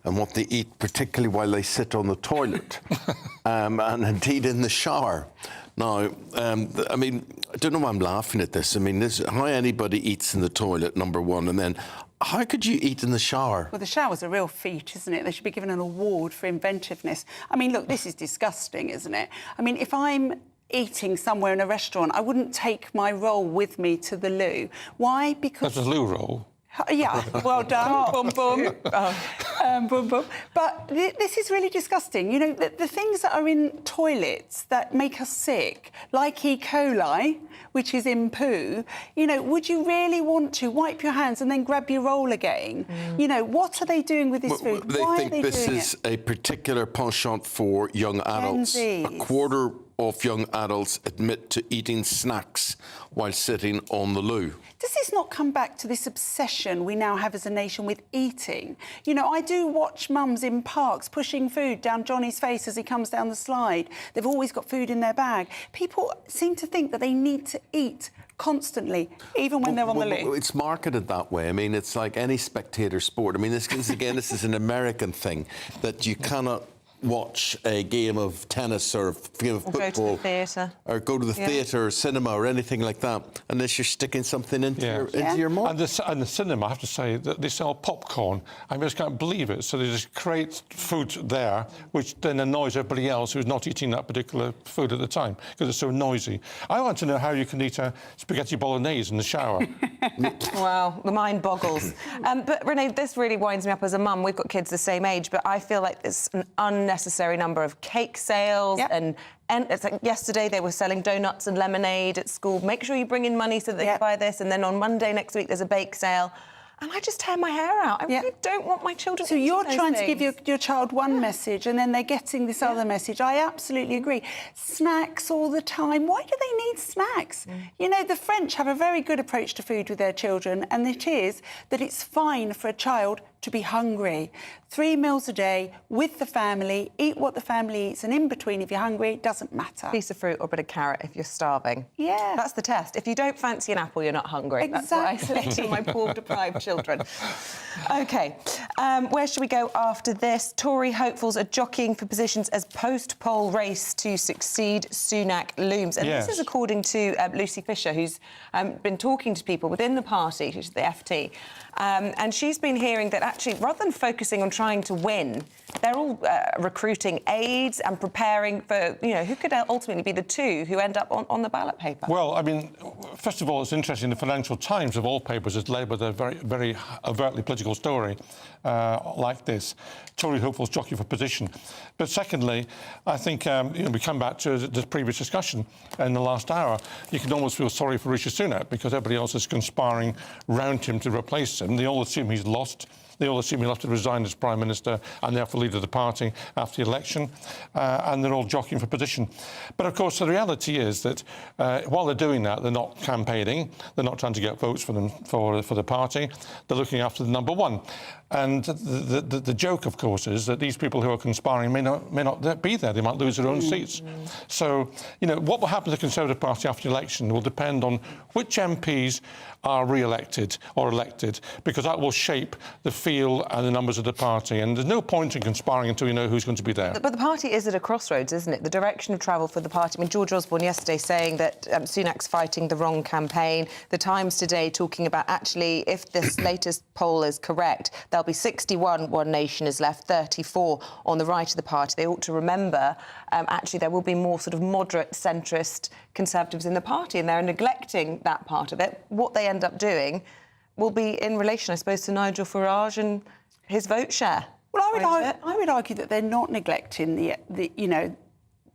and what they eat, particularly while they sit on the toilet and indeed in the shower. Now, I mean, I don't know why I'm laughing at this. I mean, this how anybody eats in the toilet, number one, and then how could you eat in the shower? Well, the shower's a real feat, isn't it? They should be given an award for inventiveness. I mean, look, this is disgusting, isn't it? I mean, if I'm eating somewhere in a restaurant, I wouldn't take my roll with me to the loo. Why? Because... That's a loo roll. Yeah, well done. Boom, boom. Boom, boom. But this is really disgusting. You know, the things that are in toilets that make us sick, like E. coli, which is in poo, you know, would you really want to wipe your hands and then grab your roll again? You know, what are they doing with this food? Why They are they think this doing is it? a particular penchant for young adults. A quarter of young adults admit to eating snacks while sitting on the loo. Does this not come back to this obsession we now have as a nation with eating? You know, I do watch mums in parks pushing food down Johnny's face as he comes down the slide. They've always got food in their bag. People seem to think that they need to eat constantly, even when they're on the loo. It's marketed that way. I mean, it's like any spectator sport. I mean, this is an American thing, that you cannot watch a game of tennis or a game of football. Go to the theatre. Or go to the theatre or cinema or anything like that, unless you're sticking something into your mouth. And the cinema, I have to say, that they sell popcorn. I just can't believe it. So they just create food there, which then annoys everybody else who's not eating that particular food at the time, because it's so noisy. I want to know how you can eat a spaghetti bolognese in the shower. Wow, the mind boggles. But, Renee, this really winds me up as a mum. We've got kids the same age, but I feel like there's an unnecessary number of cake sales and it's like yesterday they were selling donuts and lemonade at school. Make sure you bring in money so that they can buy this, and then on Monday next week there's a bake sale. And I just tear my hair out. I really don't want my children So eating you're those trying to things. give your child one message and then they're getting this other message. I absolutely agree. Snacks all the time. Why do they need snacks? You know, the French have a very good approach to food with their children, and it is that it's fine for a child to be hungry. 3 meals a day with the family, eat what the family eats, and in between, if you're hungry, it doesn't matter. Piece of fruit or a bit of carrot if you're starving. Yeah. That's the test. If you don't fancy an apple, you're not hungry. Exactly. That's what I say to my poor deprived children. OK, where should we go after this? Tory hopefuls are jockeying for positions as post-poll race to succeed Sunak looms. And this is according to Lucy Fisher, who's been talking to people within the party, which is the FT. And she's been hearing that actually, rather than focusing on trying to win, they're all recruiting aides and preparing for, you know, who could ultimately be the two who end up on the ballot paper. Well, I mean, first of all, it's interesting. The Financial Times, of all papers, has led with a very, very overtly political story like this. Tory hopefuls jockey for position. But secondly, I think, you know, we come back to the previous discussion in the last hour. You can almost feel sorry for Rishi Sunak because everybody else is conspiring round him to replace him. They all assume he's lost. They all assume he'll have to resign as Prime Minister and therefore leader of the party after the election, and they're all jockeying for position. But, of course, the reality is that while they're doing that, they're not campaigning, they're not trying to get votes for them for the party, they're looking after the number one. And the joke, of course, is that these people who are conspiring may not be there. They might lose their own seats. So, you know, what will happen to the Conservative Party after the election will depend on which MPs are re-elected or elected, because that will shape the feel and the numbers of the party. And there's no point in conspiring until you know who's going to be there. But the party is at a crossroads, isn't it? The direction of travel for the party. I mean, George Osborne yesterday saying that Sunak's fighting the wrong campaign. The Times today talking about actually, if this latest poll is correct, there'll be 61 One Nation is left, 34 on the right of the party. They ought to remember, actually, there will be more sort of moderate, centrist Conservatives in the party, and they're neglecting that part of it. What they end up doing will be in relation, I suppose, to Nigel Farage and his vote share. Well, I would argue that they're not neglecting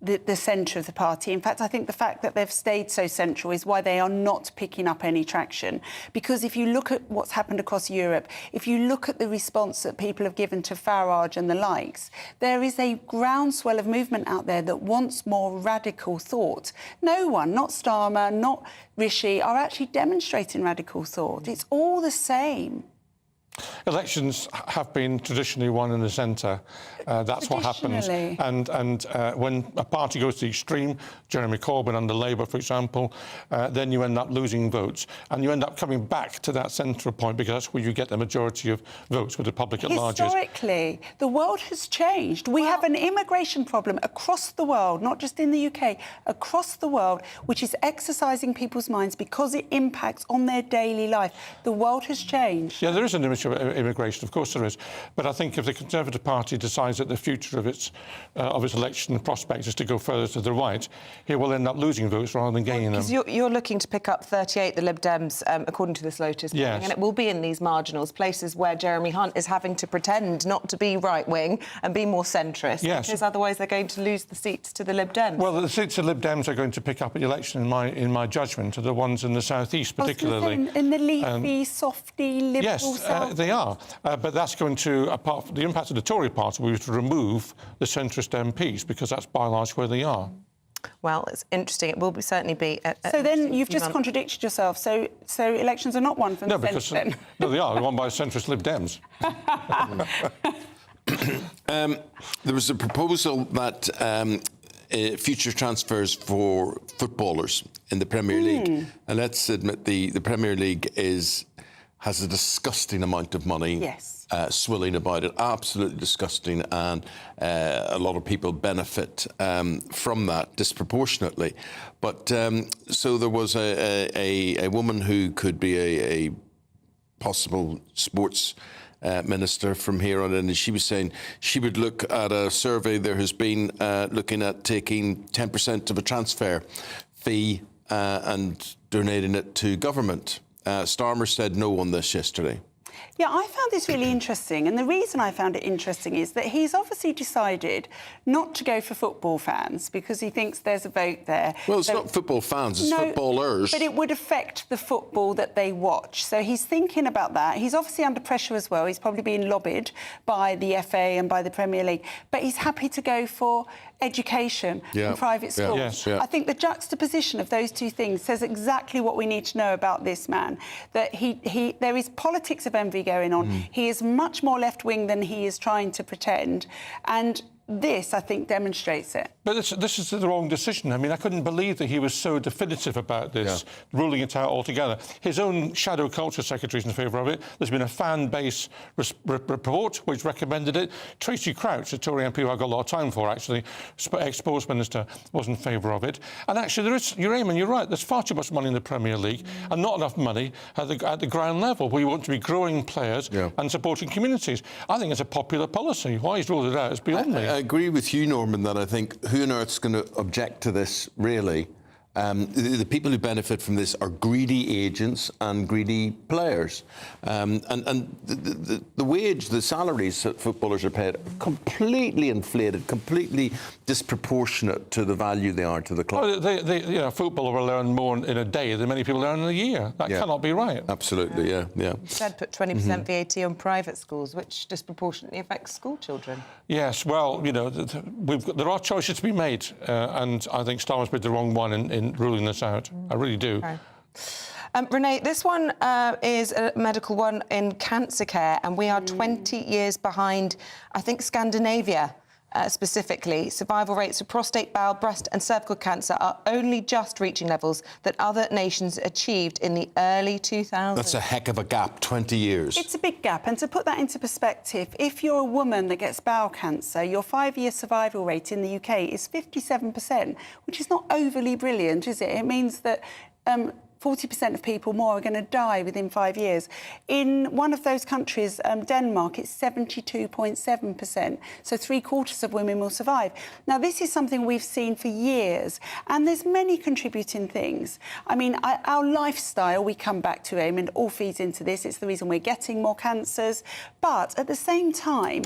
the centre of the party. In fact, I think the fact that they've stayed so central is why they are not picking up any traction. Because if you look at what's happened across Europe, if you look at the response that people have given to Farage and the likes, there is a groundswell of movement out there that wants more radical thought. No one, not Starmer, not Rishi, are actually demonstrating radical thought. It's all the same. Elections have been traditionally won in the centre. That's what happens. And when a party goes to the extreme, Jeremy Corbyn under Labour, for example, then you end up losing votes. And you end up coming back to that central point because that's where you get the majority of votes with the public at large. Historically, the world has changed. We have an immigration problem across the world, not just in the UK, across the world, which is exercising people's minds because it impacts on their daily life. The world has changed. Yeah, there is an issue of immigration, of course there is. But I think if the Conservative Party decides that the future of its election prospects is to go further to the right, he will end up losing votes rather than gaining them. Because you're looking to pick up 38, the Lib Dems, according to this Lotus polling, yes. and it will be in these marginals, places where Jeremy Hunt is having to pretend not to be right-wing and be more centrist, yes. because otherwise they're going to lose the seats to the Lib Dems. Well, the seats the Lib Dems are going to pick up at the election, in my judgment, are the ones in the South East, particularly. In the leafy, softy, liberal South. They are. But that's going to, apart from the impact of the Tory party, will be to remove the centrist MPs, because that's by and large where they are. Well, it's interesting. It will certainly be... So then you've just contradicted yourself. So elections are not won from the centre, then? No, they are. They're won by centrist Lib Dems. There was a proposal that future transfers for footballers in the Premier League. And let's admit the Premier League has a disgusting amount of money swilling about it, absolutely disgusting, and a lot of people benefit from that disproportionately. But so there was a woman who could be a possible sports minister from here on in, and she was saying she would look at a survey there has been looking at taking 10% of a transfer fee and donating it to government. Starmer said no on this yesterday. Yeah, I found this really interesting, and the reason I found it interesting is that he's obviously decided not to go for football fans because he thinks there's a vote there. Well, it's not football fans, it's footballers. But it would affect the football that they watch. So he's thinking about that. He's obviously under pressure as well. He's probably being lobbied by the FA and by the Premier League. But he's happy to go for education and private schools. I think the juxtaposition of those two things says exactly what we need to know about this man. That there is politics of envy going on. He is much more left-wing than he is trying to pretend. And this, I think, demonstrates it. But this is the wrong decision. I mean, I couldn't believe that he was so definitive about this, ruling it out altogether. His own shadow culture secretary is in favour of it. There's been a fan base report which recommended it. Tracy Crouch, a Tory MP who I've got a lot of time for, actually, ex-sports minister, was in favour of it. And actually, Eamonn, you're right, there's far too much money in the Premier League and not enough money at the ground level, where you want to be growing players and supporting communities. I think it's a popular policy. Why he's ruled it out is beyond me. I agree with you, Norman, that I think who on earth's going to object to this, really? The people who benefit from this are greedy agents and greedy players. And the wage, the salaries that footballers are paid are completely inflated, completely disproportionate to the value they are to the club. Well, a footballer will earn more in a day than many people earn in a year. That cannot be right. Absolutely, yeah. Instead, put 20% VAT on private schools, which disproportionately affects school children. Yes, well, there are choices to be made, and I think Starmer's made the wrong one in ruling this out. I really do. Okay. Renee, this one is a medical one in cancer care, and we are 20 years behind, I think, Scandinavia. Specifically, survival rates for prostate, bowel, breast and cervical cancer are only just reaching levels that other nations achieved in the early 2000s. That's a heck of a gap, 20 years. It's a big gap, and to put that into perspective, if you're a woman that gets bowel cancer, your 5-year survival rate in the UK is 57%, which is not overly brilliant, is it? It means that 40% of people more are going to die within 5 years. In one of those countries, Denmark, it's 72.7%. So 3/4 of women will survive. Now, this is something we've seen for years, and there's many contributing things. I mean, our lifestyle, we come back to, Eamonn, all feeds into this. It's the reason we're getting more cancers. But at the same time,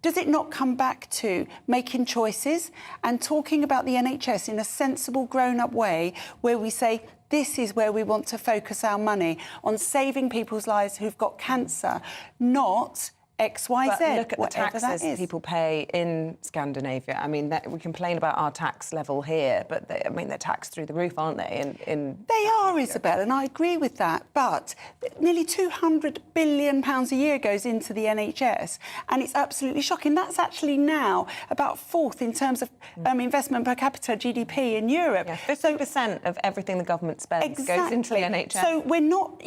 does it not come back to making choices and talking about the NHS in a sensible, grown-up way where we say, this is where we want to focus our money, on saving people's lives who've got cancer, not X, Y, But Z. look at the taxes people pay in Scandinavia. I mean, we complain about our tax level here, but they're taxed through the roof, aren't they? They are, Isabel, and I agree with that. But nearly £200 billion a year goes into the NHS, and it's absolutely shocking. That's actually now about fourth in terms of investment per capita GDP in Europe. Yeah, 50% of everything the government spends goes into the NHS. So we're not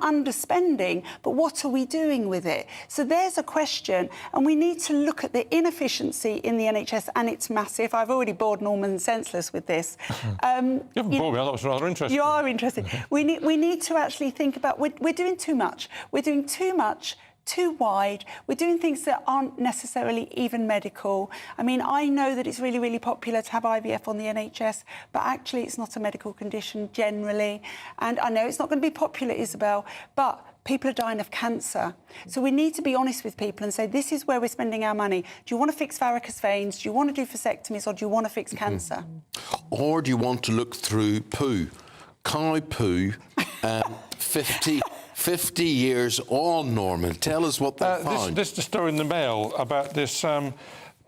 underspending, but what are we doing with it? So there's a question, and we need to look at the inefficiency in the NHS, and it's massive. I've already bored Norman senseless with this. You haven't bored me. I thought it was rather interesting. You are interested. we need to actually think about. We're doing too much. We're doing too much. Too wide. We're doing things that aren't necessarily even medical. I mean, I know that it's really, really popular to have IVF on the NHS, but actually it's not a medical condition generally. And I know it's not going to be popular, Isabel, but people are dying of cancer. So we need to be honest with people and say, this is where we're spending our money. Do you want to fix varicose veins? Do you want to do vasectomies? Or do you want to fix cancer? Or do you want to look through poo? Cow poo, 50 years on, Norman. Tell us what they found. This is the story in the Mail about this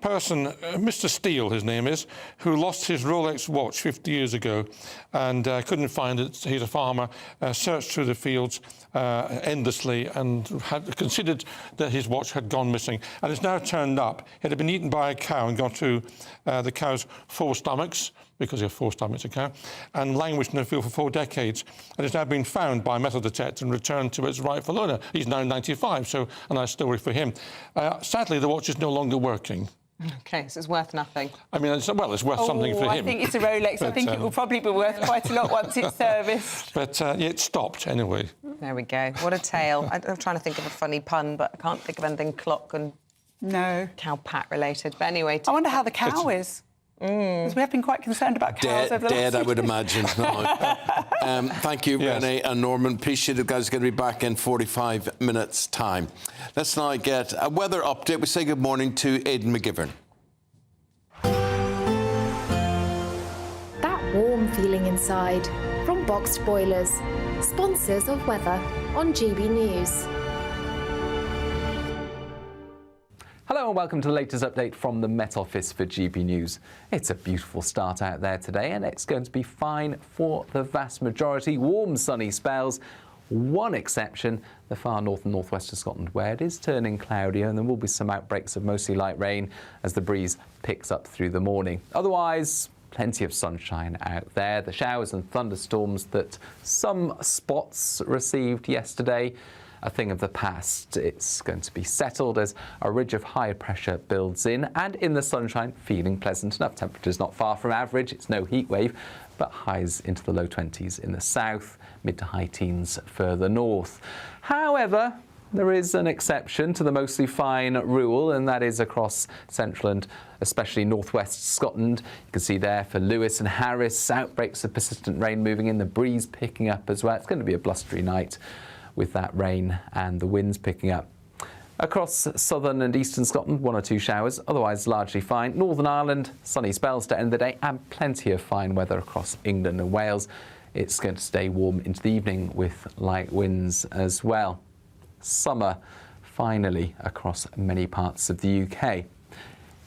person, Mr. Steele, his name is, who lost his Rolex watch 50 years ago and couldn't find it. He's a farmer, searched through the fields endlessly and had considered that his watch had gone missing. And it's now turned up. It had been eaten by a cow and gone through the cow's 4 stomachs, because you have 4 stomachs, a cow, and languished in the field for 4 decades. And it's now been found by metal detector and returned to its rightful owner. He's now 95, so a nice story for him. Sadly, the watch is no longer working. OK, so it's worth nothing. I mean, it's worth something for him. I think it's a Rolex. I think it will probably be worth quite a lot once it's serviced. But it stopped anyway. There we go. What a tale. I'm trying to think of a funny pun, but I can't think of anything clock and cow pat related. But anyway... I wonder how the cow is. Because we have been quite concerned about cows over the last... Dead, I would imagine. No. Thank you, Renee and Norman. Appreciate it, guys. Going to be back in 45 minutes' time. Let's now get a weather update. We say good morning to Aidan McGivern. That warm feeling inside from Boxed Boilers, sponsors of weather on GB News. Hello and welcome to the latest update from the Met Office for GB News. It's a beautiful start out there today and it's going to be fine for the vast majority. Warm, sunny spells. One exception, the far north and northwest of Scotland, where it is turning cloudier and there will be some outbreaks of mostly light rain as the breeze picks up through the morning. Otherwise, plenty of sunshine out there. The showers and thunderstorms that some spots received yesterday, a thing of the past. It's going to be settled as a ridge of high pressure builds in, and in the sunshine, feeling pleasant enough. Temperatures not far from average. It's no heat wave, but highs into the low 20s in the south, mid to high teens further north. However, there is an exception to the mostly fine rule, and that is across central and especially northwest Scotland. You can see there for Lewis and Harris, outbreaks of persistent rain moving in, the breeze picking up as well. It's going to be a blustery night with that rain and the winds picking up. Across southern and eastern Scotland, 1 or 2 showers, otherwise largely fine. Northern Ireland, sunny spells to end the day and plenty of fine weather across England and Wales. It's going to stay warm into the evening with light winds as well. Summer, finally, across many parts of the UK.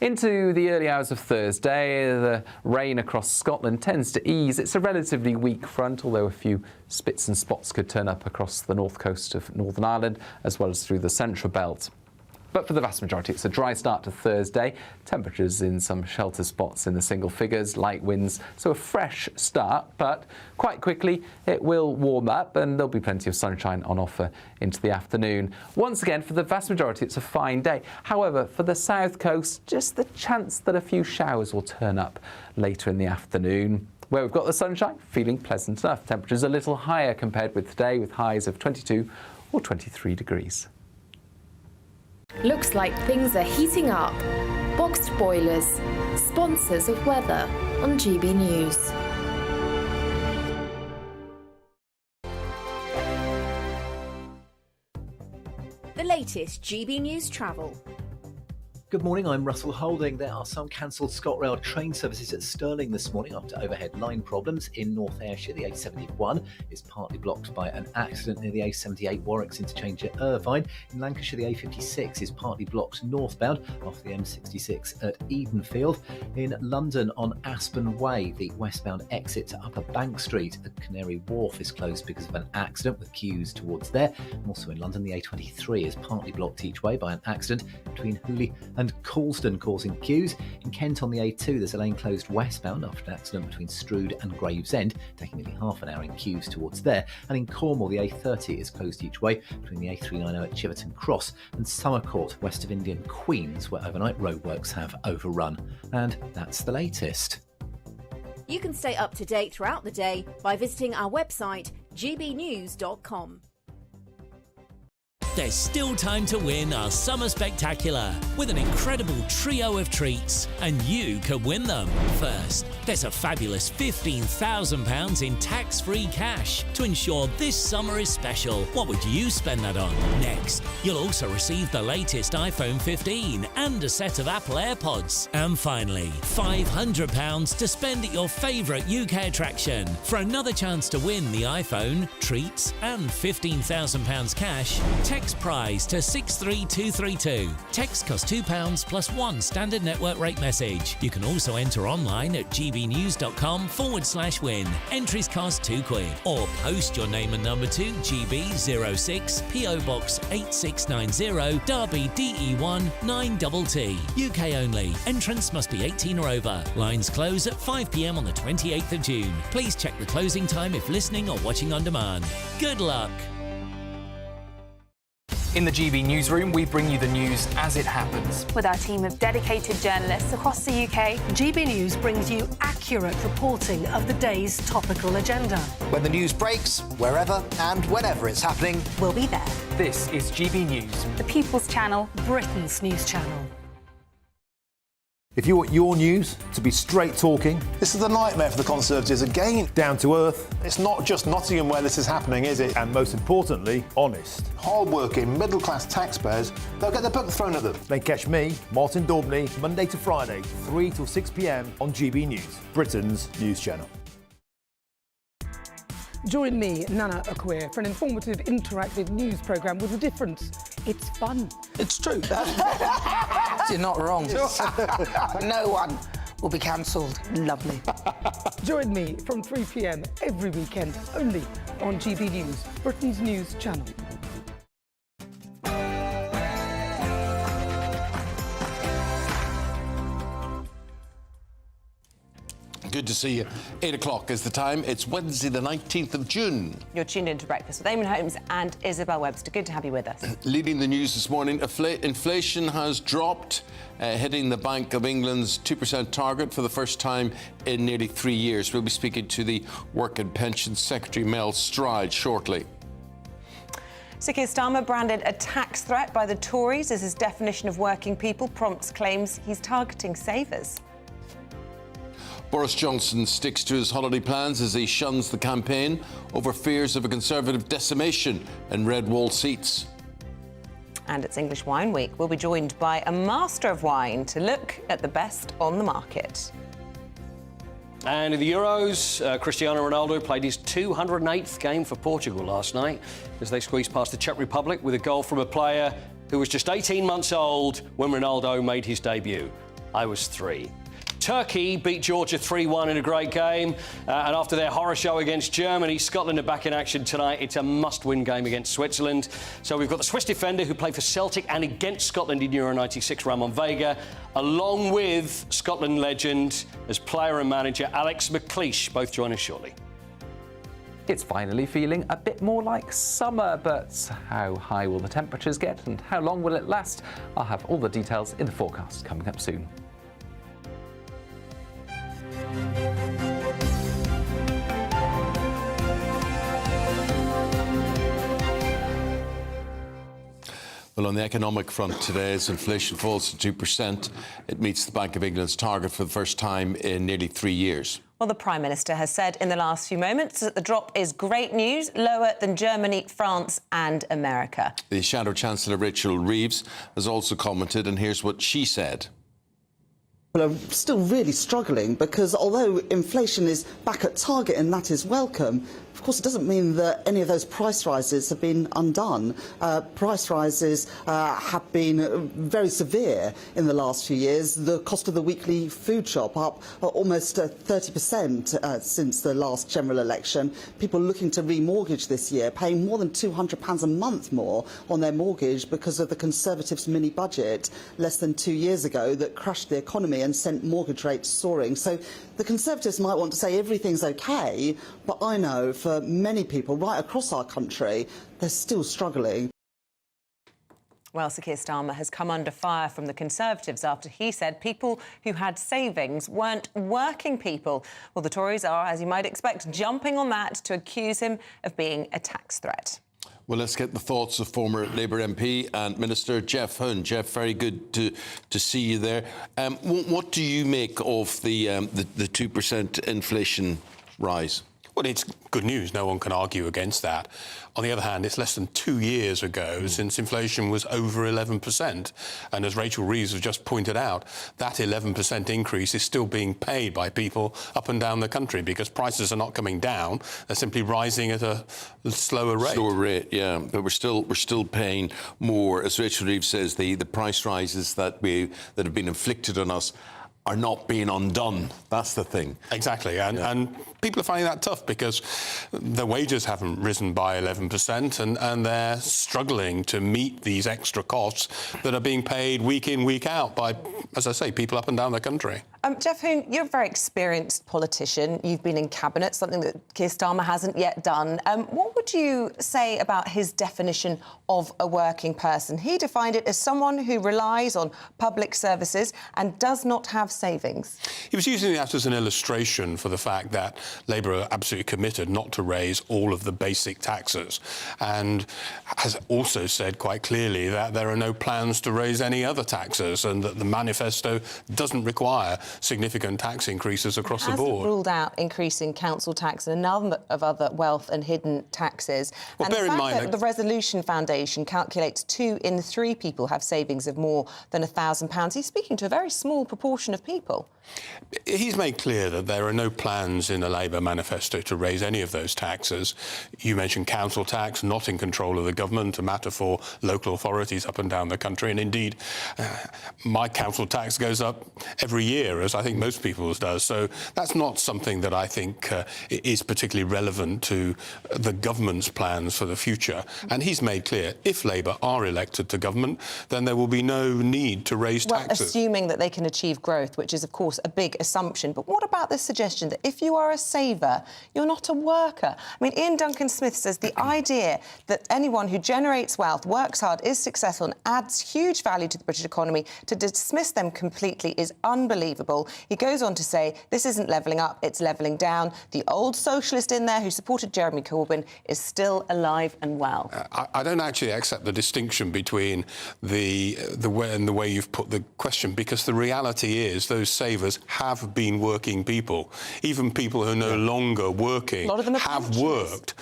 Into the early hours of Thursday, the rain across Scotland tends to ease. It's a relatively weak front, although a few spits and spots could turn up across the north coast of Northern Ireland, as well as through the central belt. But for the vast majority, it's a dry start to Thursday. Temperatures in some shelter spots in the single figures, light winds, so a fresh start. But quite quickly, it will warm up and there'll be plenty of sunshine on offer into the afternoon. Once again, for the vast majority, it's a fine day. However, for the south coast, just the chance that a few showers will turn up later in the afternoon. Where we've got the sunshine, feeling pleasant enough. Temperatures a little higher compared with today, with highs of 22 or 23 degrees. Looks like things are heating up. Boxed Boilers, sponsors of weather on GB News. The latest GB News travel. Good morning, I'm Russell Holding. There are some cancelled ScotRail train services at Stirling this morning after overhead line problems. In North Ayrshire, the A71 is partly blocked by an accident near the A78 Warwick's interchange at Irvine. In Lancashire, the A56 is partly blocked northbound off the M66 at Edenfield. In London, on Aspen Way, the westbound exit to Upper Bank Street at Canary Wharf is closed because of an accident with queues towards there. Also in London, the A23 is partly blocked each way by an accident between Hooley and Coulston, causing queues. In Kent on the A2, there's a lane closed westbound after an accident between Strood and Gravesend, taking nearly half an hour in queues towards there. And in Cornwall, the A30 is closed each way between the A390 at Chiverton Cross and Summercourt, west of Indian Queens, where overnight roadworks have overrun. And that's the latest. You can stay up to date throughout the day by visiting our website, gbnews.com. There's still time to win our Summer Spectacular with an incredible trio of treats, and you could win them. First, there's a fabulous £15,000 in tax-free cash to ensure this summer is special. What would you spend that on? Next, you'll also receive the latest iPhone 15 and a set of Apple AirPods. And finally, £500 to spend at your favourite UK attraction. For another chance to win the iPhone, treats and £15,000 cash, text prize to 63232. Text costs £2 plus one standard network rate message. You can also enter online at gbnews.com/win. Entries cost £2 or post your name and number to GB06 PO Box 8690 Derby DE1 9TT. UK only. Entrance must be 18 or over. Lines close at 5 p.m. on the 28th of June. Please check the closing time if listening or watching on demand. Good luck. In the GB newsroom, we bring you the news as it happens. With our team of dedicated journalists across the UK, GB News brings you accurate reporting of the day's topical agenda. When the news breaks, wherever and whenever it's happening, we'll be there. This is GB News, the People's Channel, Britain's news channel. If you want your news to be straight talking... This is a nightmare for the Conservatives again. Down to earth. It's not just Nottingham where this is happening, is it? And most importantly, honest. Hard-working, middle-class taxpayers, they'll get their book thrown at them. They catch me, Martin Daubney, Monday to Friday, 3 till 6 p.m. on GB News, Britain's news channel. Join me, Nana Okoye, for an informative, interactive news programme with a difference. It's fun. It's true. You're not wrong. No one will be cancelled. Lovely. Join me from 3 p.m. every weekend, only on GB News, Britain's news channel. Good to see you. 8 o'clock is the time. It's Wednesday, the 19th of June. You're tuned into Breakfast with Eamonn Holmes and Isabel Webster. Good to have you with us. Leading the news this morning, inflation has dropped, hitting the Bank of England's 2% target for the first time in nearly 3 years. We'll be speaking to the Work and Pensions Secretary, Mel Stride, shortly. Sir Keir Starmer branded a tax threat by the Tories as his definition of working people prompts claims he's targeting savers. Boris Johnson sticks to his holiday plans as he shuns the campaign over fears of a Conservative decimation in red wall seats. And it's English Wine Week. We'll be joined by a master of wine to look at the best on the market. And in the Euros, Cristiano Ronaldo played his 208th game for Portugal last night as they squeezed past the Czech Republic with a goal from a player who was just 18 months old when Ronaldo made his debut. I was 3. Turkey beat Georgia 3-1 in a great game. And after their horror show against Germany, Scotland are back in action tonight. It's a must-win game against Switzerland. So we've got the Swiss defender who played for Celtic and against Scotland in Euro 96, Ramon Vega, along with Scotland legend as player and manager Alex McLeish. Both join us shortly. It's finally feeling a bit more like summer, but how high will the temperatures get and how long will it last? I'll have all the details in the forecast coming up soon. The Well, on the economic front today, as inflation falls to 2%, it meets the Bank of England's target for the first time in nearly 3 years. Well, the Prime Minister has said in the last few moments that the drop is great news, lower than Germany, France and America. The Shadow Chancellor, Rachel Reeves, has also commented, and here's what she said. People are still really struggling because although inflation is back at target and that is welcome, of course it doesn't mean that any of those price rises have been undone. Price rises have been very severe in the last few years. The cost of the weekly food shop up almost 30% since the last general election. People looking to remortgage this year paying more than £200 a month more on their mortgage because of the Conservatives' mini budget less than 2 years ago that crashed the economy and sent mortgage rates soaring. So the Conservatives might want to say everything's OK, but I know for many people right across our country, they're still struggling. Well, Sir Keir Starmer has come under fire from the Conservatives after he said people who had savings weren't working people. Well, the Tories are, as you might expect, jumping on that to accuse him of being a tax threat. Well, let's get the thoughts of former Labour MP and Minister Jeff Hunt. Jeff, very good to see you there. What do you make of the 2% inflation rise? Well, it's good news. No one can argue against that. On the other hand, it's less than 2 years ago since inflation was over 11%. And as Rachel Reeves has just pointed out, that 11% increase is still being paid by people up and down the country because prices are not coming down. They're simply rising at a slower rate. Slower rate, yeah. But we're still paying more. As Rachel Reeves says, the price rises that have been inflicted on us are not being undone. That's the thing. Exactly, and people are finding that tough because their wages haven't risen by 11% and they're struggling to meet these extra costs that are being paid week in, week out by, as I say, people up and down the country. Jeff Hoon, you're a very experienced politician. You've been in Cabinet, something that Keir Starmer hasn't yet done. What would you say about his definition of a working person? He defined it as someone who relies on public services and does not have savings. He was using that as an illustration for the fact that Labour are absolutely committed not to raise all of the basic taxes and has also said quite clearly that there are no plans to raise any other taxes and that the manifesto doesn't require significant tax increases across the board. Hasn't ruled out increasing council tax and a number of other wealth and hidden taxes. Well, and bear in mind that the Resolution Foundation calculates 2 in 3 people have savings of more than £1,000. He's speaking to a very small proportion of people. He's made clear that there are no plans in the Labour manifesto to raise any of those taxes. You mentioned council tax, not in control of the government, a matter for local authorities up and down the country. And indeed, my council tax goes up every year, as I think most people's does. So that's not something that I think is particularly relevant to the government's plans for the future. And he's made clear, if Labour are elected to government, then there will be no need to raise taxes. Assuming that they can achieve growth, which is, of course, a big assumption. But what about this suggestion that if you are a saver, you're not a worker? I mean, Ian Duncan-Smith says the idea that anyone who generates wealth, works hard, is successful and adds huge value to the British economy, to dismiss them completely is unbelievable. He goes on to say this isn't levelling up, it's levelling down. The old socialist in there who supported Jeremy Corbyn is still alive and well. I don't actually accept the distinction between the way you've put the question, because the reality is those savers have been working people. Even people who are no longer working have worked,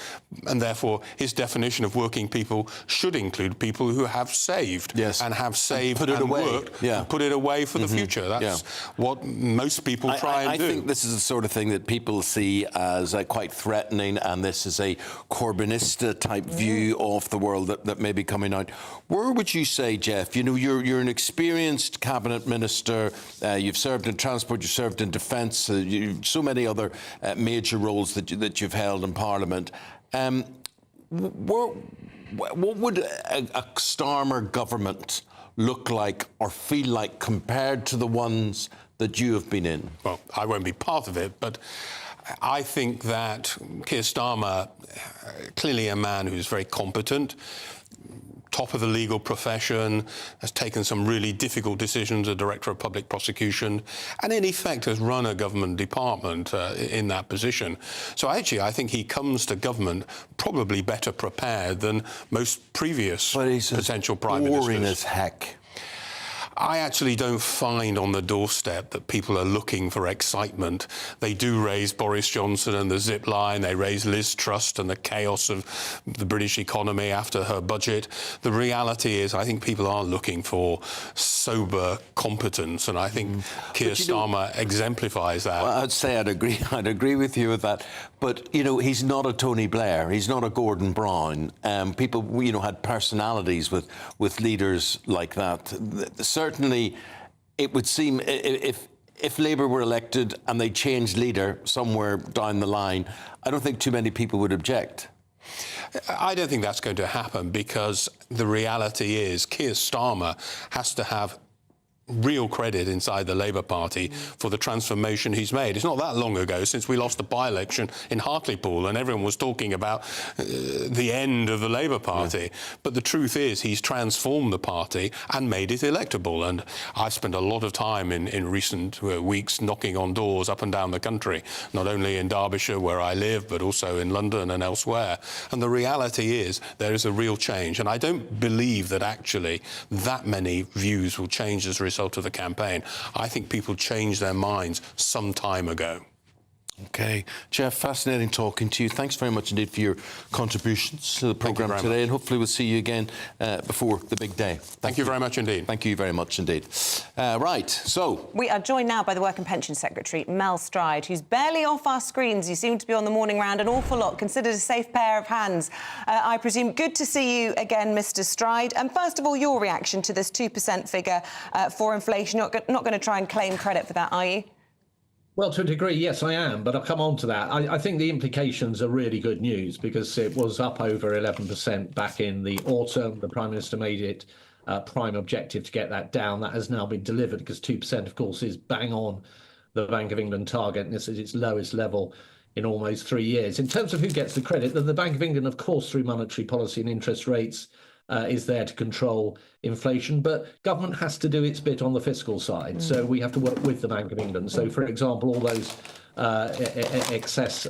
and therefore his definition of working people should include people who have saved and have saved and worked and put it away for the future. That's what most people try and do. I think this is the sort of thing that people see as quite threatening, and this is a Corbynista type view of the world that may be coming out. Where would you say, Jeff, you know, you're an experienced cabinet minister, you've served in transport, you've served in defence, so many other major roles that you've held in Parliament. What would a Starmer government look like or feel like compared to the ones that you have been in? Well, I won't be part of it, but I think that Keir Starmer, clearly a man who's very competent, top of the legal profession, has taken some really difficult decisions as Director of Public Prosecution, and in effect has run a government department in that position. So actually, I think he comes to government probably better prepared than most previous potential Prime Ministers. Boring as heck. I actually don't find on the doorstep that people are looking for excitement. They do raise Boris Johnson and the zip line. They raise Liz Truss and the chaos of the British economy after her budget. The reality is, I think people are looking for sober competence, and I think Keir Starmer exemplifies that. Well, I'd say I'd agree with you with that. But, you know, he's not a Tony Blair. He's not a Gordon Brown. People, you know, had personalities with leaders like that. Certainly, it would seem if Labour were elected and they changed leader somewhere down the line, I don't think too many people would object. I don't think that's going to happen, because the reality is Keir Starmer has to have real credit inside the Labour Party for the transformation he's made. It's not that long ago since we lost the by-election in Hartlepool and everyone was talking about the end of the Labour Party. But the truth is he's transformed the party and made it electable. And I've spent a lot of time in recent weeks knocking on doors up and down the country, not only in Derbyshire where I live, but also in London and elsewhere. And the reality is there is a real change. And I don't believe that actually that many views will change as a result of the campaign. I think people changed their minds some time ago. OK. Jeff, fascinating talking to you. Thanks very much indeed for your contributions to the programme today, and hopefully we'll see you again before the big day. Thank you very much indeed. Thank you very much indeed. Right, so... We are joined now by the Work and Pension Secretary, Mel Stride, who's barely off our screens. You seem to be on the morning round an awful lot, considered a safe pair of hands, I presume. Good to see you again, Mr Stride. And first of all, your reaction to this 2% figure for inflation. You're not going to try and claim credit for that, are you? Well, to a degree, yes, I am, but I'll come on to that. I think the implications are really good news, because it was up over 11% back in the autumn. The Prime Minister made it prime objective to get that down. That has now been delivered, because 2%, of course, is bang on the Bank of England target, and this is its lowest level in almost 3 years. In terms of who gets the credit, the Bank of England, of course, through monetary policy and interest rates, is there to control inflation, but government has to do its bit on the fiscal side. So we have to work with the Bank of England. So, for example, all those excess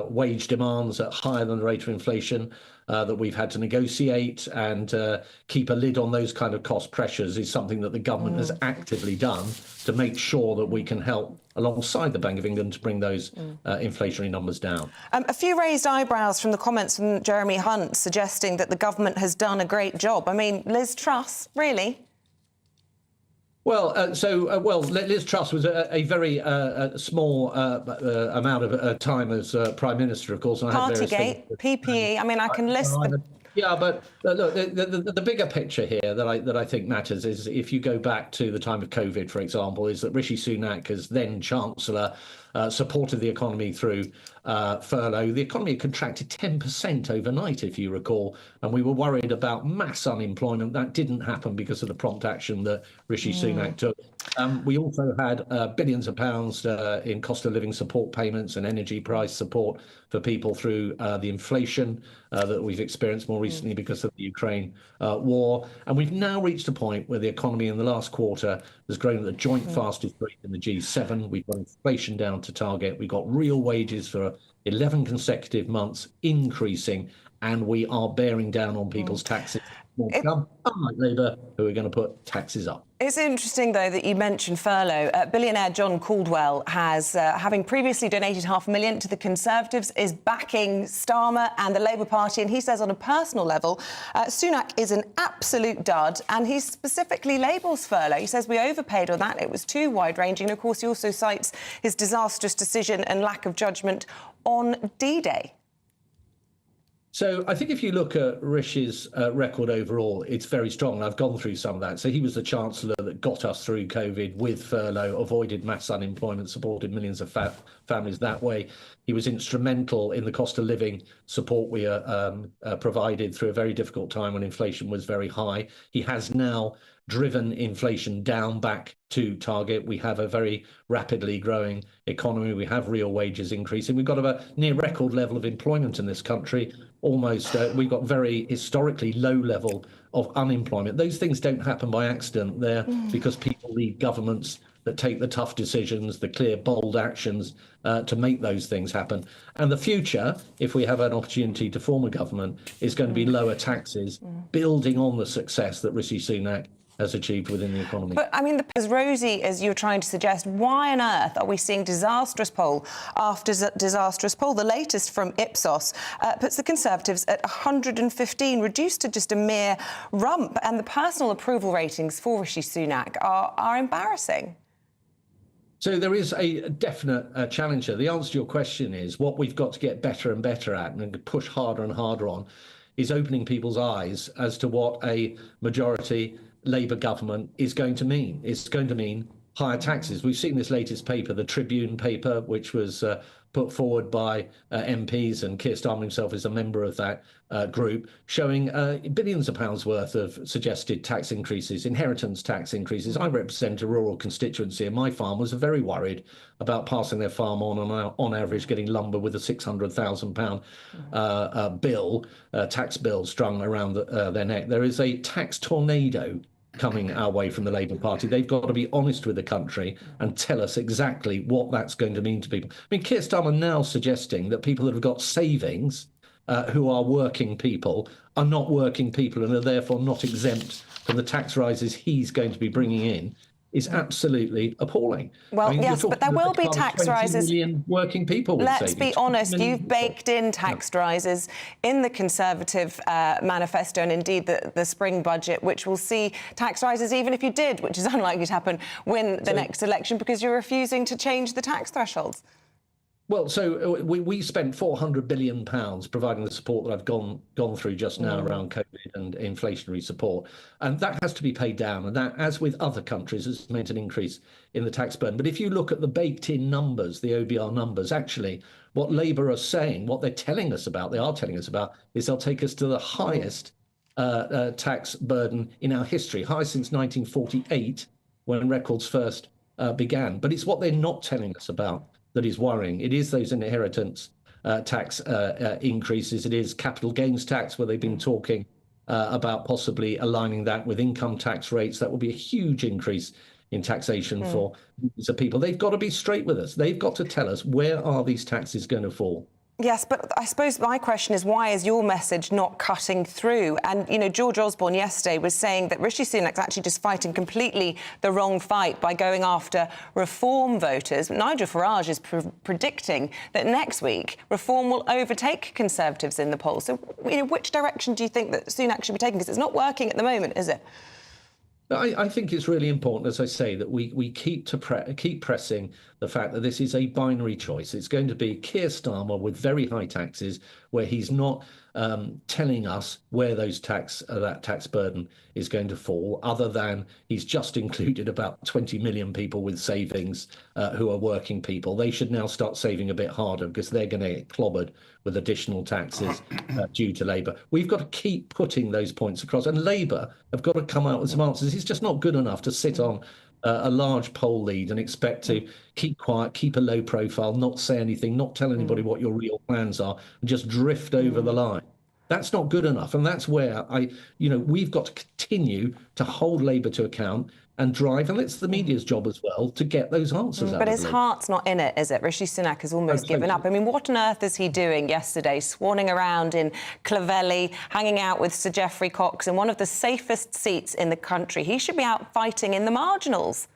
wage demands at higher than the rate of inflation that we've had to negotiate and keep a lid on those kind of cost pressures is something that the government has actively done to make sure that we can help alongside the Bank of England to bring those inflationary numbers down. A few raised eyebrows from the comments from Jeremy Hunt suggesting that the government has done a great job. I mean, Liz Truss, really? Well, Liz Truss was a very small amount of time as Prime Minister, of course. And Partygate, PPE, I mean, I can list them. Yeah, but look, the bigger picture here that I think matters is, if you go back to the time of COVID, for example, is that Rishi Sunak, as then Chancellor, supported the economy through furlough. The economy contracted 10% overnight, if you recall, and we were worried about mass unemployment. That didn't happen because of the prompt action that Rishi Sunak took. We also had billions of pounds in cost of living support payments and energy price support for people through the inflation that we've experienced more recently because of the Ukraine war. And we've now reached a point where the economy in the last quarter has grown at the joint fastest rate in the G7. We've got inflation down to target. We've got real wages for 11 consecutive months increasing, and we are bearing down on people's taxes. Unlike Labour, who are going to put taxes up. It's interesting, though, that you mentioned furlough. Billionaire John Caldwell has, having previously donated £500,000 to the Conservatives, is backing Starmer and the Labour Party. And he says on a personal level, Sunak is an absolute dud. And he specifically labels furlough. He says we overpaid on that. It was too wide-ranging. And, of course, he also cites his disastrous decision and lack of judgment on D-Day. So I think if you look at Rishi's record overall, it's very strong. I've gone through some of that. So he was the Chancellor that got us through COVID with furlough, avoided mass unemployment, supported millions of families that way. He was instrumental in the cost of living support we provided through a very difficult time when inflation was very high. He has now driven inflation down back to target. We have a very rapidly growing economy. We have real wages increasing. We've got a near record level of employment in this country. Almost, we've got very historically low level of unemployment. Those things don't happen by accident. They're because people need governments that take the tough decisions, the clear, bold actions to make those things happen. And the future, if we have an opportunity to form a government, is going to be lower taxes, building on the success that Rishi Sunak has achieved within the economy. But, I mean, as rosy as you're trying to suggest, why on earth are we seeing disastrous poll after disastrous poll? The latest from Ipsos puts the Conservatives at 115, reduced to just a mere rump. And the personal approval ratings for Rishi Sunak are embarrassing. So there is a definite challenger. The answer to your question is what we've got to get better and better at and push harder and harder on is opening people's eyes as to what a majority Labour government is going to mean. It's going to mean higher taxes. We've seen this latest paper, the Tribune paper, which was put forward by MPs, and Keir Starmer himself is a member of that group, showing billions of pounds worth of suggested tax increases, inheritance tax increases. I represent a rural constituency, and my farmers are very worried about passing their farm on average, getting lumber with a £600,000 bill, tax bill strung around their neck. There is a tax tornado coming our way from the Labour Party. They've got to be honest with the country and tell us exactly what that's going to mean to people. I mean, Keir Starmer now suggesting that people that have got savings, who are working people, are not working people and are therefore not exempt from the tax rises he's going to be bringing in, is absolutely appalling. Well, I mean, yes, but there will be tax rises. 20 million working people with Let's savings. be honest, you've baked in tax rises in the Conservative manifesto and indeed the spring budget, which will see tax rises even if you did, which is unlikely to happen, win the next election because you're refusing to change the tax thresholds. Well, so we spent £400 billion providing the support that I've gone through just now around COVID and inflationary support. And that has to be paid down. And that, as with other countries, has meant an increase in the tax burden. But if you look at the baked-in numbers, the OBR numbers, actually, what Labour are saying, what they're telling us about, is they'll take us to the highest tax burden in our history, highest since 1948, when records first began. But it's what they're not telling us about that is worrying. It is those inheritance tax increases. It is capital gains tax, where they've been talking about possibly aligning that with income tax rates. That will be a huge increase in taxation for millions of people. They've got to be straight with us. They've got to tell us, where are these taxes going to fall? Yes, but I suppose my question is, why is your message not cutting through? And, you know, George Osborne yesterday was saying that Rishi Sunak's actually just fighting completely the wrong fight by going after reform voters. Nigel Farage is predicting that next week reform will overtake Conservatives in the polls. So, you know, which direction do you think that Sunak should be taking? Because it's not working at the moment, is it? I think it's really important, as I say, that we keep pressing the fact that this is a binary choice. It's going to be Keir Starmer with very high taxes, where he's not telling us where that tax burden is going to fall, other than he's just included about 20 million people with savings who are working people. They should now start saving a bit harder, because they're going to get clobbered with additional taxes due to Labour. We've got to keep putting those points across, and Labour have got to come out with some answers. It's just not good enough to sit on a large poll lead and expect to keep quiet, keep a low profile, not say anything, not tell anybody what your real plans are, and just drift over the line. That's not good enough. And that's where we've got to continue to hold Labour to account and drive, and it's the media's job as well, to get those answers out. But his heart's not in it, is it? Rishi Sunak has almost given up. I mean, what on earth is he doing yesterday, swanning around in Clovelly, hanging out with Sir Geoffrey Cox in one of the safest seats in the country? He should be out fighting in the marginals.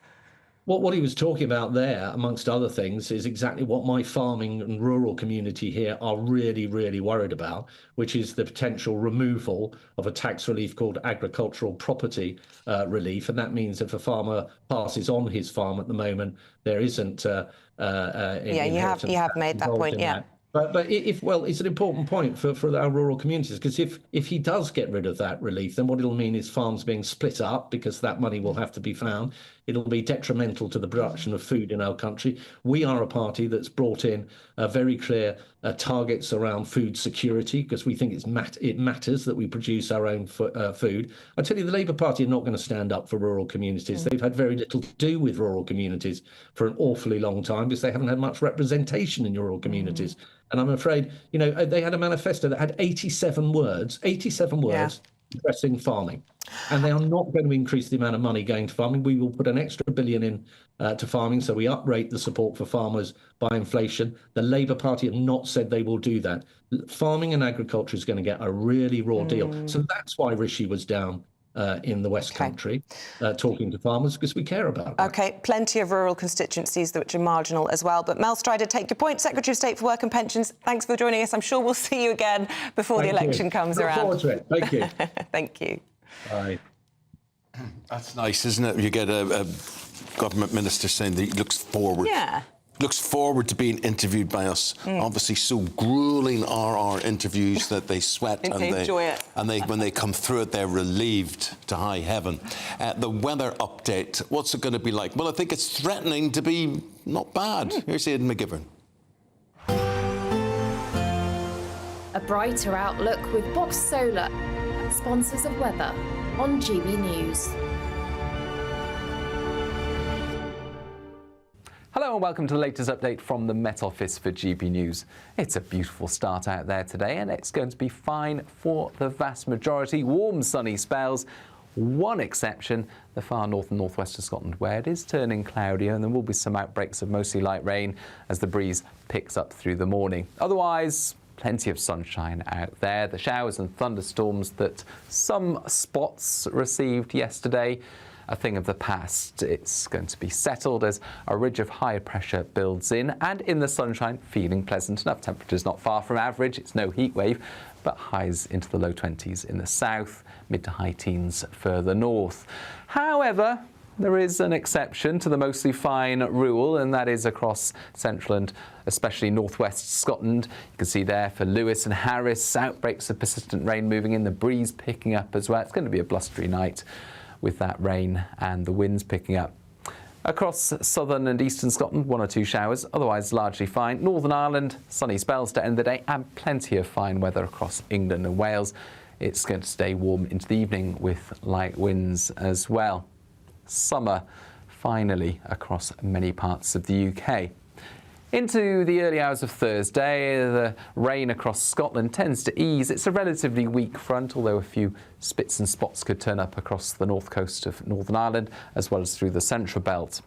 What he was talking about there, amongst other things, is exactly what my farming and rural community here are really, really worried about, which is the potential removal of a tax relief called agricultural property relief. And that means if a farmer passes on his farm at the moment, there isn't you have made that point, yeah. But it's an important point for our rural communities, because if he does get rid of that relief, then what it'll mean is farms being split up, because that money will have to be found. it'll be detrimental to the production of food in our country. We are a party that's brought in very clear targets around food security, because we think it matters that we produce our own food. I tell you, the Labour Party are not going to stand up for rural communities. They've had very little to do with rural communities for an awfully long time, because they haven't had much representation in rural communities. And I'm afraid, you know, they had a manifesto that had 87 words addressing farming. And they are not going to increase the amount of money going to farming. We will put an extra $1 billion in to farming, so we uprate the support for farmers by inflation. The Labour Party have not said they will do that. Farming and agriculture is going to get a really raw deal. So that's why Rishi was down in the West Country talking to farmers, because we care about that. OK, plenty of rural constituencies which are marginal as well. But Mel Strider, take your point. Secretary of State for Work and Pensions, thanks for joining us. I'm sure we'll see you again before the election comes around. Look forward to it. Thank you. Thank you. Bye. That's nice, isn't it? You get a government minister saying that he looks forward. Yeah. Looks forward to being interviewed by us. Obviously, so grueling are our interviews that they sweat and they enjoy it. And when they come through it, they're relieved to high heaven. The weather update. What's it going to be like? Well, I think it's threatening to be not bad. Here's Aidan McGivern. A brighter outlook with Box Solar, sponsors of weather on GB News. Hello and welcome to the latest update from the Met Office for GB News. It's a beautiful start out there today, and it's going to be fine for the vast majority. Warm, sunny spells. One exception, the far north and northwest of Scotland, where it is turning cloudier, and there will be some outbreaks of mostly light rain as the breeze picks up through the morning. Otherwise, plenty of sunshine out there. The showers and thunderstorms that some spots received yesterday, a thing of the past. It's going to be settled as a ridge of higher pressure builds in, and in the sunshine, feeling pleasant enough. Temperatures not far from average. It's no heat wave, but highs into the low 20s in the south, mid to high teens further north. However, there is an exception to the mostly fine rule, and that is across central and especially northwest Scotland. You can see there for Lewis and Harris, outbreaks of persistent rain moving in, the breeze picking up as well. It's going to be a blustery night with that rain and the winds picking up. Across southern and eastern Scotland, 1 or 2 showers, otherwise largely fine. Northern Ireland, sunny spells to end the day, and plenty of fine weather across England and Wales. It's going to stay warm into the evening with light winds as well. Summer, finally, across many parts of the UK. Into the early hours of Thursday, the rain across Scotland tends to ease. It's a relatively weak front, although a few spits and spots could turn up across the north coast of Northern Ireland, as well as through the central belt.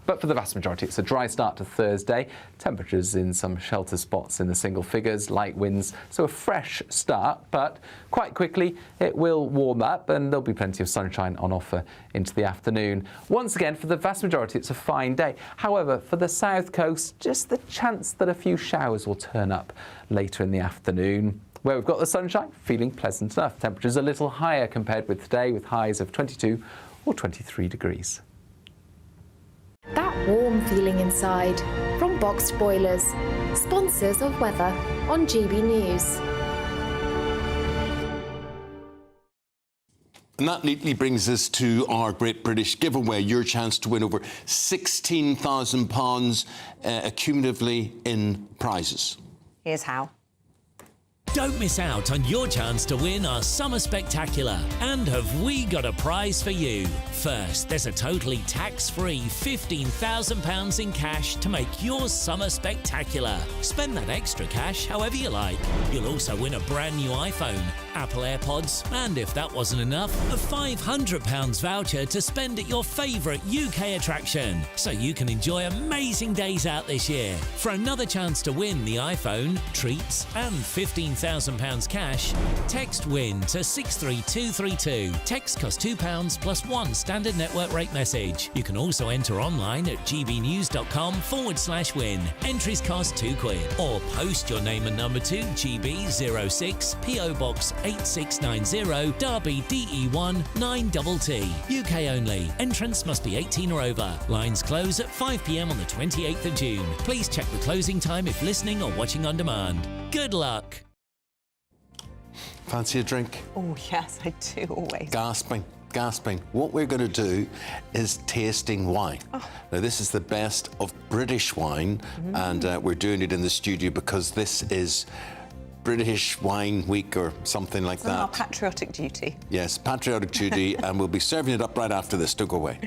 But for the vast majority, it's a dry start to Thursday. Temperatures in some shelter spots in the single figures, light winds, so a fresh start, but quite quickly it will warm up and there'll be plenty of sunshine on offer into the afternoon. Once again, for the vast majority, it's a fine day. However, for the south coast, just the chance that a few showers will turn up later in the afternoon. Where we've got the sunshine, feeling pleasant enough. Temperatures a little higher compared with today, with highs of 22 or 23 degrees. That warm feeling inside from Boxed Boilers, sponsors of weather on GB News. And that neatly brings us to our Great British Giveaway, your chance to win over £16,000 cumulatively in prizes. Here's how. Don't miss out on your chance to win our Summer Spectacular. And have we got a prize for you? First, there's a totally tax-free £15,000 in cash to make your Summer Spectacular. Spend that extra cash however you like. You'll also win a brand new iPhone, Apple AirPods, and if that wasn't enough, a £500 voucher to spend at your favourite UK attraction, so you can enjoy amazing days out this year. For another chance to win the iPhone, treats, and £15,000 cash, text WIN to 63232. Text costs £2 plus 1 standard network rate message. You can also enter online at gbnews.com/win. Entries cost £2, or post your name and number to GB06 PO Box 8690 Derby DE1 9TT. UK only. Entrance must be 18 or over. Lines close at 5 p.m. on the 28th of June. Please check the closing time if listening or watching on demand. Good luck. Fancy a drink? Oh, yes, I do, always. Gasping gasping. What we're going to do is tasting wine. Now, this is the best of British wine, and we're doing it in the studio because this is British Wine Week or something like that. Our patriotic duty. Yes, patriotic duty, and we'll be serving it up right after this. Don't go away.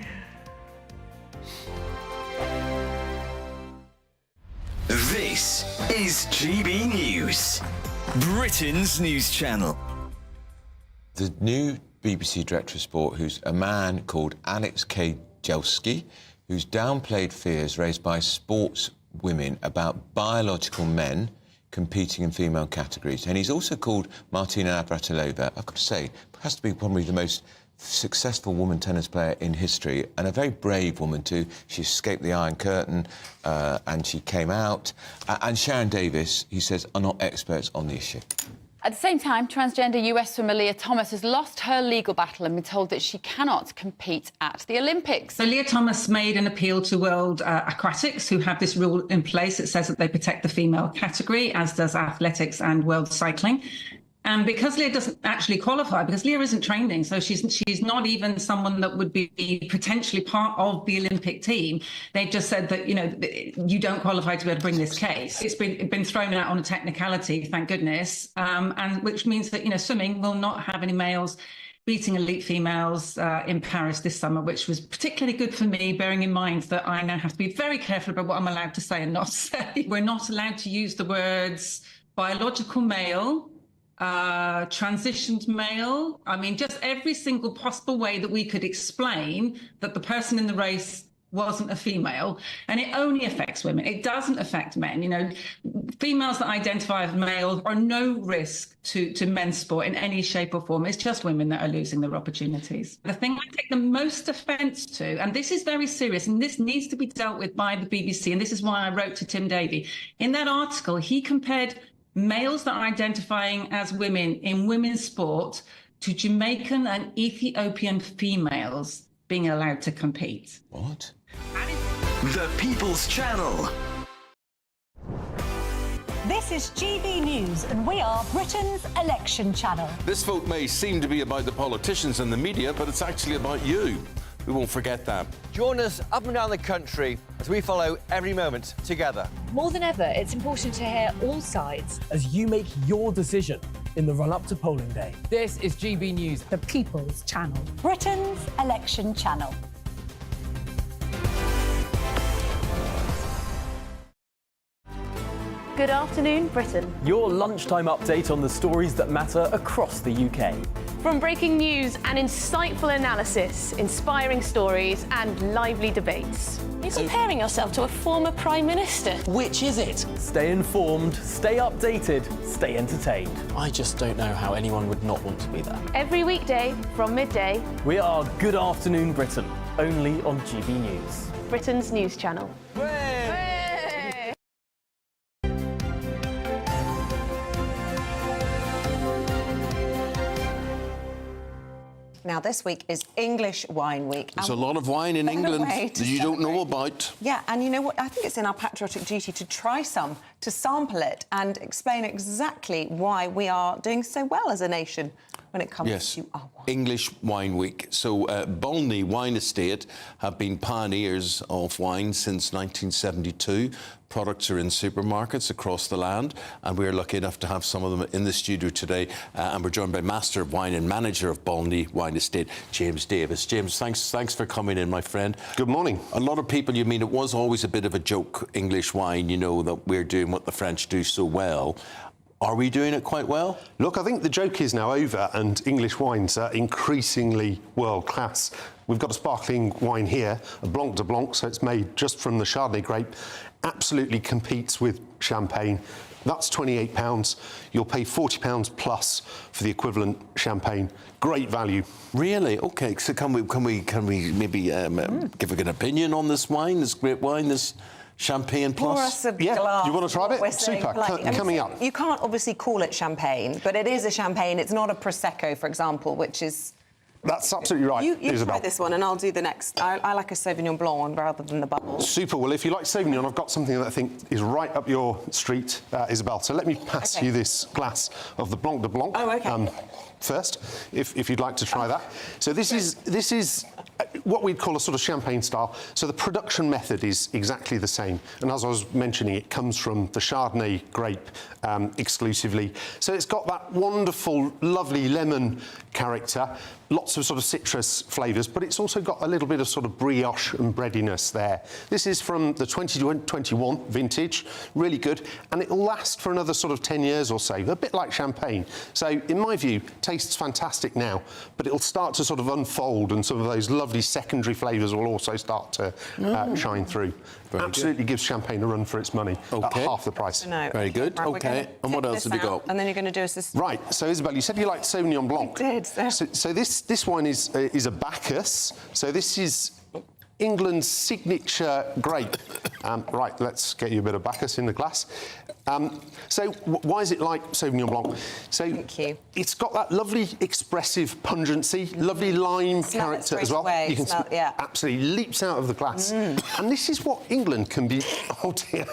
This is GB News, Britain's news channel. The new BBC Director of Sport, who's a man called Alex K. Jelski, who's downplayed fears raised by sports women about biological men competing in female categories. And he's also called Martina Navratilova, I've got to say, has to be probably the most successful woman tennis player in history, and a very brave woman too. She escaped the Iron Curtain and she came out. And Sharon Davis, he says, are not experts on the issue. At the same time, transgender US swimmer Leah Thomas has lost her legal battle and been told that she cannot compete at the Olympics. So Leah Thomas made an appeal to World Aquatics, who have this rule in place that says that they protect the female category, as does athletics and world cycling. And because Leah doesn't actually qualify, because Leah isn't training, so she's not even someone that would be potentially part of the Olympic team. They've just said that, you know, you don't qualify to be able to bring this case. It's been thrown out on a technicality, thank goodness, and which means that, you know, swimming will not have any males beating elite females in Paris this summer, which was particularly good for me, bearing in mind that I now have to be very careful about what I'm allowed to say and not say. We're not allowed to use the words biological male, transitioned male. I mean, just every single possible way that we could explain that the person in the race wasn't a female, and it only affects women. It doesn't affect men. You know, females that identify as male are no risk to men's sport in any shape or form. It's just women that are losing their opportunities. The thing I take the most offence to, and this is very serious, and this needs to be dealt with by the BBC, and this is why I wrote to Tim Davie. In that article, he compared males that are identifying as women in women's sport to Jamaican and Ethiopian females being allowed to compete. What? The People's Channel. This is GB News, and we are Britain's election channel. This vote may seem to be about the politicians and the media, but it's actually about you. We won't forget that. Join us up and down the country as we follow every moment together. More than ever, it's important to hear all sides as you make your decision in the run-up to polling day. This is GB News, the People's Channel, Britain's election channel. Good afternoon, Britain. Your lunchtime update on the stories that matter across the UK. From breaking news and insightful analysis, inspiring stories and lively debates. You're comparing yourself to a former Prime Minister. Which is it? Stay informed, stay updated, stay entertained. I just don't know how anyone would not want to be there. Every weekday from midday. We are Good Afternoon Britain, only on GB News, Britain's news channel. Now, this week is English Wine Week. There's a lot of wine in England that you don't know about. Yeah, and you know what? I think it's in our patriotic duty to try some, to sample it and explain exactly why we are doing so well as a nation when it comes to our wine. English Wine Week. So Bolney Wine Estate have been pioneers of wine since 1972. Products are in supermarkets across the land, and we're lucky enough to have some of them in the studio today. And we're joined by Master of Wine and Manager of Bolney Wine Estate, James Davis. James, thanks for coming in, my friend. Good morning. A lot of people, you mean, it was always a bit of a joke, English wine, you know, that we're doing what the French do so well. Are we doing it quite well? Look, I think the joke is now over, and English wines are increasingly world-class. We've got a sparkling wine here, a Blanc de Blanc, so it's made just from the Chardonnay grape. Absolutely competes with champagne. That's £28. You'll pay £40 plus for the equivalent champagne. Great value. Really? OK, so can we maybe give an opinion on this wine, this great wine, this Champagne plus? Pour us a glass. You want to try it? Super. Coming up. You can't obviously call it champagne, but it is a champagne. It's not a Prosecco, for example, which is... That's absolutely right, You Isabel. try this one, and I'll do the next. I like a Sauvignon Blanc rather than the bubbles. Super. Well, if you like Sauvignon, I've got something that I think is right up your street, Isabel. So let me pass you this glass of the Blanc de Blanc. Oh, OK. first, if you'd like to try that. So this is what we'd call a sort of champagne style. So the production method is exactly the same. And as I was mentioning, it comes from the Chardonnay grape exclusively. So it's got that wonderful, lovely lemon character, lots of sort of citrus flavours, but it's also got a little bit of sort of brioche and breadiness there. This is from the 2021 vintage, really good, and it'll last for another sort of 10 years or so, a bit like champagne. So in my view, tastes fantastic now, but it'll start to sort of unfold, and some of those lovely secondary flavours will also start to shine through. Very Absolutely good. gives champagne a run for its money at half the price. Very good. Right, OK, and what else have you got? And then you're going to do us this. Right, so Isabel, you said you liked Sauvignon Blanc. I did. So this wine is a Bacchus. So this is England's signature grape. Right, let's get you a bit of Bacchus in the glass. So why is it like Sauvignon Blanc? So it's got that lovely expressive pungency, lovely lime character as well. Away. You can smell, yeah. absolutely leaps out of the glass. And this is what England can be. Oh dear,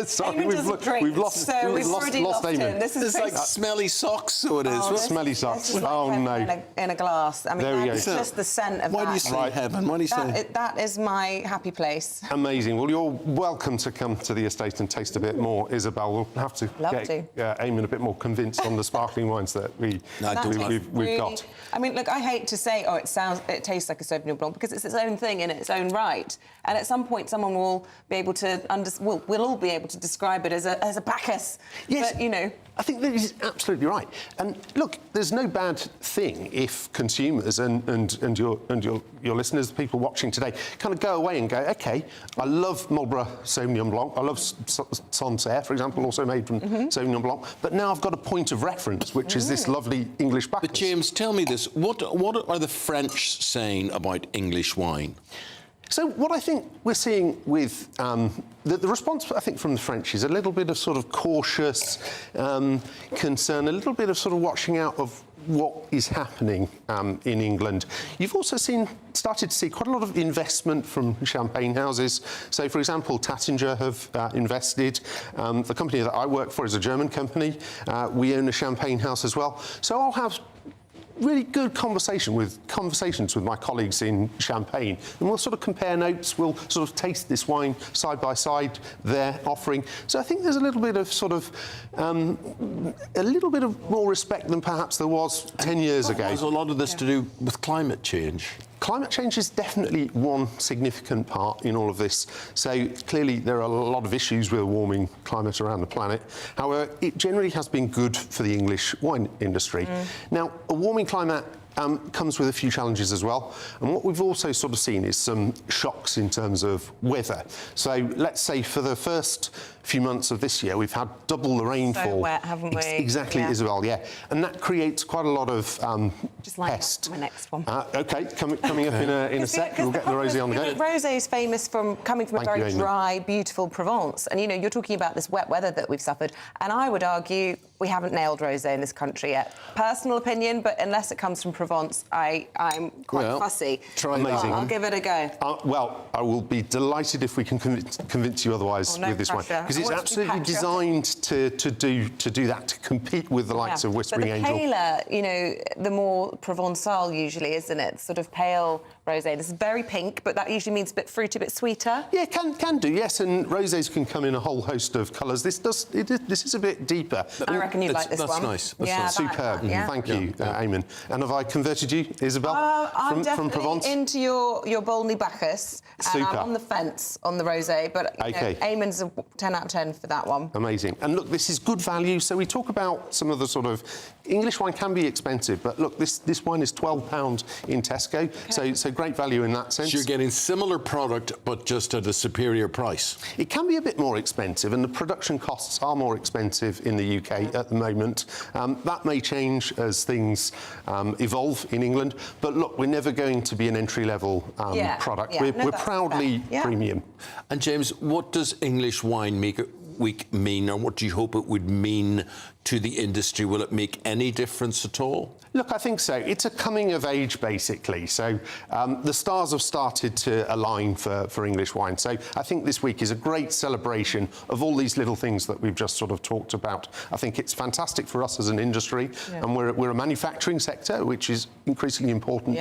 sorry, we've lost Eamonn. This is like smelly socks, so it is. Smelly socks. Like no. In a glass. I mean, that's just the scent of Why that. do you say heaven? Why do you say? That is my happy place. Amazing. Well, you're welcome to come to the estate and taste a bit more, Isabel. We'll have to get Eamonn a bit more convinced on the sparkling wines that we've got. I mean, look, I hate to say, it tastes like a Sauvignon Blanc, because it's its own thing in its own right. And at some point, someone will be able to we'll all be able to describe it as a Bacchus. Yes, but, you know, I think that is absolutely right. And look, there's no bad thing if consumers and your listeners, the people watching today, kind of go away and go, OK, I love Marlborough Sauvignon Blanc. I love Sancerre, for example, also made from Sauvignon Blanc. But now I've got a point of reference, which is this lovely English Bacchus. But James, tell me this: what are the French saying about English wine? So what I think we're seeing with the response, I think, from the French is a little bit of sort of cautious concern, a little bit of sort of watching out of what is happening in England. You've also started to see quite a lot of investment from champagne houses. So, for example, Tattinger have invested. The company that I work for is a German company. We own a champagne house as well. So I'll have really good conversations with my colleagues in Champagne, and we'll sort of compare notes. We'll sort of taste this wine side by side, their offering. So I think there's a little bit of more respect than perhaps there was 10 years ago. There's a lot of this to do with climate change. Climate change is definitely one significant part in all of this. So clearly there are a lot of issues with a warming climate around the planet. However, it generally has been good for the English wine industry. Now, a warming climate comes with a few challenges as well. And what we've also sort of seen is some shocks in terms of weather. So let's say for the first few months of this year, we've had double the rainfall. So wet, haven't we? Exactly, yeah. Isabel, yeah. And that creates quite a lot of Just like pest. my next one. OK, coming up in a sec. We'll get the rosé on the go. Rosé is famous from coming from a very Eamonn. dry, beautiful Provence. And, you know, you're talking about this wet weather that we've suffered. And I would argue we haven't nailed rosé in this country yet. Personal opinion, but unless it comes from Provence, I'm quite fussy. Amazing. I'll give it a go. Well, I will be delighted if we can convince you otherwise with this one, because it's absolutely designed to do that, to compete with the likes of Whispering Angel. But the paler, you know, the more Provençal usually, isn't it? Sort of pale rosé. This is very pink, but that usually means a bit fruity, a bit sweeter. Yeah, can do, yes, and rosés can come in a whole host of colours. This is a bit deeper. I reckon you'd like this one. That's nice. nice. Superb. Thank you, Eamonn. And have I converted you, Isabel, I'm from Provence? into your Bolney Bacchus. And Super. I'm on the fence on the rosé, but you know, Eamonn's a 10 out of 10 for that one. Amazing. And look, this is good value. So we talk about some of the sort of English wine can be expensive, but look, this wine is £12 in Tesco, so great value in that sense. So you're getting similar product, but just at a superior price. It can be a bit more expensive, and the production costs are more expensive in the UK at the moment. That may change as things evolve in England, but look, we're never going to be an entry-level product. We're proudly premium. And James, what does English Wine Week mean, or what do you hope it would mean to the industry? Will it make any difference at all? Look, I think so. It's a coming of age, basically. So the stars have started to align for English wine. So I think this week is a great celebration of all these little things that we've just sort of talked about. I think it's fantastic for us as an industry, and we're a manufacturing sector, which is increasingly important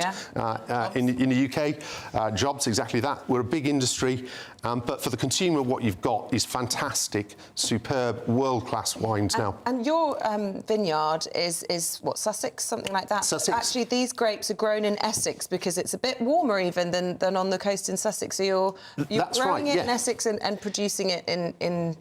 in the UK. Jobs, exactly that. We're a big industry, but for the consumer, what you've got is fantastic, superb, world-class wines now. And your vineyard is what, Sussex, something like that? Sussex. Actually, these grapes are grown in Essex because it's a bit warmer even than on the coast in Sussex. So you're growing it in Essex and producing it in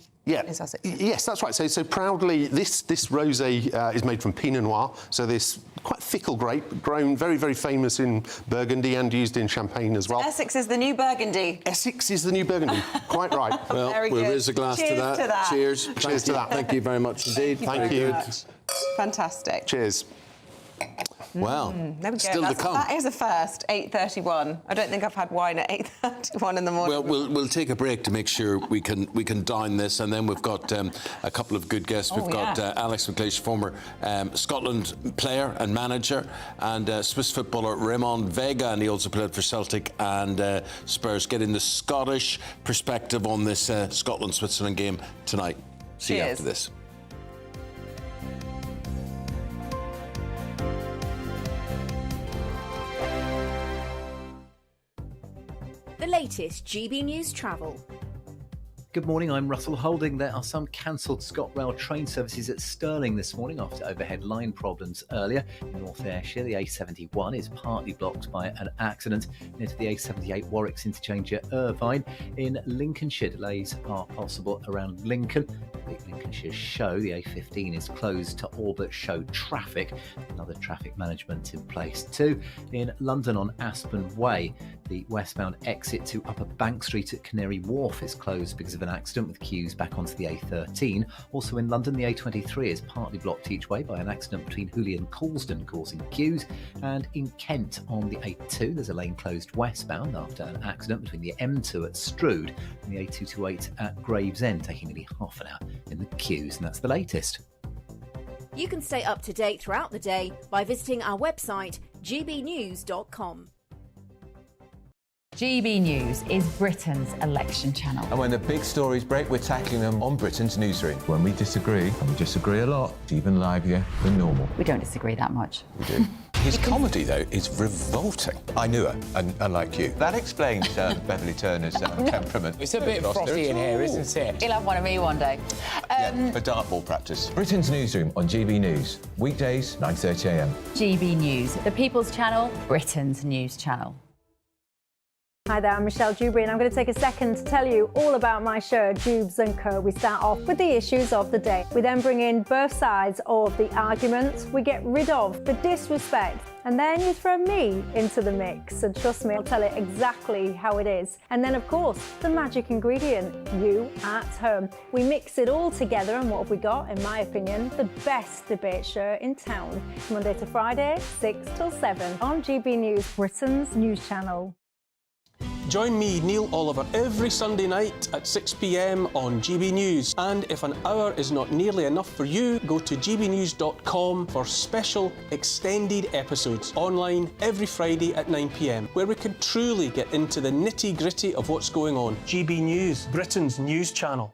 Sussex. Yes, that's right. So proudly, this rosé is made from Pinot Noir. So this quite fickle grape, grown very, very famous in Burgundy and used in Champagne as well. Essex is the new Burgundy. Essex is the new Burgundy. Quite right. Well, we'll raise a glass to that. Cheers. Cheers to that. Thank you very much indeed. Thank you. Fantastic. Cheers. Wow. There we go. Still to come. That is a first, 8:31. I don't think I've had wine at 8:31 in the morning. Well, we'll take a break to make sure we can dine this, and then we've got a couple of good guests. We've got Alex McLeish, former Scotland player and manager, and Swiss footballer Raymond Vega, and he also played for Celtic and Spurs, getting the Scottish perspective on this Scotland-Switzerland game tonight. See you after this. The latest GB News travel. Good morning, I'm Russell Holding. There are some cancelled ScotRail train services at Stirling this morning after overhead line problems earlier. In North Ayrshire, the A71 is partly blocked by an accident near to the A78 Warwick's interchange at Irvine. In Lincolnshire, delays are possible around Lincoln. The Lincolnshire Show, the A15, is closed to all but show traffic. Another traffic management in place too. In London on Aspen Way, the westbound exit to Upper Bank Street at Canary Wharf is closed because of an accident with queues back onto the A13. Also in London, the A23 is partly blocked each way by an accident between Hooley and Colston, causing queues. And in Kent on the A2, there's a lane closed westbound after an accident between the M2 at Strood and the A228 at Gravesend, taking nearly half an hour in the queues. And that's the latest. You can stay up to date throughout the day by visiting our website, gbnews.com. GB News is Britain's election channel. And when the big stories break, we're tackling them on Britain's newsroom. When we disagree, and we disagree a lot, it's even livelier than normal. We don't disagree that much. We do. His comedy, though, is revolting. I knew her, unlike you. That explains Beverly Turner's temperament. It's a bit frothy in here, isn't it? You'll have one of me one day. For dartball practice. Britain's newsroom on GB News. Weekdays, 9:30 a.m. GB News, the People's Channel, Britain's news channel. Hi there, I'm Michelle Dewberry and I'm going to take a second to tell you all about my show, Dubes & Co. We start off with the issues of the day. We then bring in both sides of the arguments. We get rid of the disrespect. And then you throw me into the mix. And trust me, I'll tell it exactly how it is. And then, of course, the magic ingredient, you at home. We mix it all together and what have we got? In my opinion, the best debate show in town. Monday to Friday, 6 till 7 on GB News, Britain's news channel. Join me, Neil Oliver, every Sunday night at 6 p.m. on GB News. And if an hour is not nearly enough for you, go to gbnews.com for special extended episodes online every Friday at 9 p.m, where we can truly get into the nitty-gritty of what's going on. GB News, Britain's news channel.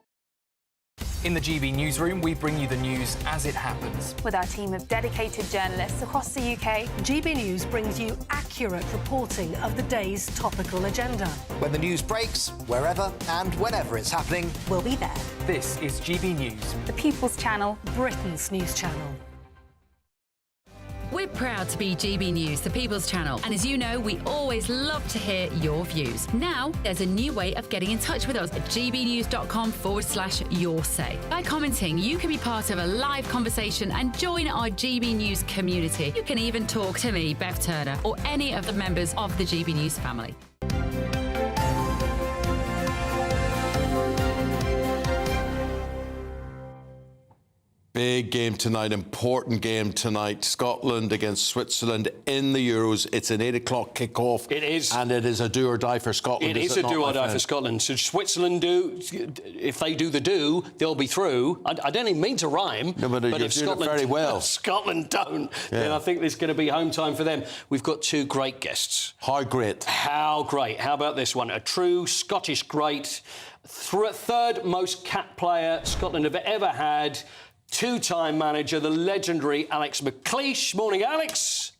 In the GB newsroom, we bring you the news as it happens. With our team of dedicated journalists across the UK, GB News brings you accurate reporting of the day's topical agenda. When the news breaks, wherever and whenever it's happening, we'll be there. This is GB News, the People's Channel, Britain's news channel. We're proud to be GB News, the People's Channel. And as you know, we always love to hear your views. Now, there's a new way of getting in touch with us at gbnews.com/yoursay. By commenting, you can be part of a live conversation and join our GB News community. You can even talk to me, Bev Turner, or any of the members of the GB News family. Big game tonight, important game tonight. Scotland against Switzerland in the Euros. It's an 8 o'clock kickoff. It is. And it is a do or die for Scotland. It is a do or die for Scotland. So Switzerland if they do the do, they'll be through. I don't even mean to rhyme. No, but if Scotland very well. Scotland don't, then I think there's going to be home time for them. We've got two great guests. How great? How great. How about this one? A true Scottish great. Third most capped player Scotland have ever had. Two-time manager, the legendary Alex McLeish. Morning, Alex.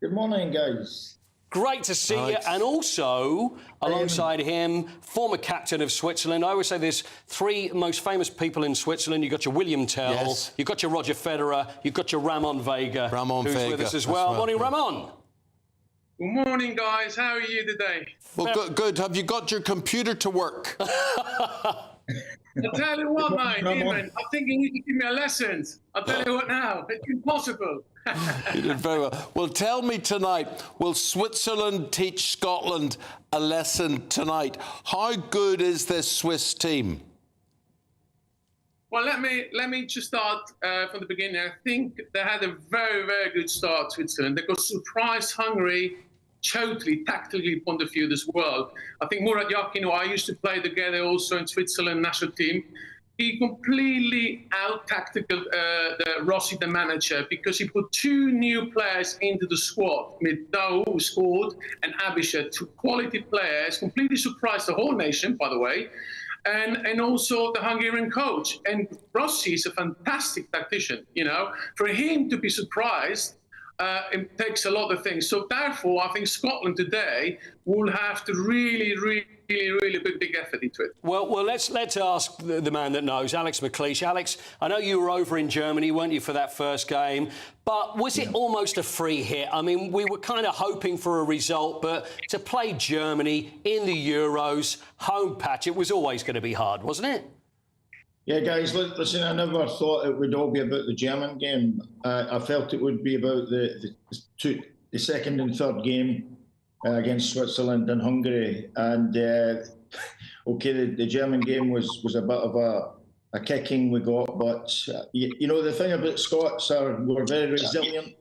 Good morning, guys. Great to see you. And also, alongside him, former captain of Switzerland. I always say there's three most famous people in Switzerland. You've got your William Tell, you've got your Roger Federer, you've got your Ramon Vega, who's with us as well. Morning, Ramon. Good morning, guys. How are you today? Well, good. Have you got your computer to work? I'll tell you what, mate, Eamonn, I think you need to give me a lesson. I'll tell you what now, it's impossible. You did very well. Well, tell me tonight, will Switzerland teach Scotland a lesson tonight? How good is this Swiss team? Well, let me just start from the beginning. I think they had a very, very good start, Switzerland. They got surprised Hungary, totally tactically point of view as well. I think Murat Yakin, who I used to play together also in Switzerland national team, he completely out-tactical Rossi, the manager, because he put two new players into the squad. Midday, who scored, and Abisha, two quality players, completely surprised the whole nation, by the way, and also the Hungarian coach. And Rossi is a fantastic tactician, you know. For him to be surprised, it takes a lot of things. So therefore, I think Scotland today will have to really put big effort into it. Well, let's ask the man that knows, Alex McLeish. Alex, I know you were over in Germany, weren't you, for that first game? But was it almost a free hit? I mean, we were kind of hoping for a result, but to play Germany in the Euros, home patch, it was always going to be hard, wasn't it? Yeah, guys, listen, I never thought it would all be about the German game. I felt it would be about the second and third game against Switzerland and Hungary. And, the German game was a bit of a kicking we got. But, you know, the thing about Scots we're very resilient.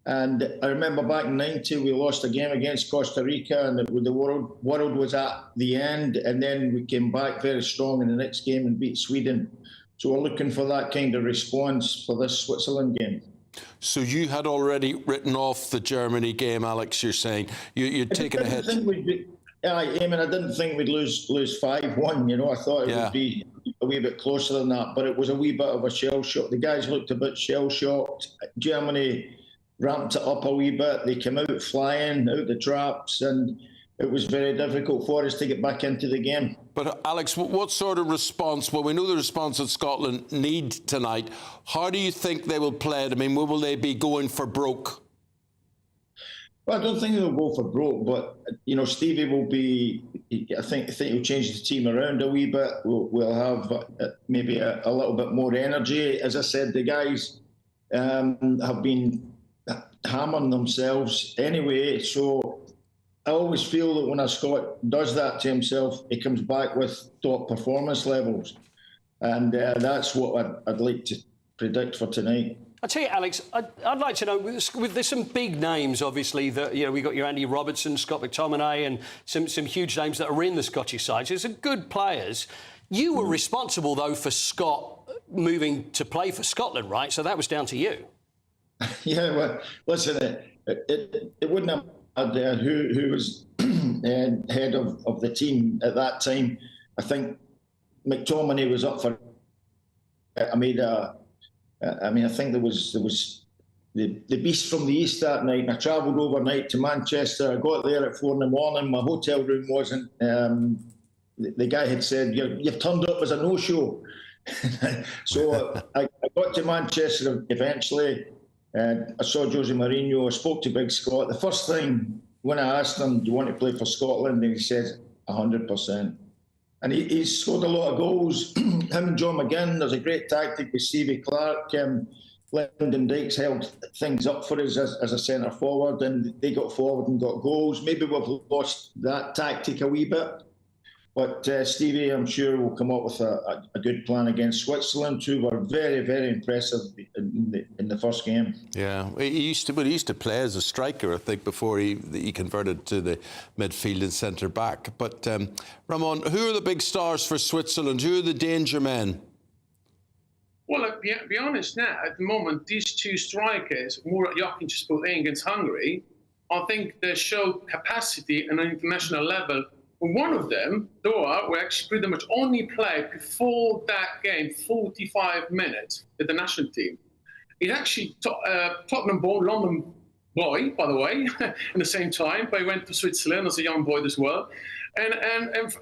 And I remember back in '90, we lost a game against Costa Rica, and the world was at the end. And then we came back very strong in the next game and beat Sweden. So we're looking for that kind of response for this Switzerland game. So you had already written off the Germany game, Alex, you're saying. You'd taken a hit. I didn't think we'd lose 5-1. You know, I thought it would be a wee bit closer than that. But it was a wee bit of a shell shock. The guys looked a bit shell-shocked. Germany ramped it up a wee bit. They came out flying, out the traps, and it was very difficult for us to get back into the game. But, Alex, what sort of response? Well, we know the response that Scotland need tonight. How do you think they will play it? I mean, will they be going for broke? Well, I don't think they'll go for broke, but, you know, Stevie will be... I think he'll change the team around a wee bit. We'll have maybe a little bit more energy. As I said, the guys have been hammering themselves anyway, so I always feel that when a Scot does that to himself, he comes back with top performance levels, and that's what I'd like to predict for tonight. I tell you, Alex, I'd like to know, there's some big names, obviously, that, you know, we've got your Andy Robertson, Scott McTominay, and some huge names that are in the Scottish side. So some good players. You were responsible, though, for Scott moving to play for Scotland, right? So that was down to you. Yeah, well, listen, it wouldn't have had who was head of the team at that time. I think McTominay was up for. I think there was the beast from the east that night. And I travelled overnight to Manchester. I got there at 4 a.m. My hotel room wasn't. The guy had said, "You've turned up as a no-show." So I got to Manchester eventually. I saw Jose Mourinho. I spoke to Big Scott. The first thing when I asked him, "Do you want to play for Scotland?" and he said, 100%. And he scored a lot of goals. Him and John McGinn. There's a great tactic with Stevie Clark. Lyndon Dykes held things up for us as a centre forward, and they got forward and got goals. Maybe we've lost that tactic a wee bit. But Stevie, I'm sure, will come up with a good plan against Switzerland, who were very, very impressive in the first game. Yeah, he used to play as a striker, I think, before he converted to the midfield and centre back. But Ramon, who are the big stars for Switzerland? Who are the danger men? Well, be honest now, at the moment, these two strikers, Murat Yakin's against Hungary, I think they show capacity on an international level. One of them, Doha, who actually pretty much only played before that game 45 minutes with the national team. He's actually Tottenham-born, London boy, by the way, in the same time, but he went to Switzerland as a young boy as well. And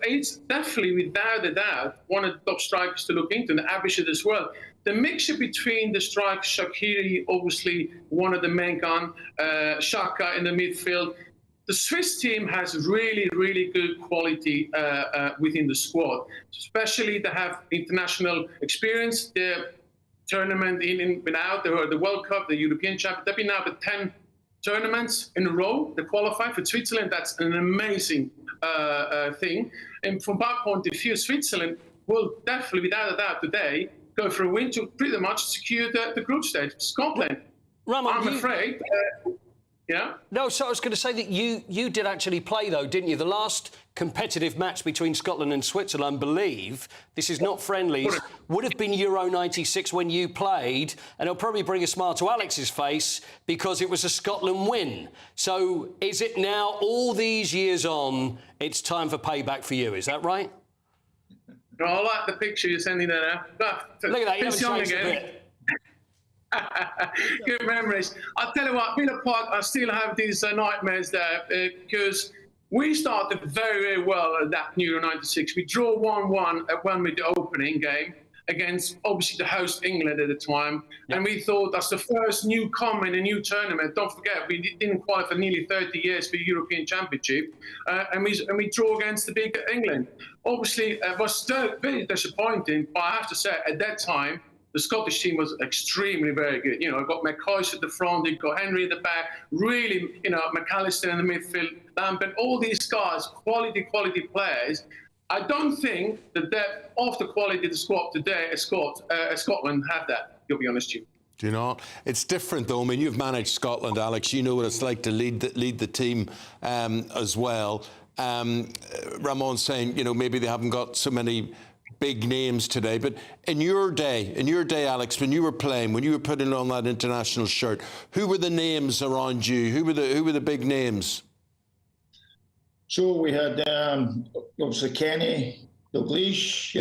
it's definitely, without a doubt, one of the top strikers to look into, and Abishad as well. The mixture between the strikers, Shaqiri, obviously one of the main gun, Xhaka in the midfield. The Swiss team has really, really good quality within the squad, especially they have international experience. The tournament without the World Cup, the European Championship, they've been now with 10 tournaments in a row. They qualify for Switzerland. That's an amazing thing. And from that point of view, Switzerland will definitely, without a doubt, today go for a win to pretty much secure the group stage. Scotland, Ramon, I'm afraid. Yeah. No, so I was going to say that you did actually play, though, didn't you? The last competitive match between Scotland and Switzerland, I believe, this is not friendlies, would have been Euro 96 when you played, and it'll probably bring a smile to Alex's face because it was a Scotland win. So is it now, all these years on, it's time for payback for you, is that right? No, I like the picture you're sending there. Look at that, you haven't changed a bit. Good memories. I'll tell you what, Villa Park, I still have these nightmares there because we started very, very well at that Euro 96. We draw 1-1 at one with the opening game against, obviously, the host England at the time. And we thought that's the first newcomer in a new tournament. Don't forget, we didn't qualify for nearly 30 years for the European Championship. And we draw against the big England. Obviously, it was still very disappointing, but I have to say, at that time, the Scottish team was extremely very good. You know, got McCoy at the front, you got Henry at the back, really, you know, McAllister in the midfield, Lambert, all these guys, quality players. I don't think the depth of the quality of the squad today, Scotland have that, to be honest with you. Do you not? It's different, though. I mean, you've managed Scotland, Alex. You know what it's like to lead the team as well. Ramon's saying, you know, maybe they haven't got so many big names today, but in your day, Alex, when you were playing, when you were putting on that international shirt, who were the names around you? Who were the big names? So we had obviously Kenny Dalglish,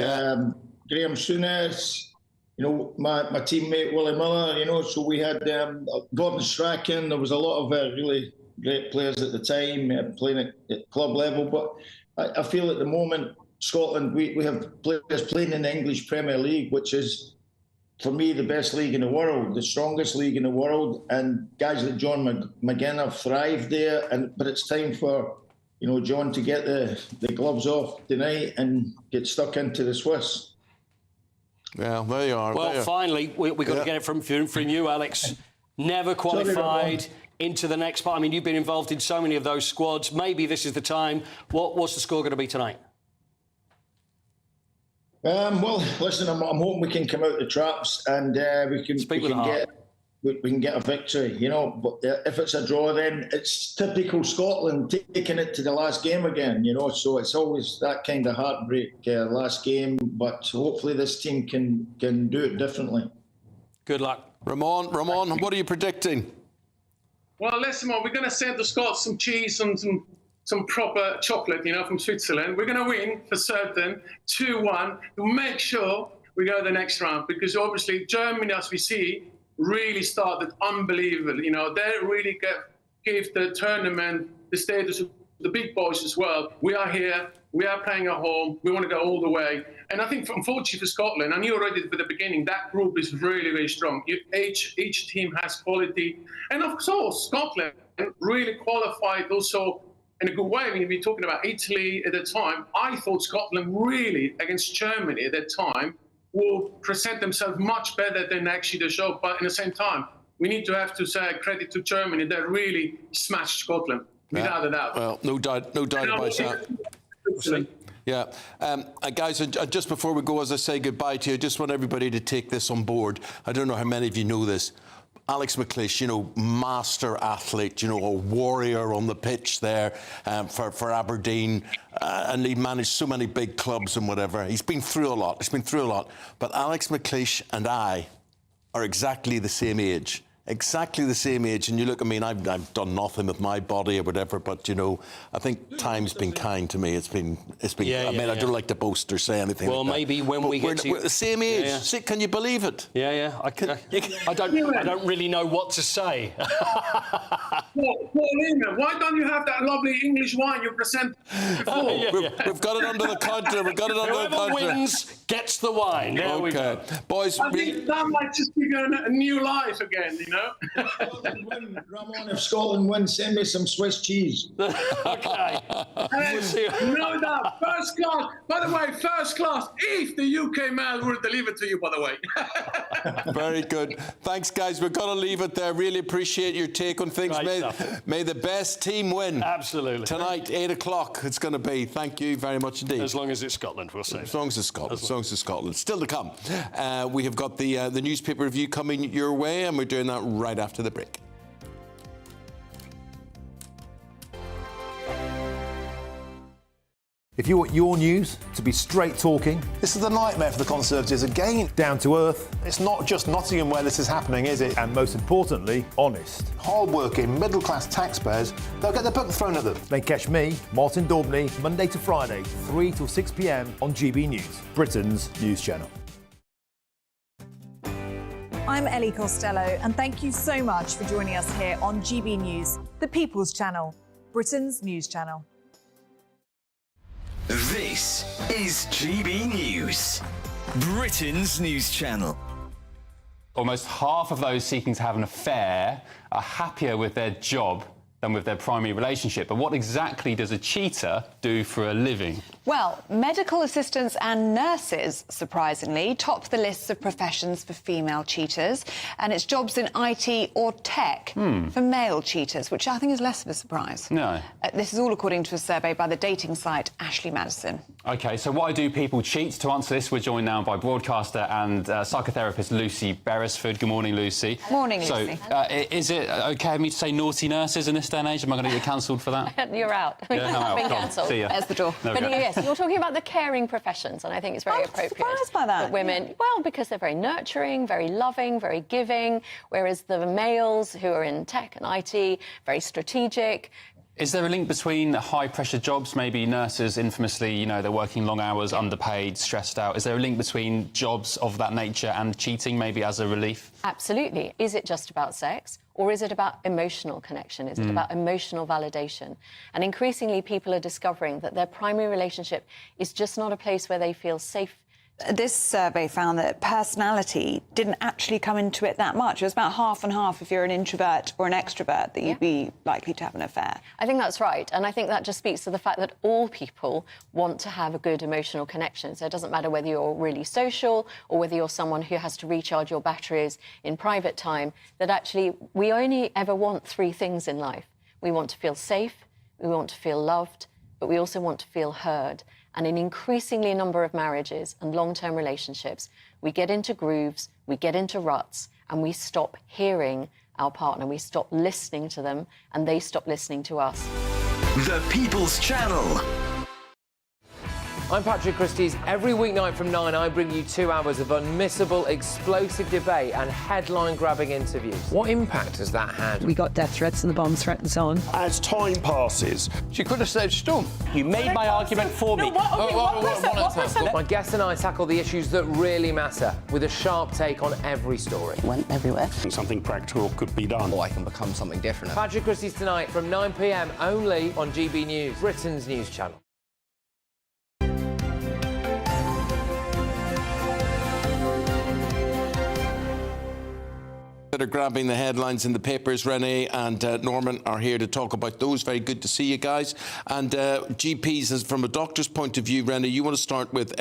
Graham Souness, you know, my teammate Willie Miller, you know. So we had Gordon Strachan. There was a lot of really great players at the time playing at club level, but I feel at the moment, Scotland, we have players playing in the English Premier League, which is, for me, the best league in the world, the strongest league in the world, and guys like John McGinn have thrived there. But it's time for, you know, John to get the gloves off tonight and get stuck into the Swiss. Yeah, there you are. Well, finally, we got to get it from you, Alex. Never qualified into the next part. I mean, you've been involved in so many of those squads. Maybe this is the time. What's the score going to be tonight? Well, listen, I'm hoping we can come out the traps and we can get a victory, you know. But if it's a draw, then it's typical Scotland taking it to the last game again, you know. So it's always that kind of heartbreak last game. But hopefully this team can do it differently. Good luck, Ramon. What are you predicting? Well, listen, we're going to send the Scots some cheese and some proper chocolate, you know, from Switzerland. We're going to win for certain, 2-1, to make sure we go to the next round, because obviously Germany, as we see, really started unbelievable. You know, they really gave the tournament the status of the big boys as well. We are here, we are playing at home, we want to go all the way. And I think, unfortunately for Scotland, I knew already at the beginning, that group is really, really strong. Each team has quality. And of course, Scotland really qualified also in a good way. I mean, we're talking about Italy at the time. I thought Scotland really, against Germany at that time, will present themselves much better than actually the show. But at the same time, we need to have to say credit to Germany that really smashed Scotland, without a doubt. Well, no doubt about that. Yeah. Guys, just before we go, as I say goodbye to you, I just want everybody to take this on board. I don't know how many of you know this. Alex McLeish, you know, master athlete, you know, a warrior on the pitch there for Aberdeen, and he managed so many big clubs and whatever. He's been through a lot. But Alex McLeish and I are exactly the same age. Exactly the same age, and you look at me, and I've done nothing with my body or whatever, but you know, I think time's been kind to me. It's been. I don't like to boast or say anything. Well, like maybe when we're the same age. Yeah. See, can you believe it? Yeah. I don't really know what to say. Paul Eamonn, why don't you have that lovely English wine you presented before? We've got it under the counter. Whoever wins gets the wine. There we go. Boys, I think that might just give you a new life again, you know? Ramon, if Scotland wins, send me some Swiss cheese. Okay. No doubt. First class. By the way, first class, if the UK mail will deliver to you, by the way. Very good. Thanks, guys. We've got to leave it there. Really appreciate your take on things. May the best team win. Absolutely. Tonight, 8 o'clock, it's going to be. Thank you very much indeed. As long as it's Scotland, we'll say. As long as it's Scotland. Still to come. We have got the newspaper review coming your way, and we're doing that right after the break. If you want your news to be straight talking, This is a nightmare for the Conservatives again. down to earth, It's not just Nottingham where this is happening, is it? and most importantly, honest, Hard-working, middle-class taxpayers, they'll get the book thrown at them. then catch me, Martin Daubney, Monday to Friday, 3 till 6 p.m. on GB News, Britain's news channel. I'm Ellie Costello, and thank you so much for joining us here on GB News, the People's Channel, Britain's news channel. This is GB News, Britain's news channel. Almost half of those seeking to have an affair are happier with their job than with their primary relationship. But what exactly does a cheater do for a living? Well, medical assistants and nurses, surprisingly, top the lists of professions for female cheaters, and it's jobs in IT or tech for male cheaters, which I think is less of a surprise. No. This is all according to a survey by the dating site Ashley Madison. OK, so why do people cheat? To answer this, we're joined now by broadcaster and psychotherapist Lucy Beresford. Good morning, Lucy. Morning, Lucy. So, is it OK of me to say naughty nurses in this day and age? Am I going to get cancelled for that? You're out. Yeah, I'm out. Been Gone. cancelled. See ya. There's the door. There we But go. yes, you're talking about the caring professions, and I think it's very appropriate. Surprised by that. Women, well, because they're very nurturing, very loving, very giving, whereas the males who are in tech and IT, very strategic. Is there a link between high-pressure jobs, maybe nurses infamously, you know, they're working long hours, underpaid, stressed out? Is there a link between jobs of that nature and cheating, maybe as a relief? Absolutely. Is it just about sex, or is it about emotional connection? Is it about emotional validation? And increasingly, people are discovering that their primary relationship is just not a place where they feel safe. This survey found that personality didn't actually come into it that much. It was about half and half if you're an introvert or an extrovert that you'd be likely to have an affair. I think that's right. And I think that just speaks to the fact that all people want to have a good emotional connection. So it doesn't matter whether you're really social or whether you're someone who has to recharge your batteries in private time, that actually we only ever want three things in life. We want to feel safe, we want to feel loved, but we also want to feel heard. And in increasingly a number of marriages and long-term relationships, we get into grooves, we get into ruts, and we stop hearing our partner, we stop listening to them, and they stop listening to us. The People's Channel. I'm Patrick Christie's. Every weeknight from 9, I bring you 2 hours of unmissable, explosive debate and headline-grabbing interviews. What impact has that had? We got death threats and the bomb threat and so on. As time passes, She could have saved Storm. you made my argument for me. My guest and I tackle the issues that really matter with a sharp take on every story. Went everywhere. Something practical could be done. Or I can become something different. Patrick Christie's tonight from 9 p.m. only on GB News, Britain's news channel. That are grabbing the headlines in the papers. Renee and Norman are here to talk about those. Very good to see you guys. And GPs, as from a doctor's point of view, Renee, you want to start with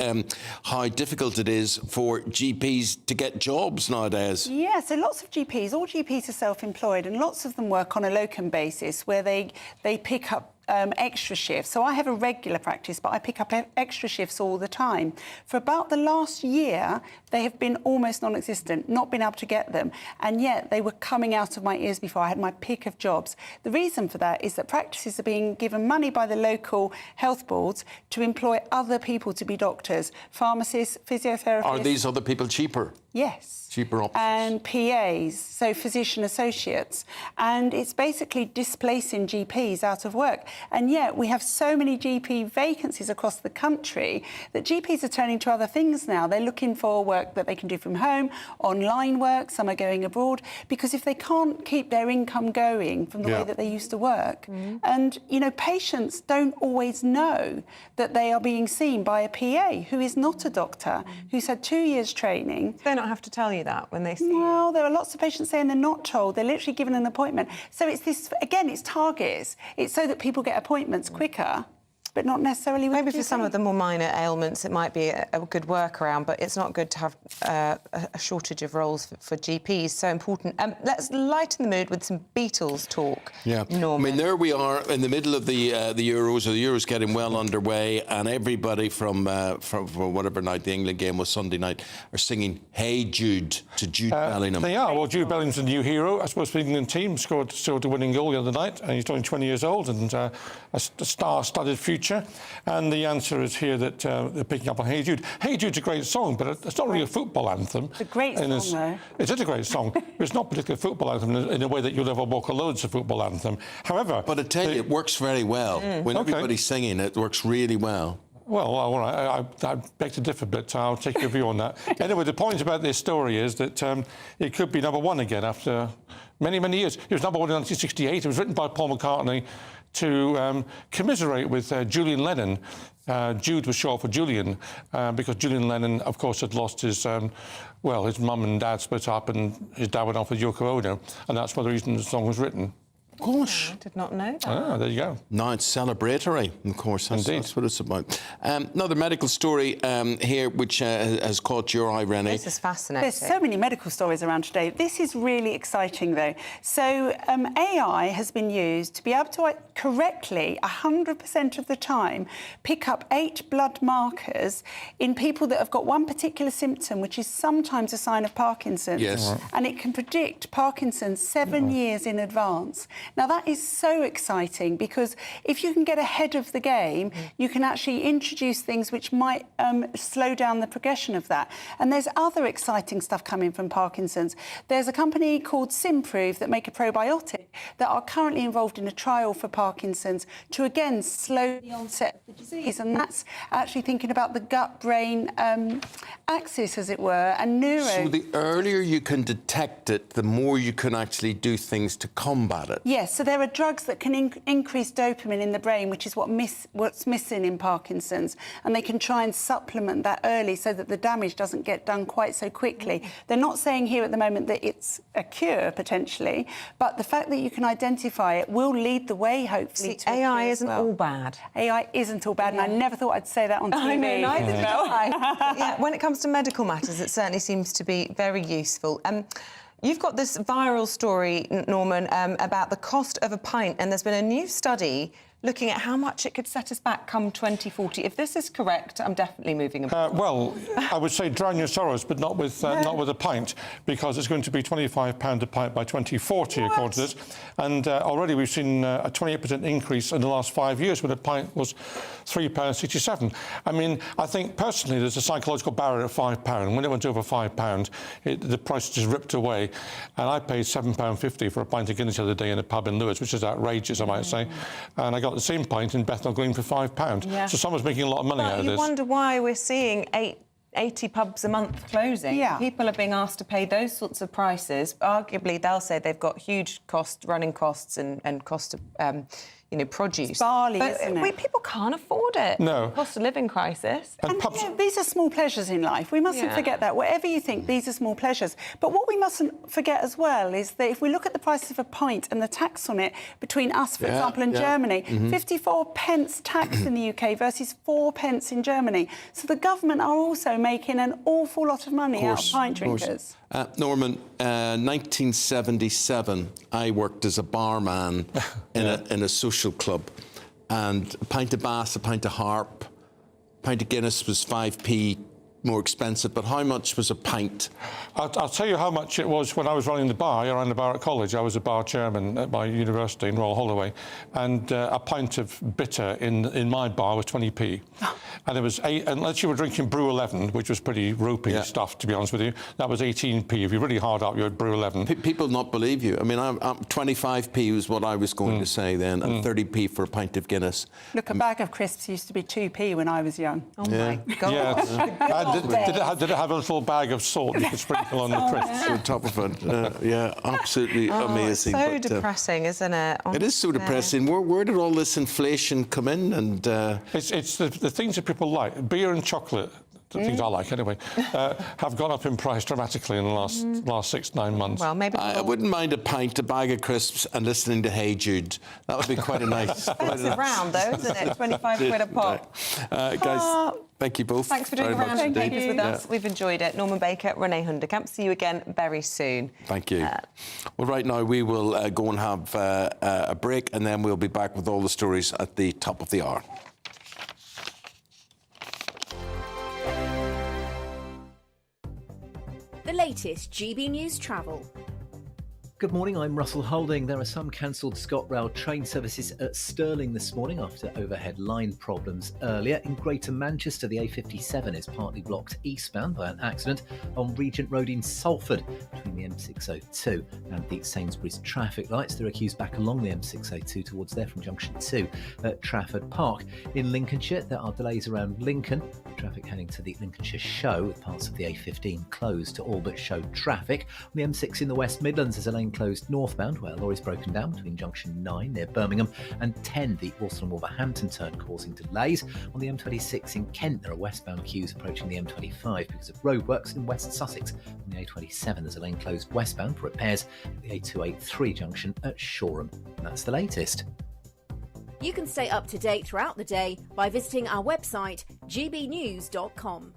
how difficult it is for GPs to get jobs nowadays. Yeah, so lots of GPs, all GPs are self-employed, and lots of them work on a locum basis where they pick up extra shifts. So I have a regular practice, but I pick up extra shifts all the time. For about the last year, they have been almost non-existent, not been able to get them. And yet they were coming out of my ears before. I had my pick of jobs. The reason for that is that practices are being given money by the local health boards to employ other people to be doctors, pharmacists, physiotherapists. Are these other people cheaper? Yes. Cheaper options. And PAs, so physician associates. And it's basically displacing GPs out of work. And yet we have so many GP vacancies across the country that GPs are turning to other things now. They're looking for work that they can do from home, online work, some are going abroad, because if they can't keep their income going from the way that they used to work, and, you know, patients don't always know that they are being seen by a PA who is not a doctor, who's had 2 years training. They don't have to tell you that when they see you. Well, there are lots of patients saying they're not told. They're literally given an appointment. So it's this, again, it's targets. It's so that people get appointments quicker, but not necessarily with Maybe for some of the more minor ailments, it might be a good workaround, but it's not good to have a shortage of roles for GPs. So important. Let's lighten the mood with some Beatles talk. Yeah, Norman. I mean, there we are in the middle of the Euros. Or the Euros getting well underway, and everybody from whatever night the England game was, Sunday night, are singing "Hey Jude" to Jude Bellingham. They are. Well, Jude Bellingham's a new hero. I suppose the England team scored the winning goal the other night, and he's only 20 years old and a star-studded future. And the answer is here that they're picking up on Hey Jude. Hey Jude's a great song, but it's not really a football anthem. It's a great song, though. It is a great song, but it's not particularly a football anthem in a way that you'll ever walk alone. It's a football anthem. However... But I tell you, it works very well. When everybody's singing, it works really well. Well, all right, I beg to differ a bit, so I'll take your view on that. Anyway, the point about this story is that it could be number one again after many, many years. It was number one in 1968. It was written by Paul McCartney to commiserate with Julian Lennon. Jude was short for Julian, because Julian Lennon, of course, had lost his mum and dad split up, and his dad went off with Yoko Ono, and that's one of the reasons the song was written. Gosh. I did not know that. Ah, there you go. Now it's celebratory, of course. That's what it's about. Another medical story here, which has caught your eye, Rennie. This is fascinating. There's so many medical stories around today. This is really exciting, though. So AI has been used to be able to correctly, 100% of the time, pick up 8 blood markers in people that have got one particular symptom, which is sometimes a sign of Parkinson's. Yes. And it can predict Parkinson's 7 years in advance. Now, that is so exciting because if you can get ahead of the game, you can actually introduce things which might slow down the progression of that. And there's other exciting stuff coming from Parkinson's. There's a company called Simprove that make a probiotic that are currently involved in a trial for Parkinson's to, again, slow the onset of the disease. And that's actually thinking about the gut-brain axis, as it were, and neuro. So the earlier you can detect it, the more you can actually do things to combat it. Yes, so there are drugs that can increase dopamine in the brain, which is what's missing in Parkinson's, and they can try and supplement that early so that the damage doesn't get done quite so quickly. They're not saying here at the moment that it's a cure, potentially, but the fact that you can identify it will lead the way, hopefully, to AI isn't all bad. AI isn't all bad, and I never thought I'd say that on TV. I know, neither did I. Yeah, when it comes to medical matters, it certainly seems to be very useful. You've got this viral story, Norman, about the cost of a pint, and there's been a new study looking at how much it could set us back come 2040. If this is correct, I'm definitely moving abroad. Well, I would say drown your sorrows, but not with a pint, because it's going to be £25 a pint by 2040, according to this. And already we've seen a 28% increase in the last 5 years, when a pint was £3.67. I mean, I think personally there's a psychological barrier at £5. When it went over £5, the price just ripped away. And I paid £7.50 for a pint of Guinness the other day in a pub in Lewis, which is outrageous, I might say. And I got the same pint in Bethnal Green for £5. Yeah. So someone's making a lot of money out of this. You wonder why we're seeing 80 pubs a month closing. Yeah. People are being asked to pay those sorts of prices. Arguably, they'll say they've got huge running costs and cost of produce. It's barley, but isn't it? People can't afford it. No. Cost of living crisis. And these are small pleasures in life. We mustn't forget that. Whatever you think, these are small pleasures. But what we mustn't forget as well is that if we look at the prices of a pint and the tax on it between us, for example, and Germany, 54 pence tax in the UK versus 4 pence in Germany. So the government are also making an awful lot of money out of pint drinkers. Norman, 1977, I worked as a barman in a social club. and a pint of Bass, a pint of Harp, a pint of Guinness was 5p more expensive, but how much was a pint? I'll tell you how much it was when I was running the bar. I ran the bar at college. I was a bar chairman at my university in Royal Holloway, and a pint of bitter in my bar was 20p. And there was unless you were drinking Brew 11, which was pretty ropey stuff, to be honest with you, that was 18p. If you're really hard up, you had Brew 11. People not believe you. I mean, I'm 25p was what I was going to say then, and 30p for a pint of Guinness. Look, a bag of crisps used to be 2p when I was young. Oh my God. Yeah. Did it have a little bag of salt you could sprinkle on the crisps? On top of it. Yeah, absolutely amazing. It's so depressing, isn't it? It is so depressing. Where did all this inflation come in? And It's the things that people like. Beer and chocolate, the things I like anyway, have gone up in price dramatically in the last 6-9 months. Well, maybe I wouldn't mind a pint, a bag of crisps, and listening to Hey Jude. That would be quite a nice. It's around though, isn't it? 25 quid a pop. Guys, thank you both. Thanks for doing the round of papers with us. We've enjoyed it. Norman Baker, Renee Hunderkamp. See you again very soon. Thank you. Well, right now we will go and have a break, and then we'll be back with all the stories at the top of the hour. The latest GB News travel. Good morning, I'm Russell Holding. There are some cancelled ScotRail train services at Stirling this morning after overhead line problems earlier. In Greater Manchester, the A57 is partly blocked eastbound by an accident on Regent Road in Salford between the M602 and the Sainsbury's traffic lights. There are queues back along the M602 towards there from Junction 2 at Trafford Park. In Lincolnshire, there are delays around Lincoln. Traffic heading to the Lincolnshire Show with parts of the A15 closed to all but show traffic. On the M6 in the West Midlands, there's a lane closed northbound where a lorry's broken down between junction 9 near Birmingham and 10 the Walsall Wolverhampton turn, causing delays. On the M26 in Kent, there are westbound queues approaching the M25 because of roadworks in West Sussex. On the A27, there's a lane closed westbound for repairs at the A283 junction at Shoreham. And that's the latest. You can stay up to date throughout the day by visiting our website gbnews.com.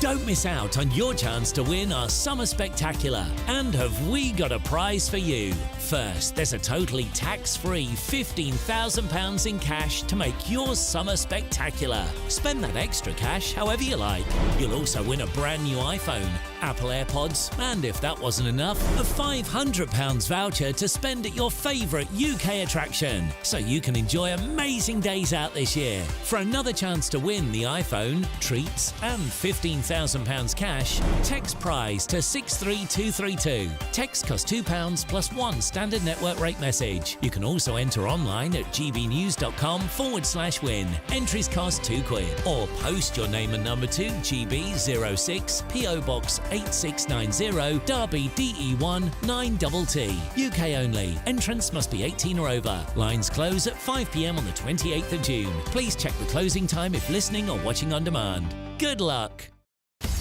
Don't miss out on your chance to win our Summer Spectacular. And have we got a prize for you? First, there's a totally tax-free £15,000 in cash to make your summer spectacular. Spend that extra cash however you like. You'll also win a brand new iPhone, Apple AirPods, and if that wasn't enough, a £500 voucher to spend at your favourite UK attraction. So you can enjoy amazing days out this year. For another chance to win the iPhone, treats, and £15,000 cash, text prize to 63232. Text costs £2 plus one standard network rate message. You can also enter online at gbnews.com/win. Entries cost £2 or post your name and number to GB06 PO Box 8690 Derby DE1 9TT. UK only. Entrance must be 18 or over. Lines close at 5 p.m. on the 28th of June. Please check the closing time if listening or watching on demand. Good luck.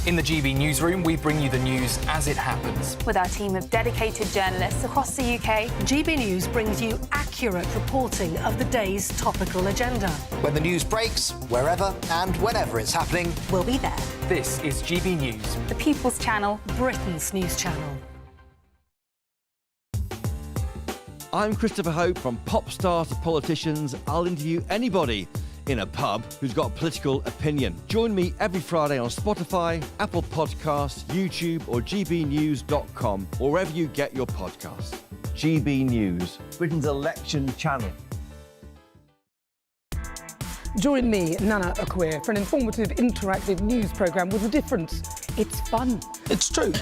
In the GB Newsroom, we bring you the news as it happens. With our team of dedicated journalists across the UK, GB News brings you accurate reporting of the day's topical agenda. When the news breaks, wherever and whenever it's happening, we'll be there. This is GB News. The People's Channel, Britain's news channel. I'm Christopher Hope. From pop stars to politicians, I'll interview anybody in a pub who's got a political opinion. Join me every Friday on Spotify, Apple Podcasts, YouTube or gbnews.com, or wherever you get your podcasts. GB News, Britain's election channel. Join me, Nana Akweer, for an informative, interactive news programme with a difference. It's fun. It's true.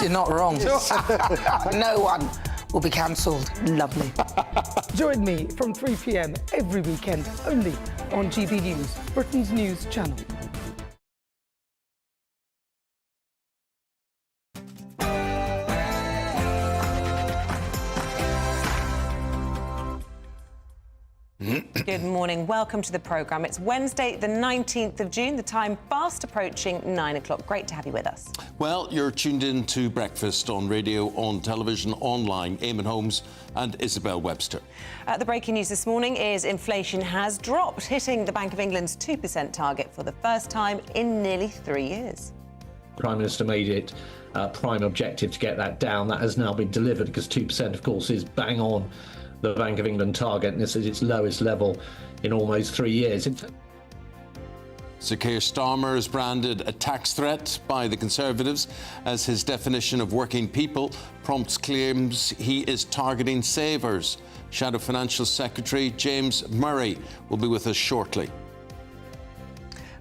You're not wrong. No one will be cancelled. Lovely. Join me from 3 p.m. every weekend, only on GB News, Britain's news channel. Good morning. Welcome to the programme. It's Wednesday, the 19th of June, the time fast approaching 9 o'clock. Great to have you with us. Well, you're tuned in to Breakfast on radio, on television, online. Eamonn Holmes and Isabel Webster. The breaking news this morning is inflation has dropped, hitting the Bank of England's 2% target for the first time in nearly 3 years. The Prime Minister made it a prime objective to get that down. That has now been delivered because 2%, of course, is bang on the Bank of England target, and this is its lowest level in almost 3 years. Sir Keir Starmer is branded a tax threat by the Conservatives as his definition of working people prompts claims he is targeting savers. Shadow Financial Secretary James Murray will be with us shortly.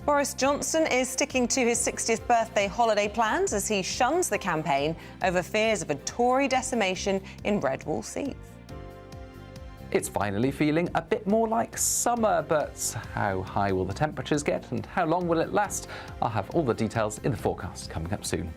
Boris Johnson is sticking to his 60th birthday holiday plans as he shuns the campaign over fears of a Tory decimation in red wall seats. It's finally feeling a bit more like summer, but how high will the temperatures get and how long will it last? I'll have all the details in the forecast coming up soon.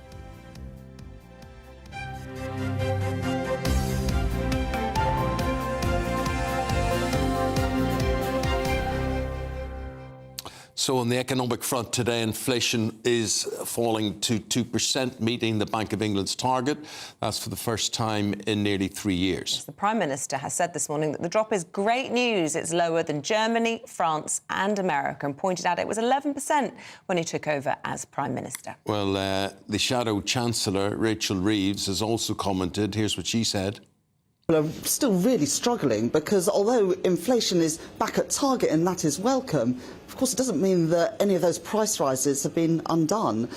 So on the economic front today, inflation is falling to 2%, meeting the Bank of England's target. That's for the first time in nearly 3 years. The Prime Minister has said this morning that the drop is great news. It's lower than Germany, France and America, and pointed out it was 11% when he took over as Prime Minister. Well, the Shadow Chancellor, Rachel Reeves, has also commented. Here's what she said. Are still really struggling because although inflation is back at target and that is welcome, of course it doesn't mean that any of those price rises have been undone.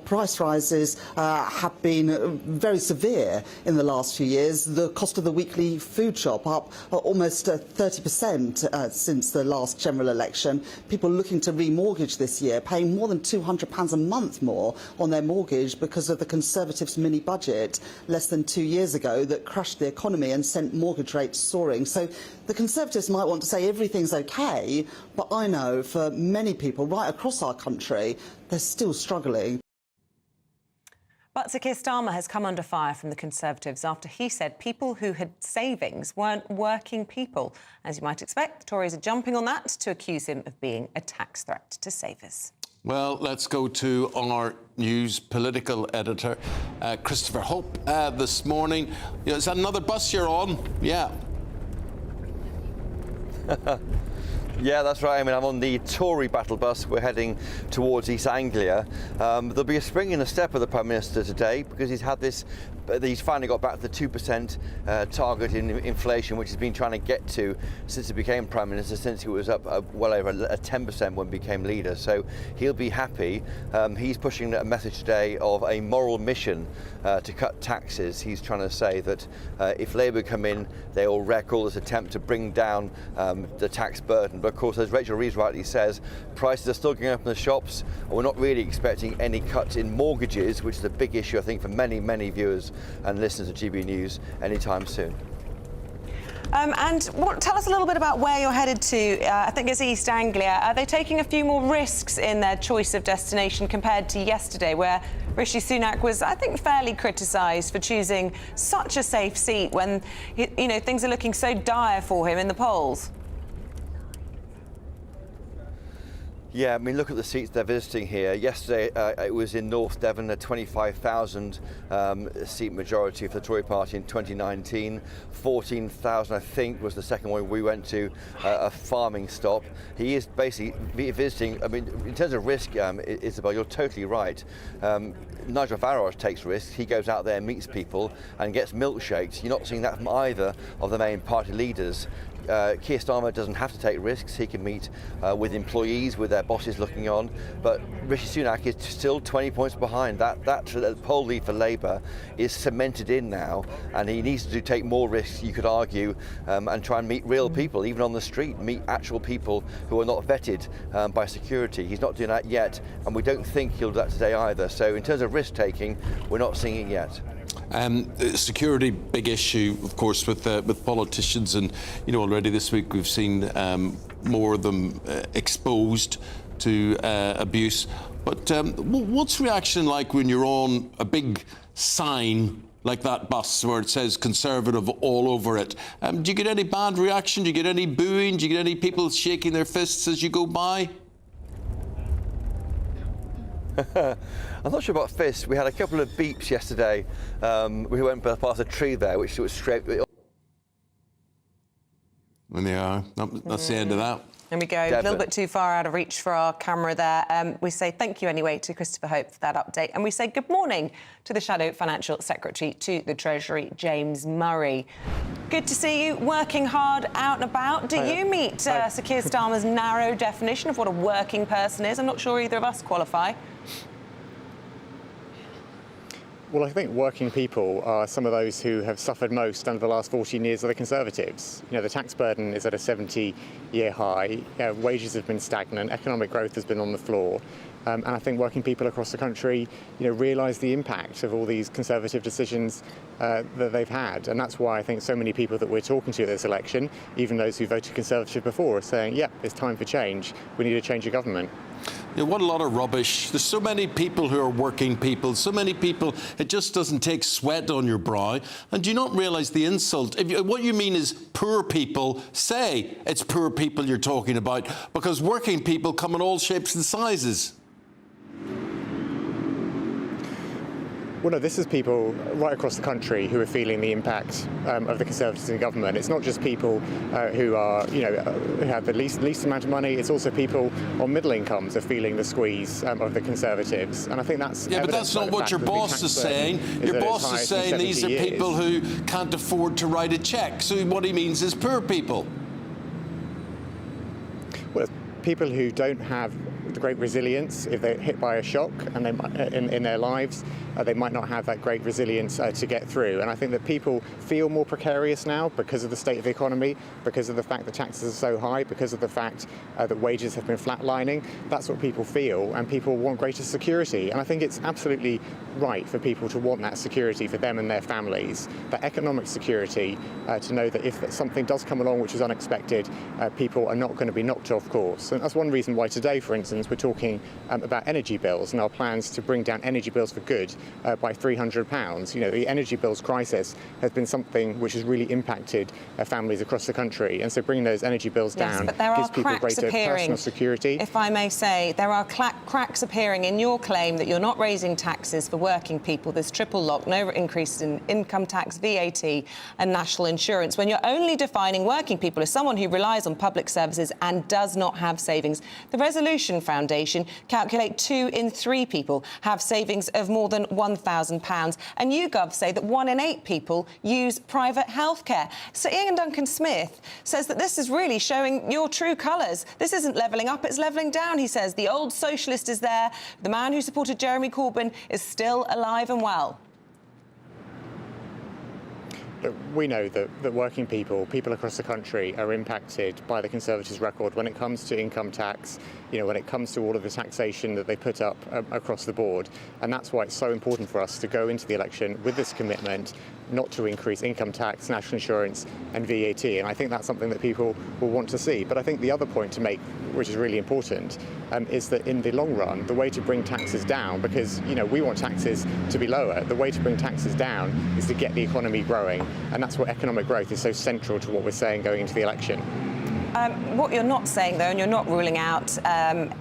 Price rises have been very severe in the last few years. The cost of the weekly food shop up almost 30% since the last general election. People looking to remortgage this year paying more than £200 a month more on their mortgage because of the Conservatives' mini budget less than 2 years ago that crushed the economy and sent mortgage rates soaring. So the Conservatives might want to say everything's OK, but I know for many people right across our country, they're still struggling. But Sir Keir Starmer has come under fire from the Conservatives after he said people who had savings weren't working people. As you might expect, the Tories are jumping on that to accuse him of being a tax threat to savers. Well, let's go to our news political editor, Christopher Hope, this morning. Is that another bus you're on? Yeah. Yeah, that's right. I mean, I'm on the Tory battle bus. We're heading towards East Anglia. There'll be a spring in the step of the Prime Minister today because he's had this. He's finally got back to the 2% target in inflation, which he's been trying to get to since he became Prime Minister, since he was up well over 10% when he became leader. So he'll be happy. He's pushing a message today of a moral mission to cut taxes. He's trying to say that if Labour come in, they will wreck all this attempt to bring down the tax burden. But of course, as Rachel Reeves rightly says, prices are still going up in the shops, and we're not really expecting any cuts in mortgages, which is a big issue, I think, for many, many viewers and listeners of GB News anytime soon. Tell us a little bit about where you're headed to. I think it's East Anglia. Are they taking a few more risks in their choice of destination compared to yesterday, where Rishi Sunak was, I think, fairly criticised for choosing such a safe seat when, you know, things are looking so dire for him in the polls? Yeah, I mean, look at the seats they're visiting here. Yesterday, it was in North Devon, a 25,000 seat majority for the Tory party in 2019. 14,000, I think, was the second one we went to, a farming stop. He is basically visiting. I mean, in terms of risk, Isabel, you're totally right. Nigel Farage takes risks. He goes out there, meets people, and gets milkshakes. You're not seeing that from either of the main party leaders. Keir Starmer doesn't have to take risks. He can meet with employees, with their bosses looking on. But Rishi Sunak is still 20 points behind. That poll lead for Labour is cemented in now, and he needs to take more risks, you could argue, and try and meet real people, even on the street, meet actual people who are not vetted by security. He's not doing that yet, and we don't think he'll do that today either. So in terms of risk-taking, we're not seeing it yet. Security, big issue, of course, with politicians, and you know, already this week we've seen more of them exposed to abuse. But what's reaction like when you're on a big sign like that bus where it says Conservative all over it? Do you get any bad reaction? Do you get any booing? Do you get any people shaking their fists as you go by? I'm not sure about fists. We had a couple of beeps yesterday. We went past a tree there, which was straight. When they are, that's the end of that. There we go. A little bit too far out of reach for our camera there. We say thank you anyway to Christopher Hope for that update. And we say good morning to the Shadow Financial Secretary to the Treasury, James Murray. Good to see you working hard out and about. Do you meet Sir Keir Starmer's narrow definition of what a working person is? I'm not sure either of us qualify. Well, I think working people are some of those who have suffered most under the last 14 years of the Conservatives. You know, the tax burden is at a 70-year high, wages have been stagnant, economic growth has been on the floor. And I think working people across the country, realise the impact of all these Conservative decisions that they've had. And that's why I think so many people that we're talking to at this election, even those who voted Conservative before, are saying, yeah, it's time for change. We need a change of government. What a lot of rubbish. There's so many people who are working people, so many people, it just doesn't take sweat on your brow. And do you not realise the insult? What you mean is poor people, say it's poor people you're talking about, because working people come in all shapes and sizes. Well, no, this is people right across the country who are feeling the impact of the Conservatives in government. It's not just people who are, who have the least amount of money. It's also people on middle incomes are feeling the squeeze of the Conservatives. And I think that's but that's not what your boss is saying. Your boss is saying these are people who can't afford to write a cheque. So what he means is poor people. Well, people who don't have the great resilience if they're hit by a shock and they might, in their lives, they might not have that great resilience to get through. And I think that people feel more precarious now because of the state of the economy, because of the fact that taxes are so high, because of the fact that wages have been flatlining. That's what people feel, and people want greater security. And I think it's absolutely right for people to want that security for them and their families, that economic security, to know that if something does come along which is unexpected, people are not going to be knocked off course. And that's one reason why today, for instance, we're talking about energy bills and our plans to bring down energy bills for good by £300. The energy bills crisis has been something which has really impacted families across the country, and so bringing those energy bills down gives people greater personal security. If I may say, there are cracks appearing in your claim that you're not raising taxes for working people. There's triple lock, no increases in income tax, VAT and national insurance, when you're only defining working people as someone who relies on public services and does not have savings. The Resolution Foundation calculate 2 in 3 people have savings of more than £1,000, and YouGov say that 1 in 8 people use private healthcare. So Ian Duncan-Smith says that this is really showing your true colours. This isn't levelling up, it's levelling down, he says. The old socialist is there. The man who supported Jeremy Corbyn is still alive and well. We know that working people across the country are impacted by the Conservatives' record when it comes to income tax, when it comes to all of the taxation that they put up across the board. And that's why it's so important for us to go into the election with this commitment not to increase income tax, national insurance and VAT. And I think that's something that people will want to see. But I think the other point to make, which is really important, is that in the long run, the way to bring taxes down, because we want taxes to be lower, the way to bring taxes down is to get the economy growing. And that's what economic growth is so central to what we're saying going into the election. What you're not saying, though, and you're not ruling out,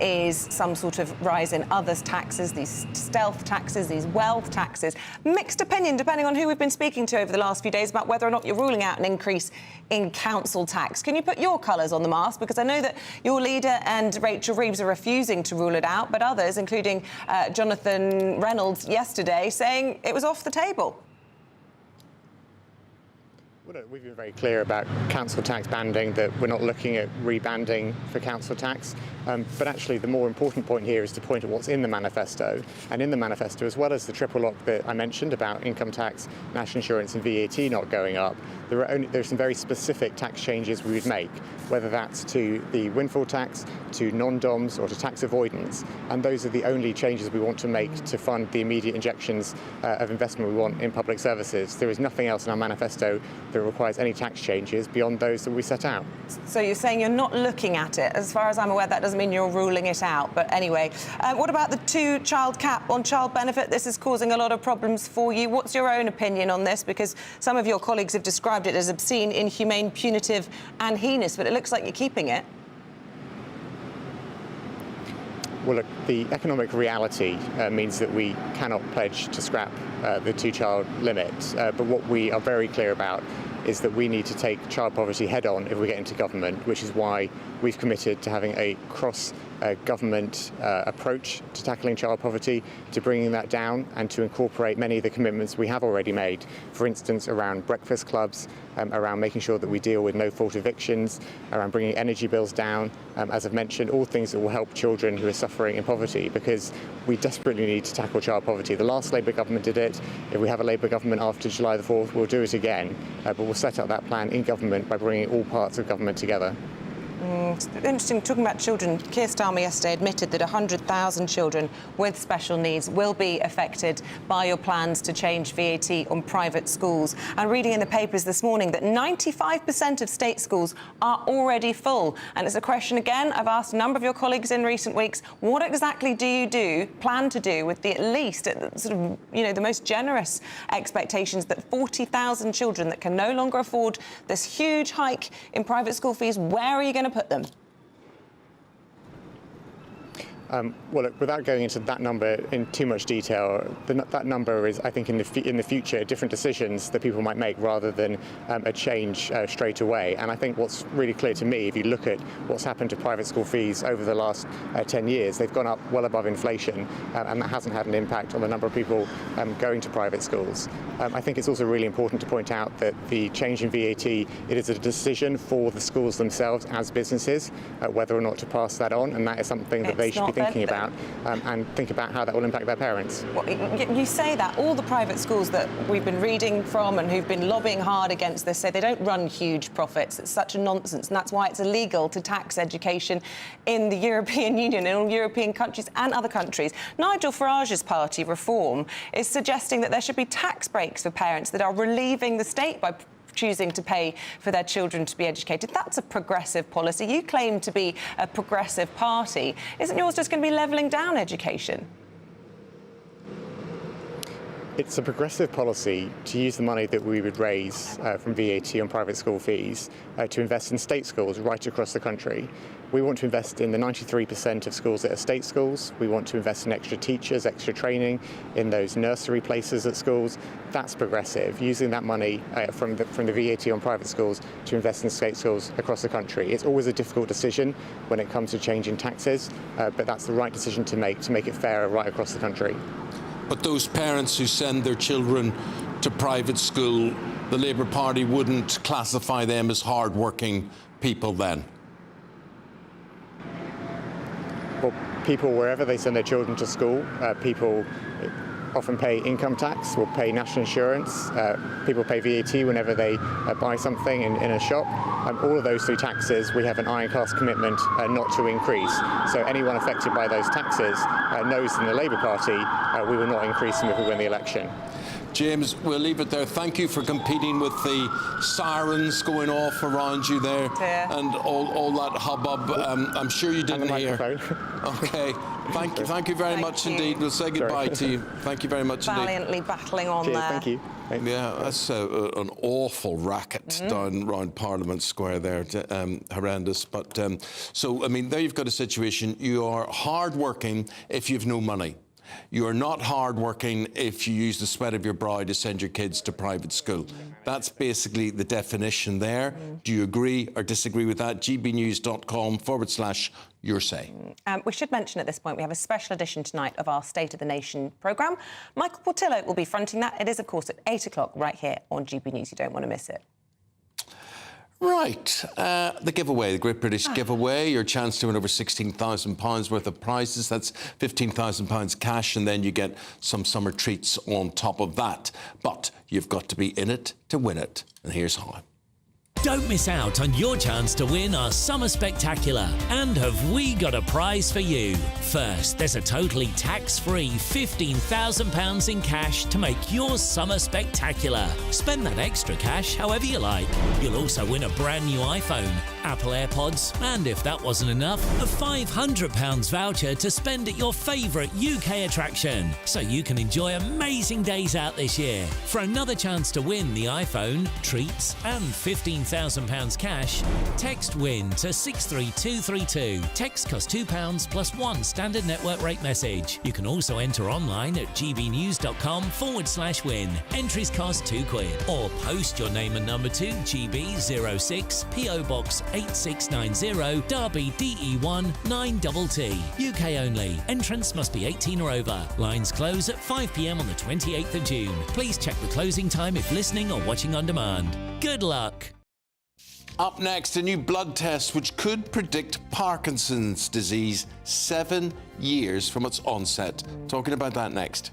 is some sort of rise in other taxes, these stealth taxes, these wealth taxes. Mixed opinion, depending on who we've been speaking to over the last few days, about whether or not you're ruling out an increase in council tax. Can you put your colours on the mask? Because I know that your leader and Rachel Reeves are refusing to rule it out, but others, including Jonathan Reynolds yesterday, saying it was off the table. Well, we've been very clear about council tax banding, that we're not looking at rebanding for council tax. But actually, the more important point here is to point at what's in the manifesto. And in the manifesto, as well as the triple lock that I mentioned about income tax, national insurance and VAT not going up, there's some very specific tax changes we would make, whether that's to the windfall tax, to non-DOMs or to tax avoidance. And those are the only changes we want to make to fund the immediate injections of investment we want in public services. There is nothing else in our manifesto that requires any tax changes beyond those that we set out. So you're saying you're not looking at it. As far as I'm aware, that doesn't mean you're ruling it out. But anyway, what about the 2-child cap on child benefit? This is causing a lot of problems for you. What's your own opinion on this? Because some of your colleagues have described it as obscene, inhumane, punitive and heinous, but it looks like you're keeping it. Well, look, the economic reality means that we cannot pledge to scrap the 2-child limit. But what we are very clear about is that we need to take child poverty head on if we get into government, which is why we've committed to having a cross-government approach to tackling child poverty, to bringing that down and to incorporate many of the commitments we have already made, for instance, around breakfast clubs, around making sure that we deal with no-fault evictions, around bringing energy bills down, as I've mentioned, all things that will help children who are suffering in poverty, because we desperately need to tackle child poverty. The last Labour government did it. If we have a Labour government after July the 4th, we'll do it again, but we'll set up that plan in government by bringing all parts of government together. It's interesting, talking about children, Keir Starmer yesterday admitted that 100,000 children with special needs will be affected by your plans to change VAT on private schools. And reading in the papers this morning that 95% of state schools are already full. And it's a question, again, I've asked a number of your colleagues in recent weeks, what exactly do you plan to do with the at least, sort of, the most generous expectations that 40,000 children that can no longer afford this huge hike in private school fees, where are you going to put them? Well, look, without going into that number in too much detail, that number is, I think, in the future, different decisions that people might make rather than a change straight away. And I think what's really clear to me, if you look at what's happened to private school fees over the last 10 years, they've gone up well above inflation, and that hasn't had an impact on the number of people going to private schools. I think it's also really important to point out that the change in VAT, it is a decision for the schools themselves as businesses, whether or not to pass that on, and that is something that they should be thinking about, and think about how that will impact their parents. Well, you say that. All the private schools that we've been reading from and who've been lobbying hard against this say they don't run huge profits. It's such a nonsense, and that's why it's illegal to tax education in the European Union, in all European countries and other countries. Nigel Farage's party, Reform, is suggesting that there should be tax breaks for parents that are relieving the state by choosing to pay for their children to be educated. That's a progressive policy. You claim to be a progressive party. Isn't yours just going to be levelling down education? It's a progressive policy to use the money that we would raise from VAT on private school fees to invest in state schools right across the country. We want to invest in the 93% of schools that are state schools. We want to invest in extra teachers, extra training, in those nursery places at schools. That's progressive, using that money from the VAT on private schools to invest in state schools across the country. It's always a difficult decision when it comes to changing taxes, but that's the right decision to make it fairer right across the country. But those parents who send their children to private school, the Labour Party wouldn't classify them as hard-working people then? Well, people, wherever they send their children to school, people often pay income tax, will pay national insurance, people pay VAT whenever they buy something in a shop. All of those three taxes, we have an ironclad commitment not to increase. So anyone affected by those taxes knows in the Labour Party we will not increase them if we win the election. James, we'll leave it there. Thank you for competing with the sirens going off around you there and all that hubbub. I'm sure you didn't hear. Okay. Thank you very much indeed. We'll say goodbye to you. Thank you very much Valiantly indeed. battling on there. Thank you. Yeah, that's an awful racket down round Parliament Square there, horrendous. But so, I mean, there you've got a situation. You are hard-working if you've no money. You are not hard-working if you use the sweat of your brow to send your kids to private school. That's basically the definition there. Do you agree or disagree with that? gbnews.com/your say. We should mention at this point we have a special edition tonight of our State of the Nation programme. Michael Portillo will be fronting that. It is, of course, at 8 o'clock right here on GB News. You don't want to miss it. Right, the giveaway, the Great British Giveaway, your chance to win over £16,000 worth of prizes. That's £15,000 cash, and then you get some summer treats on top of that. But you've got to be in it to win it, and here's how. Don't miss out on your chance to win our Summer Spectacular. And have we got a prize for you? First, there's a totally tax-free £15,000 in cash to make your summer spectacular. Spend that extra cash however you like. You'll also win a brand new iPhone, Apple AirPods, and if that wasn't enough, a £500 voucher to spend at your favourite UK attraction, so you can enjoy amazing days out this year. For another chance to win the iPhone, treats and £15,000 £15,000 cash, text WIN to 63232. Text costs £2 plus 1 standard network rate message. You can also enter online at gbnews.com/win. Entries cost £2 or post your name and number to GB06 PO Box 8690 Derby DE1 9TT. UK only. Entrance must be 18 or over. Lines close at 5 p.m. on the 28th of June. Please check the closing time if listening or watching on demand. Good luck. Up next, a new blood test which could predict Parkinson's disease 7 years from its onset. Talking about that next.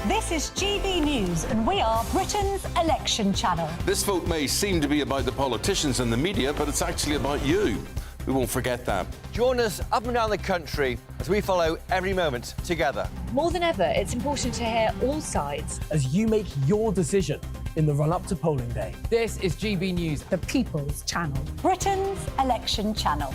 This is GB News, and we are Britain's election channel. This vote may seem to be about the politicians and the media, but it's actually about you. We won't forget that. Join us up and down the country as we follow every moment together. More than ever, it's important to hear all sides as you make your decision in the run-up to polling day. This is GB News, the People's Channel. Britain's election channel.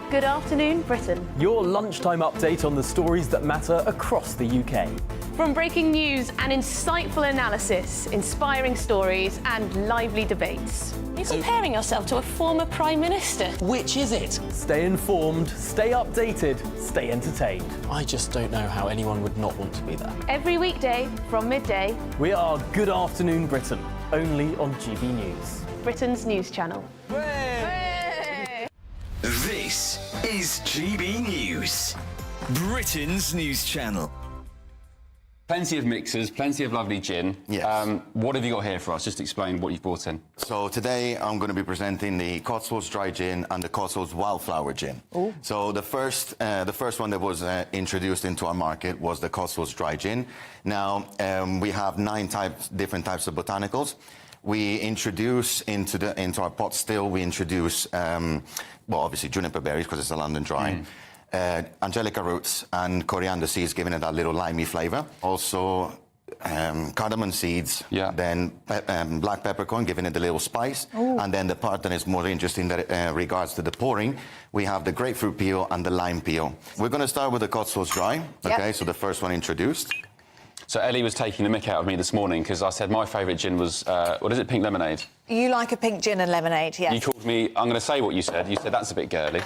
Good afternoon, Britain. Your lunchtime update on the stories that matter across the UK. From breaking news and insightful analysis, inspiring stories and lively debates. You're comparing yourself to a former Prime Minister. Which is it? Stay informed, stay updated, stay entertained. I just don't know how anyone would not want to be there. Every weekday from midday. We are Good Afternoon Britain, only on GB News. Britain's news channel. This is GB News, Britain's news channel. Plenty of mixers, plenty of lovely gin. Yes. What have you got here for us? Just explain what you've brought in. So today I'm going to be presenting the Cotswolds Dry Gin and the Cotswolds Wildflower Gin. Ooh. So the first one that was introduced into our market was the Cotswolds Dry Gin. Now we have 9 different types of botanicals. We introduce into our pot still. We introduce well, obviously juniper berries because it's a London Dry. Angelica roots and coriander seeds, giving it that little limey flavour. Also, cardamom seeds, then black peppercorn, giving it a little spice. Ooh. And then the part that is more interesting that regards to the pouring, we have the grapefruit peel and the lime peel. We're going to start with the Cotswolds Dry. Okay, so the first one introduced. So Ellie was taking the mick out of me this morning because I said my favourite gin was, what is it, pink lemonade? You like a pink gin and lemonade, yes. You called me, I'm going to say what you said. You said that's a bit girly.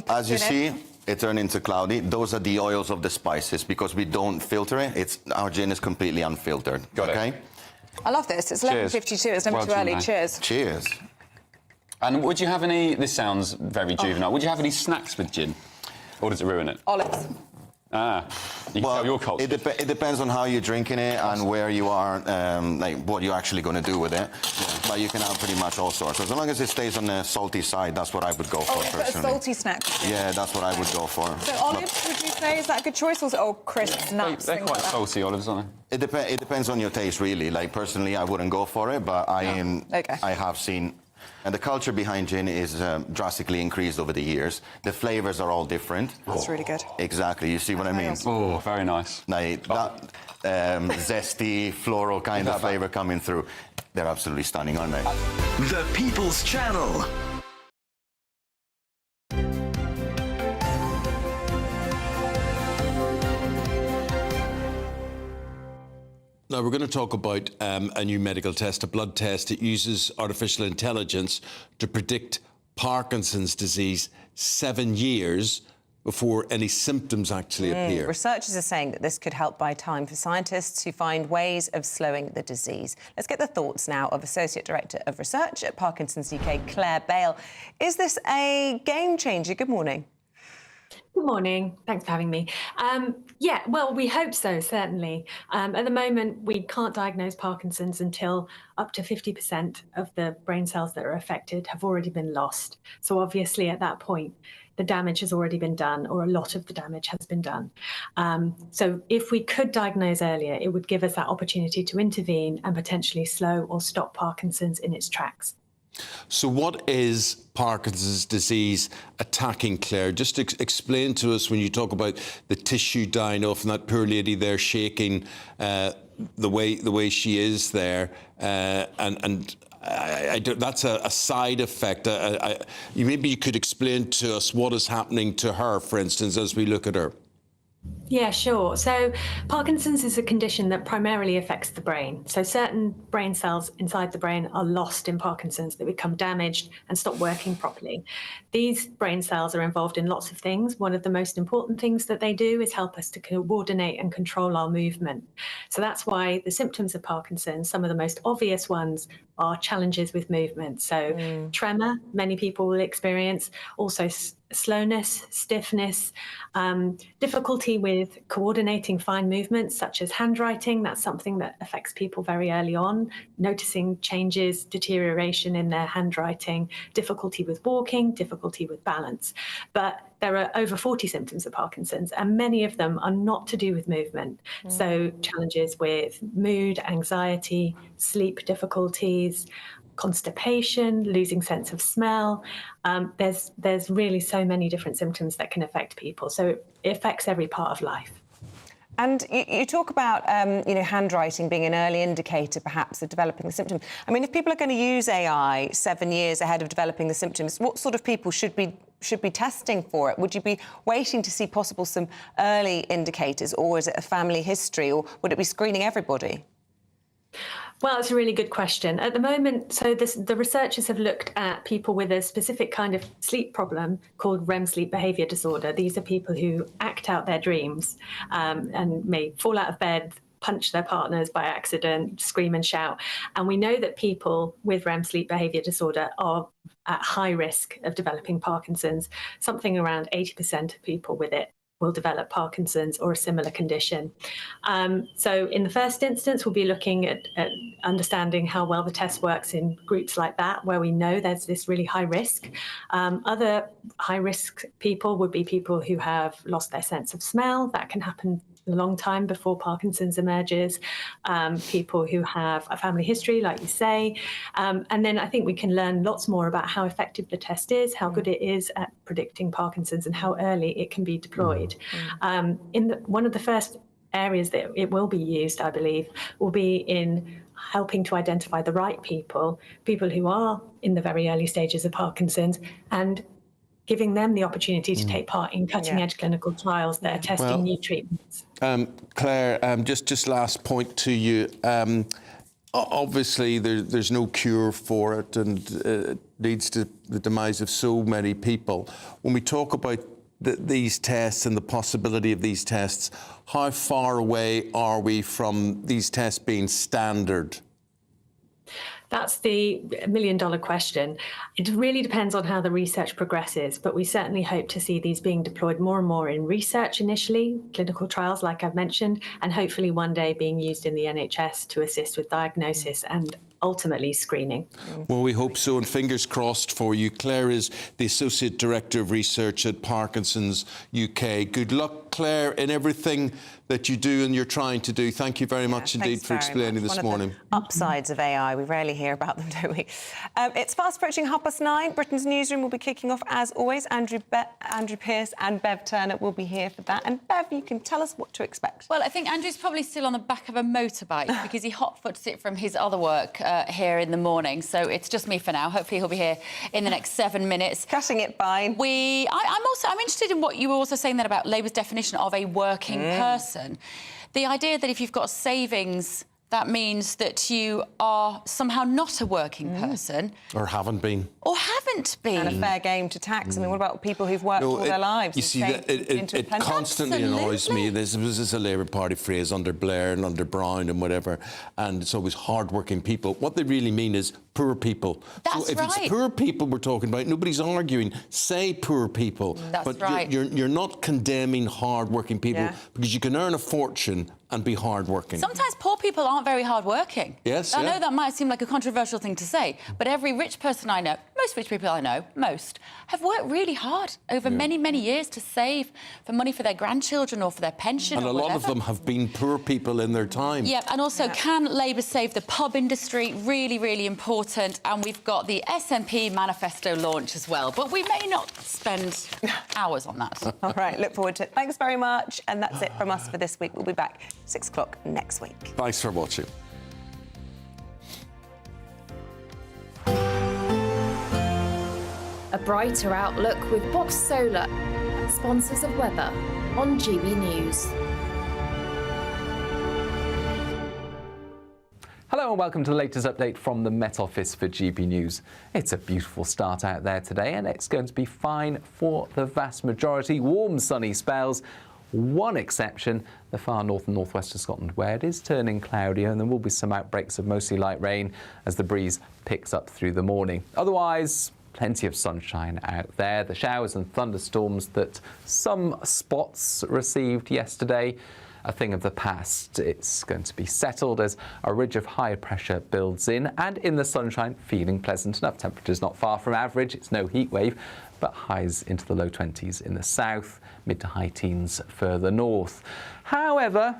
As you see, it turned into cloudy. Those are the oils of the spices because we don't filter it. Our gin is completely unfiltered. Got it. I love this. It's 11:52. It's never too early. Cheers. Cheers. And would you have any, this sounds very juvenile, would you have any snacks with gin? Or does it ruin it? Olives. Ah, you can tell your culture. It depends on how you're drinking it and where you are, like what you're actually going to do with it. Yeah. But you can have pretty much all sorts. As long as it stays on the salty side, that's what I would go for personally. A salty snack. Yeah, that's what I would go for. So olives, would you say, is that a good choice? Or crisps, nuts? They're quite salty, olives, aren't they? It depends on your taste, really. Like, personally, I wouldn't go for it, but I have seen... And the culture behind gin is drastically increased over the years. The flavours are all different. That's really good. Exactly. You see what I mean? Oh, very nice. Like that zesty, floral kind of flavour coming through. They're absolutely stunning, aren't they? The People's Channel. Now, we're going to talk about a new medical test, a blood test. It uses artificial intelligence to predict Parkinson's disease 7 years before any symptoms actually appear. Researchers are saying that this could help buy time for scientists who find ways of slowing the disease. Let's get the thoughts now of Associate Director of Research at Parkinson's UK, Claire Bale. Is this a game changer? Good morning. Good morning. Thanks for having me. Yeah, well, we hope so, certainly. At the moment, we can't diagnose Parkinson's until up to 50% of the brain cells that are affected have already been lost. So obviously, at that point, the damage has already been done, or a lot of the damage has been done. So if we could diagnose earlier, it would give us that opportunity to intervene and potentially slow or stop Parkinson's in its tracks. So what is Parkinson's disease attacking, Claire? Just explain to us, when you talk about the tissue dying off and that poor lady there shaking the way she is there, and that's a side effect. Maybe you could explain to us what is happening to her, for instance, as we look at her. Yeah, sure. So Parkinson's is a condition that primarily affects the brain. So certain brain cells inside the brain are lost in Parkinson's. They become damaged and stop working properly. These brain cells are involved in lots of things. One of the most important things that they do is help us to coordinate and control our movement. So that's why the symptoms of Parkinson's, some of the most obvious ones, are challenges with movement. So tremor, many people will experience, also slowness, stiffness, difficulty with coordinating fine movements such as handwriting. That's something that affects people very early on, noticing changes, deterioration in their handwriting, difficulty with walking, difficulty with balance. But there are over 40 symptoms of Parkinson's, and many of them are not to do with movement. So challenges with mood, anxiety, sleep difficulties, constipation, losing sense of smell. There's really so many different symptoms that can affect people. So it affects every part of life. And you talk about, handwriting being an early indicator, perhaps, of developing the symptom. I mean, if people are going to use AI 7 years ahead of developing the symptoms, what sort of people should be testing for it? Would you be waiting to see possible some early indicators, or is it a family history, or would it be screening everybody? Well, it's a really good question. At the moment, the researchers have looked at people with a specific kind of sleep problem called REM sleep behaviour disorder. These are people who act out their dreams and may fall out of bed, punch their partners by accident, scream and shout. And we know that people with REM sleep behaviour disorder are at high risk of developing Parkinson's. Something around 80% of people with it will develop Parkinson's or a similar condition. So in the first instance, we'll be looking at understanding how well the test works in groups like that, where we know there's this really high risk. Other high risk people would be people who have lost their sense of smell. That can happen a long time before Parkinson's emerges. People who have a family history, like you say. And then I think we can learn lots more about how effective the test is, how good it is at predicting Parkinson's, and how early it can be deployed. One of the first areas that it will be used, I believe, will be in helping to identify the right people who are in the very early stages of Parkinson's, and giving them the opportunity to take part in cutting-edge clinical trials that are testing new treatments. Claire, just last point to you. Obviously, there's no cure for it, and it leads to the demise of so many people. When we talk about these tests and the possibility of these tests, how far away are we from these tests being standard? That's the million-dollar question. It really depends on how the research progresses, but we certainly hope to see these being deployed more and more in research initially, clinical trials like I've mentioned, and hopefully one day being used in the NHS to assist with diagnosis and ultimately screening. Well, we hope so, and fingers crossed for you. Claire is the Associate Director of Research at Parkinson's UK. Good luck, Claire, in everything that you do and you're trying to do. Thank you very much indeed for explaining this morning. One of the upsides of AI, we rarely hear about them, do we? It's fast approaching 9:30. Britain's newsroom will be kicking off as always. Andrew Pearce and Bev Turner will be here for that. And Bev, you can tell us what to expect. Well, I think Andrew's probably still on the back of a motorbike because he hot-foots it from his other work here in the morning. So it's just me for now. Hopefully he'll be here in the next 7 minutes. Cutting it fine. I'm interested in what you were also saying there about Labour's definition of a working person. The idea that if you've got savings, that means that you are somehow not a working person. Or haven't been. Or haven't been. And a fair game to tax. I mean, what about people who've worked all their lives? You see, it constantly annoys me. This was a Labour Party phrase under Blair and under Brown and whatever, and it's always hard-working people. What they really mean is poor people. That's so if right. it's poor people we're talking about, nobody's arguing. Say poor people. That's but right. You're not condemning hard-working people because you can earn a fortune and be hard-working. Sometimes poor people aren't very hard-working. Yes, I know that might seem like a controversial thing to say, but every rich person I know, most rich people I know, have worked really hard over many, many years to save for money for their grandchildren or for their pension and or a lot whatever. of them have been poor people in their time. Yeah, and also, can Labour save the pub industry? Really, really important. And we've got the SNP manifesto launch as well, but we may not spend hours on that. All right, look forward to it. Thanks very much. And that's it from us for this week. We'll be back 6 o'clock next week. Thanks for watching. a brighter outlook with Box Solar, sponsors of weather on GB News. Hello and welcome to the latest update from the Met Office for GB News. It's a beautiful start out there today and it's going to be fine for the vast majority. Warm, sunny spells. One exception, the far north and northwest of Scotland, where it is turning cloudier and there will be some outbreaks of mostly light rain as the breeze picks up through the morning. Otherwise, plenty of sunshine out there. The showers and thunderstorms that some spots received yesterday, a thing of the past. It's going to be settled as a ridge of high pressure builds in, and in the sunshine, feeling pleasant enough. Temperatures not far from average. It's no heat wave, but highs into the low 20s in the south, mid to high teens further north. However,